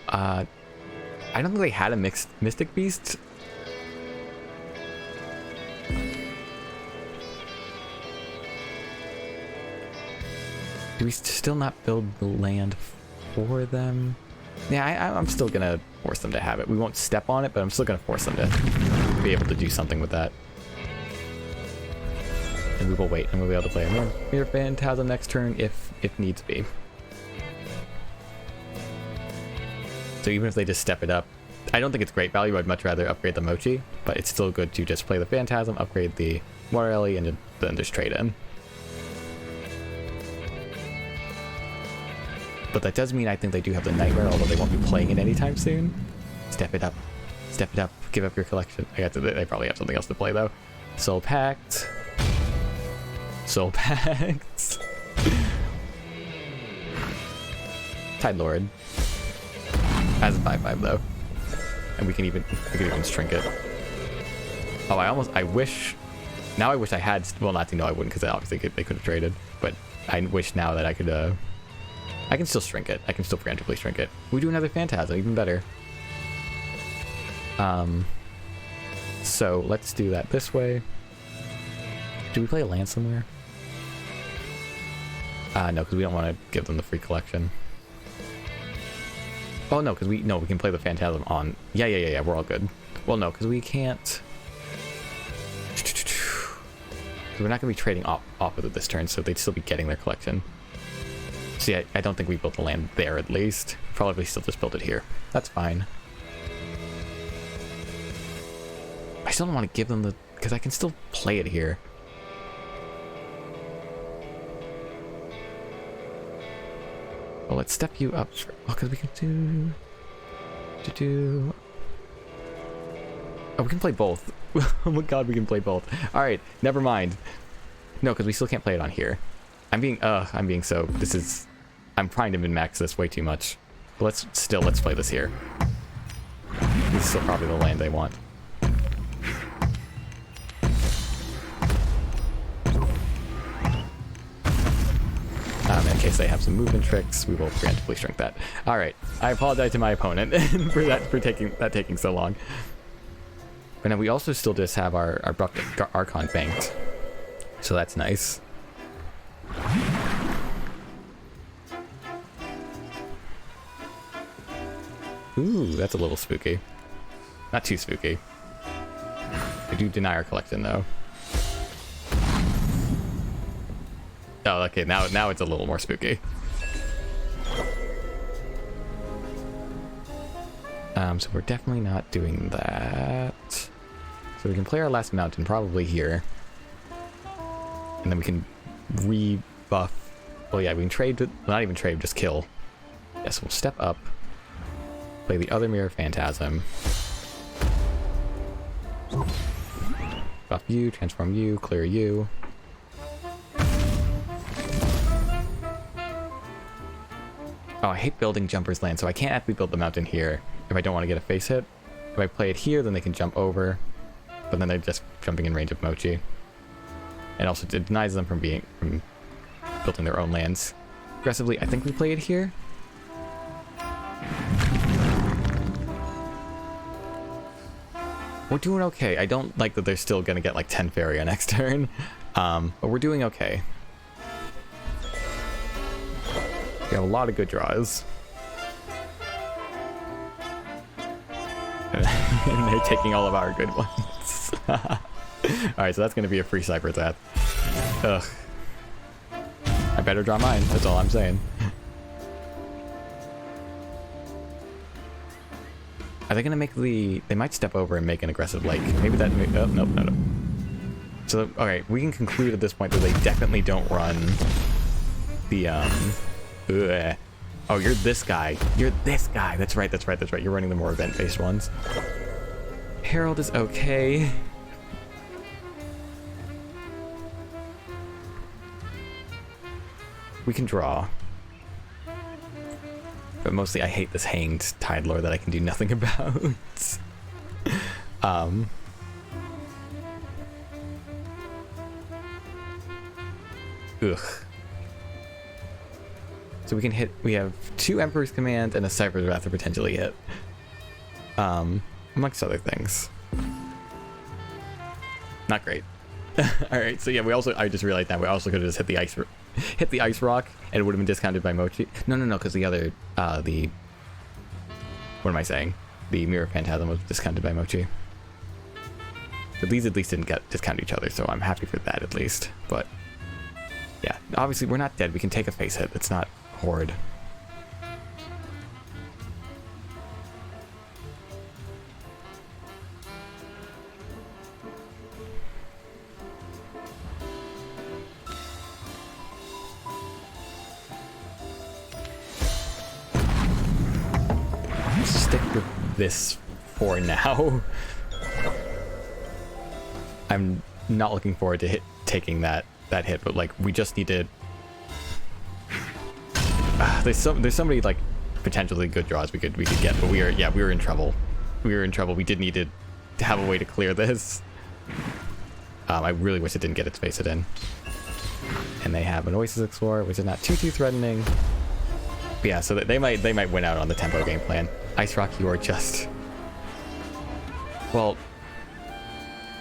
I don't think they had a mixed Mystic Beast. Do we still not build the land for them? Yeah, I'm still gonna force them to have it. We won't step on it, but I'm still gonna force them to be able to do something with that. And we will wait, and we'll be able to play a Mirror Phantasm next turn if needs be. So even if they just step it up, I don't think it's great value. I'd much rather upgrade the Mochi, but it's still good to just play the Phantasm, upgrade the Water Ellie, and then just trade in. But that does mean I think they do have the Nightmare, although they won't be playing it anytime soon. Step it up. Step it up. Give up your collection. They probably have something else to play, though. Soul Pact. Soul Pact. Tide Lord. Has a 5/5, though. And we can even shrink it. Oh, I wish... Now I wish I had... Well, not to know I wouldn't, because obviously they could have traded. But I wish now that I could, I can still shrink it. I can still preemptively shrink it. We do another Phantasm, even better. So let's do that this way. Do we play a land somewhere? No, because we don't want to give them the free collection. Oh no, because we can play the Phantasm on. Yeah. We're all good. Well, no, because we can't. We're not going to be trading off with it this turn, so they'd still be getting their collection. See, I don't think we built the land there at least. Probably still just built it here. That's fine. I still don't want to give them the... because I can still play it here. Well, let's step you up. Oh, because we can do... Oh, we can play both. Oh my god, we can play both. Alright, never mind. No, because we still can't play it on here. I'm being so... This is... I'm trying to min-max this way too much. But let's play this here. This is still probably the land they want. In case they have some movement tricks, we will preemptively shrink that. Alright, I apologize to my opponent for taking so long. But now we also still just have our abrupt Archon banked. So that's nice. Ooh, that's a little spooky. Not too spooky. I do deny our collection though. Oh, okay, now it's a little more spooky. So we're definitely not doing that. So we can play our last mountain probably here. And then we can rebuff. Well, yeah, we can trade, well, not even trade, just kill. Yes, we'll step up. Play the other Mirror Phantasm. Buff you, transform you, clear you. Oh, I hate building Jumper's Land, so I can't actually build the mountain here if I don't want to get a face hit. If I play it here, then they can jump over, but then they're just jumping in range of Mochi. And also it denies them from building their own lands. Aggressively, I think we play it here. We're doing okay. I don't like that they're still gonna get like 10 Faeria next turn, but we're doing okay. We have a lot of good draws. And they're taking all of our good ones. Alright, so that's going to be a free Cyber Death. Ugh. I better draw mine, that's all I'm saying. Are they going to make the... They might step over and make an aggressive, like... Maybe that... Oh, nope, no. So, alright, we can conclude at this point that they definitely don't run the, Ugh. Oh, you're this guy. You're this guy. That's right. You're running the more event-based ones. Herald is okay. We can draw. But mostly I hate this hanged Tide Lord that I can do nothing about. Ugh. So we can hit, we have 2 Emperor's Command and a Cyber's Wrath to potentially hit. Amongst other things. Not great. Alright, so yeah, I just realized now we also could have just hit the Ice Rock and it would have been discounted by Mochi. No, because the other, what am I saying? The Mirror Phantasm was discounted by Mochi. But these at least didn't get discount each other, so I'm happy for that at least. But yeah, obviously we're not dead. We can take a face hit. It's not horrid. Stick with this for now. I'm not looking forward to taking that hit, but like we just need to. There's so many like potentially good draws we could get, but we were in trouble. We did need to have a way to clear this. I really wish it didn't get its face hit in. And they have an Oasis Explorer, which is not too threatening. But yeah, so they might win out on the tempo game plan. Ice Rock, you are just... Well...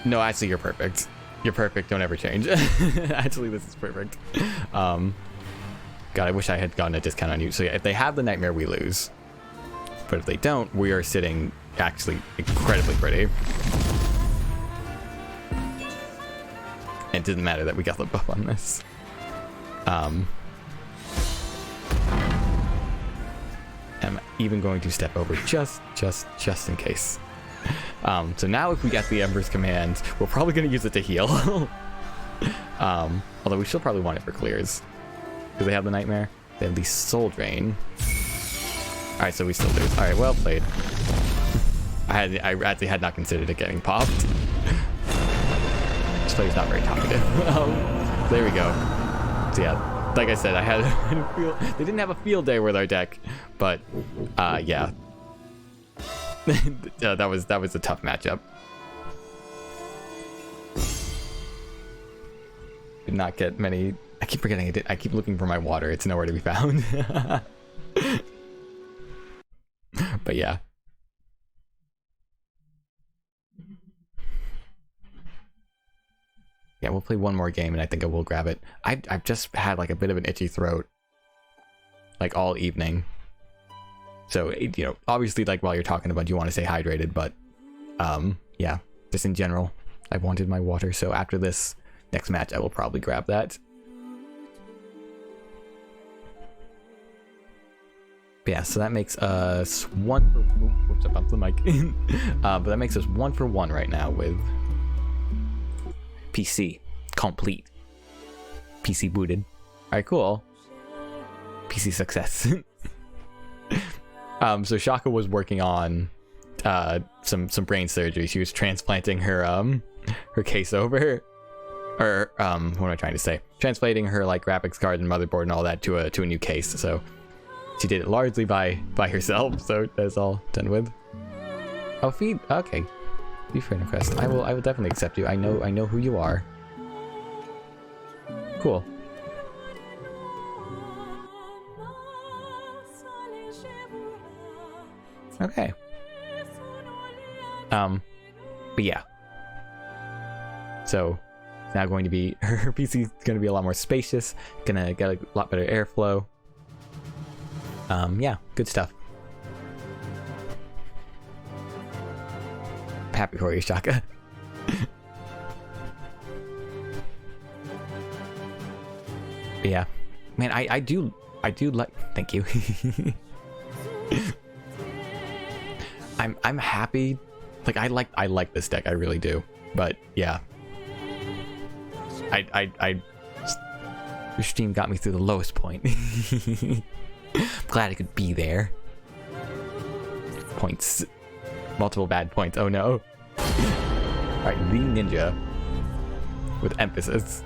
No, actually, you're perfect. You're perfect, don't ever change. Actually, this is perfect. God, I wish I had gotten a discount on you. So yeah, if they have the Nightmare, we lose. But if they don't, we are sitting actually incredibly pretty. It didn't matter that we got the buff on this. I'm even going to step over just in case. So now if we get the Ember's Command, we're probably going to use it to heal. Although we still probably want it for clears. Do they have the Nightmare? They have the Soul Drain. Alright, so we still lose. Alright, well played. I actually had not considered it getting popped. This player's not very talkative. There we go. So yeah, like I said, they didn't have a field day with our deck, but yeah. that was a tough matchup. Did not get many. I keep forgetting it. I keep looking for my water. It's nowhere to be found. But yeah. Yeah, we'll play one more game and I think I will grab it. I've just had like a bit of an itchy throat like all evening. So, you know, obviously like while you're talking about you want to stay hydrated, but yeah, just in general, I wanted my water. So after this next match, I will probably grab that. But yeah, so that makes us one for... Whoops, I bumped the mic. But that makes us 1 for 1 right now with PC complete. PC booted. Alright, cool. PC success. So Shaka was working on some brain surgery. She was transplanting her case over, or what am I trying to say? Translating her like graphics card and motherboard and all that to a new case. So she did it largely by herself. So that's all done with. Oh, feed. Okay, be friend request. I will definitely accept you. I know who you are. Cool. Okay. But yeah. So it's now going to be her PC is going to be a lot more spacious. Gonna get a lot better airflow. Yeah, good stuff. Happy for you, Shaka. But yeah, man, I do like. Thank you. I'm happy. Like I like this deck, I really do. But yeah, your stream got me through the lowest point. Glad I could be there. Points, multiple bad points. Oh no. All right, the ninja with emphasis.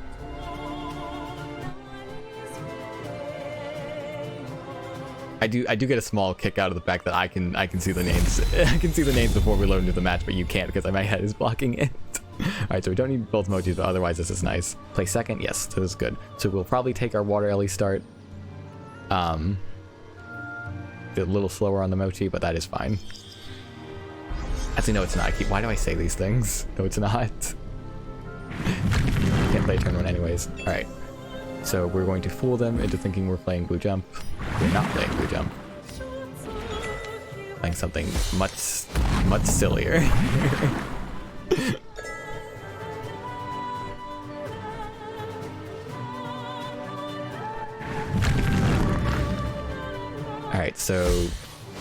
I do get a small kick out of the fact that I can see the names. I can see the names before we load into the match, but you can't because my head is blocking it. Alright, so we don't need both emojis, but otherwise this is nice. Play second? Yes, this is good. So we'll probably take our water Ellie start. A little slower on the mochi, but that is fine. Actually, no, it's not. Why do I say these things? No, it's not. Can't play turn one anyways. Alright. So we're going to fool them into thinking we're playing Blue Jump. We're not playing Blue Jump. Playing something much sillier. Alright, so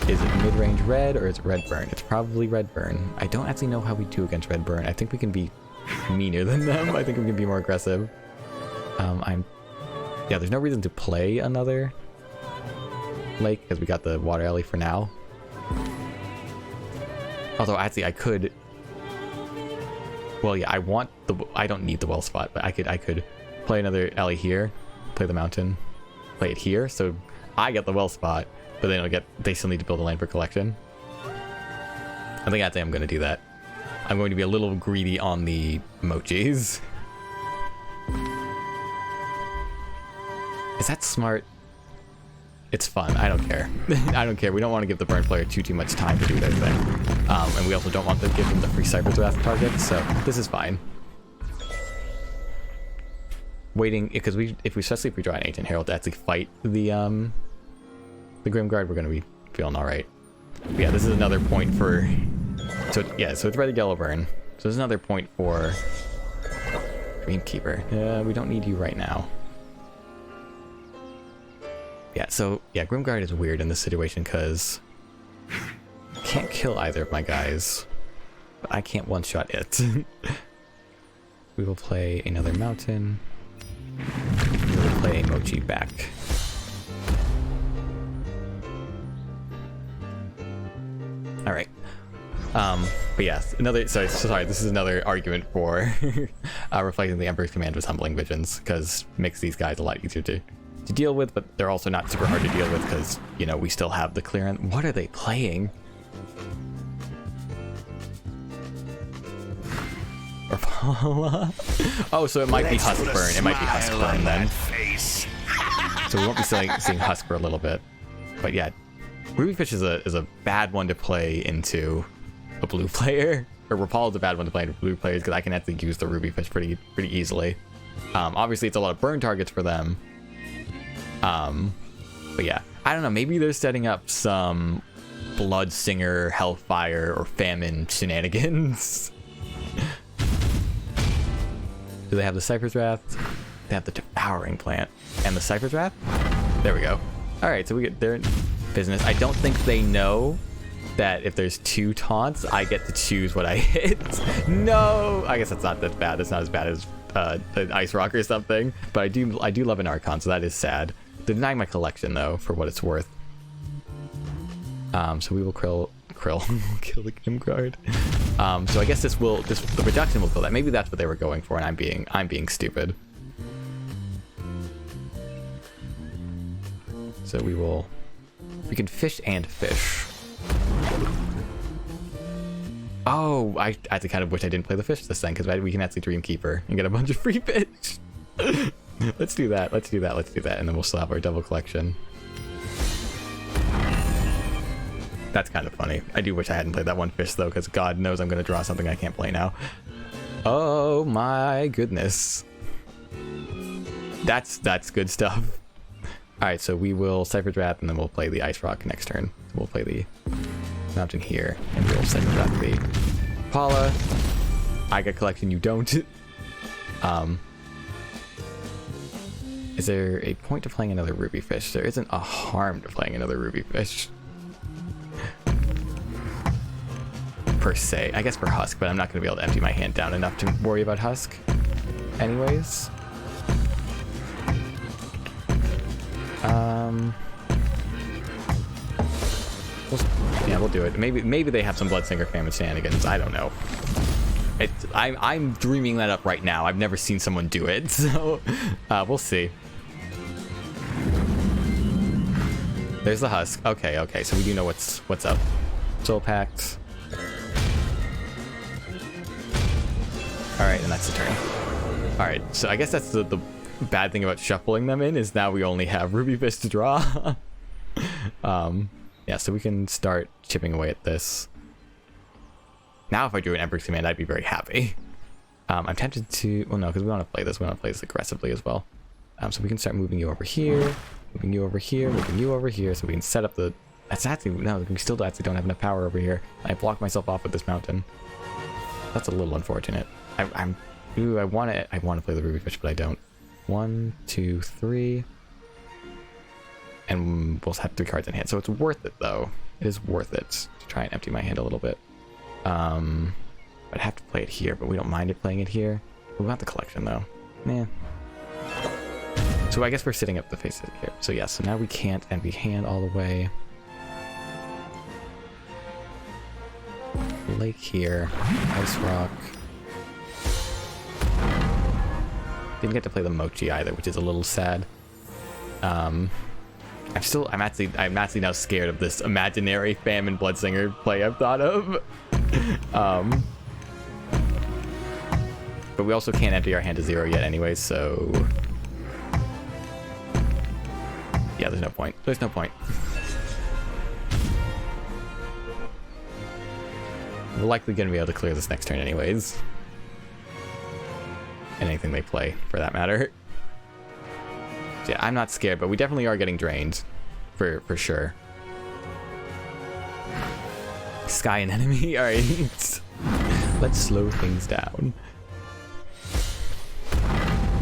is it mid-range red or is it red burn? It's probably red burn. I don't actually know how we do against red burn. I think we can be meaner than them. I think we can be more aggressive. Yeah, there's no reason to play another lake because we got the water alley for now. Although actually I could. Well, yeah, I don't need the well spot, but I could play another alley here, play the mountain, play it here, so I get the well spot, but then they still need to build a land for collection. I think I'm going to do that. I'm going to be a little greedy on the mochis. Is that smart? It's fun. I don't care. I don't care. We don't want to give the burn player too much time to do their thing. And we also don't want to give them the free Cypher's Wrath targets, so this is fine. Waiting, because especially if we draw an Ancient Herald to actually fight the Grimguard, we're going to be feeling alright. Yeah, this is another point for... So it's red yellow burn. So there's another point for Dreamkeeper. Yeah, we don't need you right now. Yeah, so, yeah, Grimguard is weird in this situation because I can't kill either of my guys, but I can't one-shot it. We will play another mountain. We will play a Mochi back. Alright. But yes, sorry, this is another argument for reflecting the Emperor's command with Humbling Visions, because it makes these guys a lot easier to deal with, but they're also not super hard to deal with because, you know, we still have the clearance. What are they playing? Oh, so it might be Husk Burn. It might be Husk Burn then. So we won't be seeing Husk for a little bit. But yeah, Ruby Fish is a bad one to play into a blue player. Or Rapal is a bad one to play into blue players because I can actually use the Ruby Fish pretty easily. Obviously, it's a lot of burn targets for them. But yeah, I don't know, maybe they're setting up some Blood Singer, Hellfire, or Famine shenanigans. Do they have the Cypher's Wrath? They have the Devouring Plant. And the Cypher's Wrath? There we go. Alright, so they're in business. I don't think they know that if there's 2 taunts, I get to choose what I hit. No! I guess that's not that bad. That's not as bad as an Ice Rock or something. But I do love an Archon, so that is sad. They're denying my collection, though, for what it's worth. So we will kill the Grimguard. So I guess the reduction will kill that. Maybe that's what they were going for, and I'm being stupid. So we can fish and fish. Oh, I actually kind of wish I didn't play the fish this thing, because we can actually Dreamkeeper and get a bunch of free fish. Let's do that, and then we'll still have our double collection. That's kind of funny. I do wish I hadn't played that one fish, though, because God knows I'm going to draw something I can't play now. Oh my goodness. That's good stuff. Alright, so we will Cypher's Wrath, and then we'll play the Ice Rock next turn. We'll play the mountain here, and we'll Cypher's Wrath the Paula. I got collection, you don't. Is there a point to playing another Ruby Fish? There isn't a harm to playing another Ruby Fish. Per se. I guess for Husk, but I'm not going to be able to empty my hand down enough to worry about Husk. Anyways. We'll do it. Maybe they have some Bloodsinger Famine shenanigans. I don't know. I'm dreaming that up right now. I've never seen someone do it, so we'll see. There's the Husk. Okay, so we do know what's up. Soul Pact. Alright, and that's the turn. Alright, so I guess that's the bad thing about shuffling them in, is now we only have Ruby Fish to draw. Yeah, so we can start chipping away at this. Now if I drew an Emperor's Command, I'd be very happy. I'm tempted to... Well, no, because we want to play this. We want to play this aggressively as well. So we can start moving you over here, moving you over here, moving you over here, so we can set up the... That's actually... No, we still actually don't have enough power over here. I blocked myself off with this mountain. That's a little unfortunate. I want to play the Ruby Fish, but I don't. 1, 2, 3... And we'll have 3 cards in hand, so it's worth it, though. It is worth it to try and empty my hand a little bit. I'd have to play it here, but we don't mind it playing it here. We want the collection, though. Yeah. So I guess we're sitting up the faces here. So yeah, so now we can't empty hand all the way. Lake here. Ice Rock. Didn't get to play the Mochi either, which is a little sad. I'm actually now scared of this imaginary Famine Bloodsinger play I've thought of. But we also can't empty our hand to 0 yet anyway, so there's no point. There's no point. We're likely going to be able to clear this next turn anyways. Anything they play, for that matter. So yeah, I'm not scared, but we definitely are getting drained. For sure. Sky an enemy? Alright. Let's slow things down.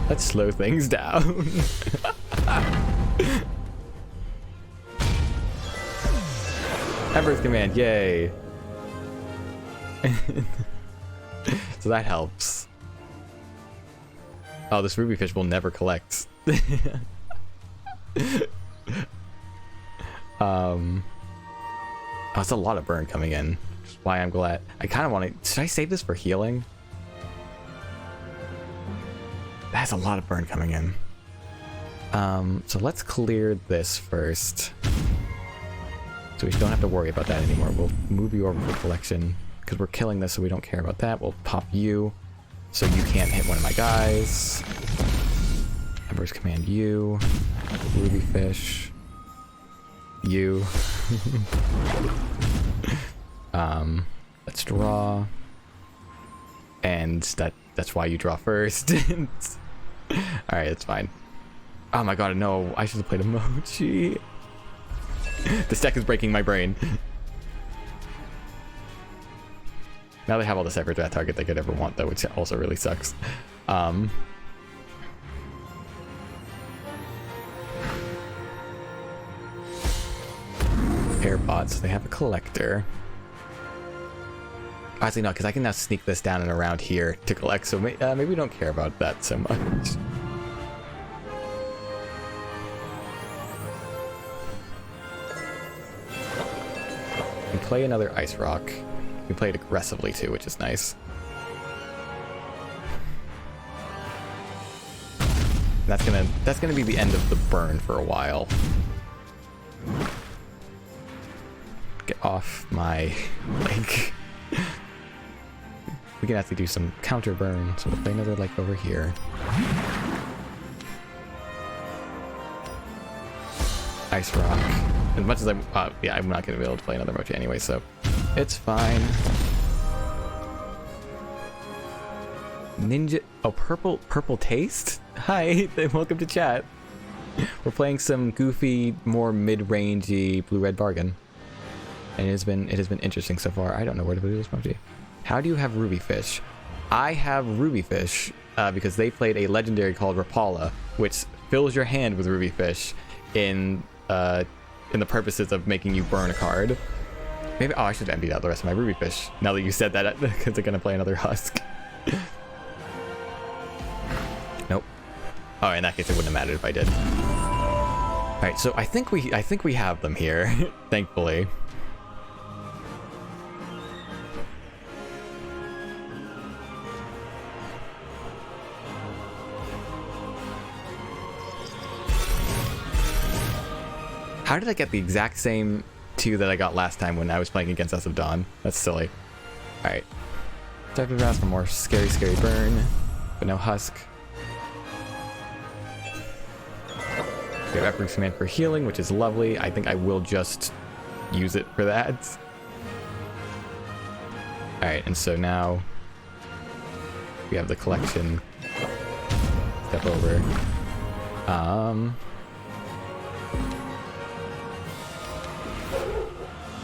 Let's slow things down. Emperor's Command, yay. So that helps. Oh, this ruby fish will never collect. Oh, it's a lot of burn coming in. Which is why I'm glad. I kind of want to... Should I save this for healing? That's a lot of burn coming in. So let's clear this first. So we don't have to worry about that anymore. We'll move you over for collection. Because we're killing this, so we don't care about that. We'll pop you. So you can't hit one of my guys. Emperor's Command you. Ruby fish. You. Let's draw. And that's why you draw first. Alright, that's fine. Oh my god, no. I should have played emoji. This deck is breaking my brain. Now they have all the separate draft target they could ever want, though, which also really sucks. Airpods, they have a collector. Actually, no, because I can now sneak this down and around here to collect, so maybe we don't care about that so much. We play another Ice Rock. We played aggressively too, which is nice. That's gonna be the end of the burn for a while. Get off my leg. We can actually do some counter burn, so we'll play another like over here. Ice Rock. As much as yeah, I'm not gonna be able to play another mochi anyway, so it's fine. Ninja, oh, purple taste. Hi, welcome to chat. We're playing some goofy, more mid-rangey blue-red bargain, and it has been interesting so far. I don't know where to put this mochi. How do you have ruby fish? I have ruby fish because they played a legendary called Rapala, which fills your hand with ruby fish in the purposes of making you burn a card. Maybe, oh, I should have emptied out the rest of my ruby fish now that you said that, because they're gonna play another husk. Nope. Oh, in that case, it wouldn't have mattered if I did. All right, so I think we have them here, thankfully. How did I get the exact same two that I got last time when I was playing against Us of Dawn? That's silly. Alright. Type of rounds for more scary burn, but no husk. We have Emperor's Command for healing, which is lovely. I think I will just use it for that. Alright, and so now we have the collection. Step over.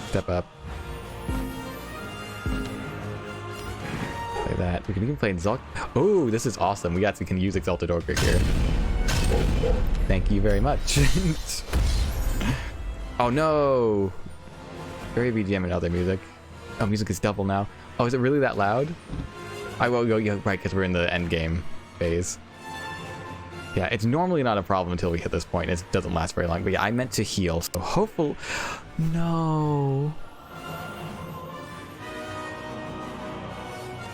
Step up. Play that. We can even play Exalt. Oh, this is awesome. We actually can use Exalted Ogre here. Thank you very much. Oh no! Very BGM and other music. Oh, music is double now. Oh, is it really that loud? I will go, yeah, right, because we're in the end game phase. Yeah, it's normally not a problem until we hit this point. It doesn't last very long. But yeah, I meant to heal, so hopefully... No.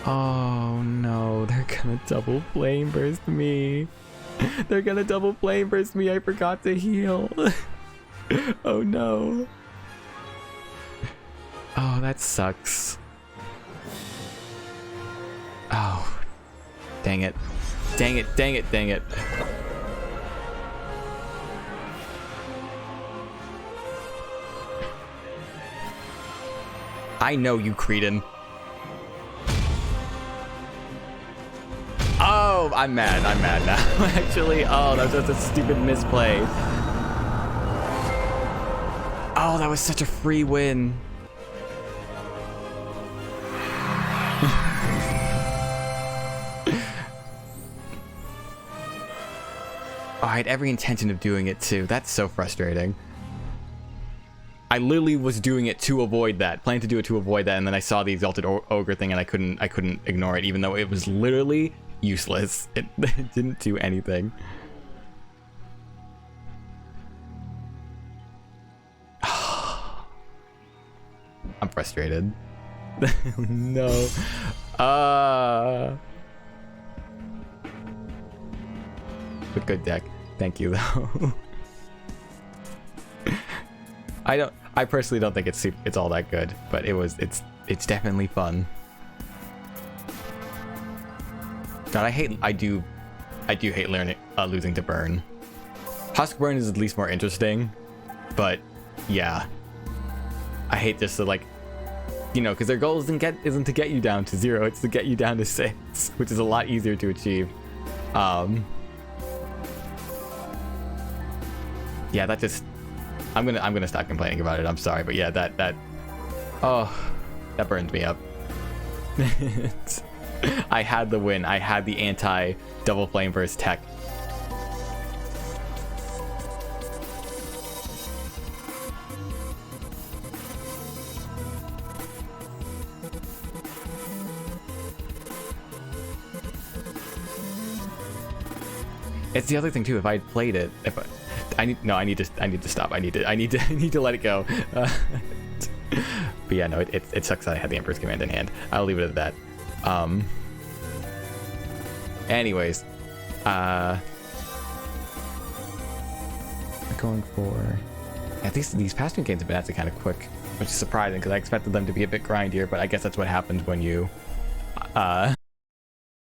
Oh no, they're gonna double flame burst me. They're gonna double flame burst me. I forgot to heal. Oh no. Oh, that sucks. Oh. Dang it. Dang it, dang it, dang it. I know you, Cretin. Oh, I'm mad now. Actually, oh, that was just a stupid misplay. Oh, that was such a free win. Oh, I had every intention of doing it too. That's so frustrating. I literally was doing it to avoid that, planning to do it to avoid that, and then I saw the exalted ogre thing, and I couldn't ignore it, even though it was literally useless. It didn't do anything. I'm frustrated. No. A good deck. Thank you, though. I personally don't think it's all that good, but it's definitely fun. God, I do hate losing to burn. Husk burn is at least more interesting, but yeah, I hate just to, like, you know, because their goal isn't to get you down to 0, it's to get you down to 6, which is a lot easier to achieve. Yeah, that just, I'm gonna stop complaining about it. I'm sorry, but yeah, that burned me up. I had the win. I had the anti double flame burst tech. It's the other thing too. If I had played it, I need to stop. I need to let it go. But yeah, no, it sucks that I had the Emperor's Command in hand. I'll leave it at that. Anyways, going for, at least these past 2 games have been actually kind of quick, which is surprising because I expected them to be a bit grindier. But I guess that's what happens when you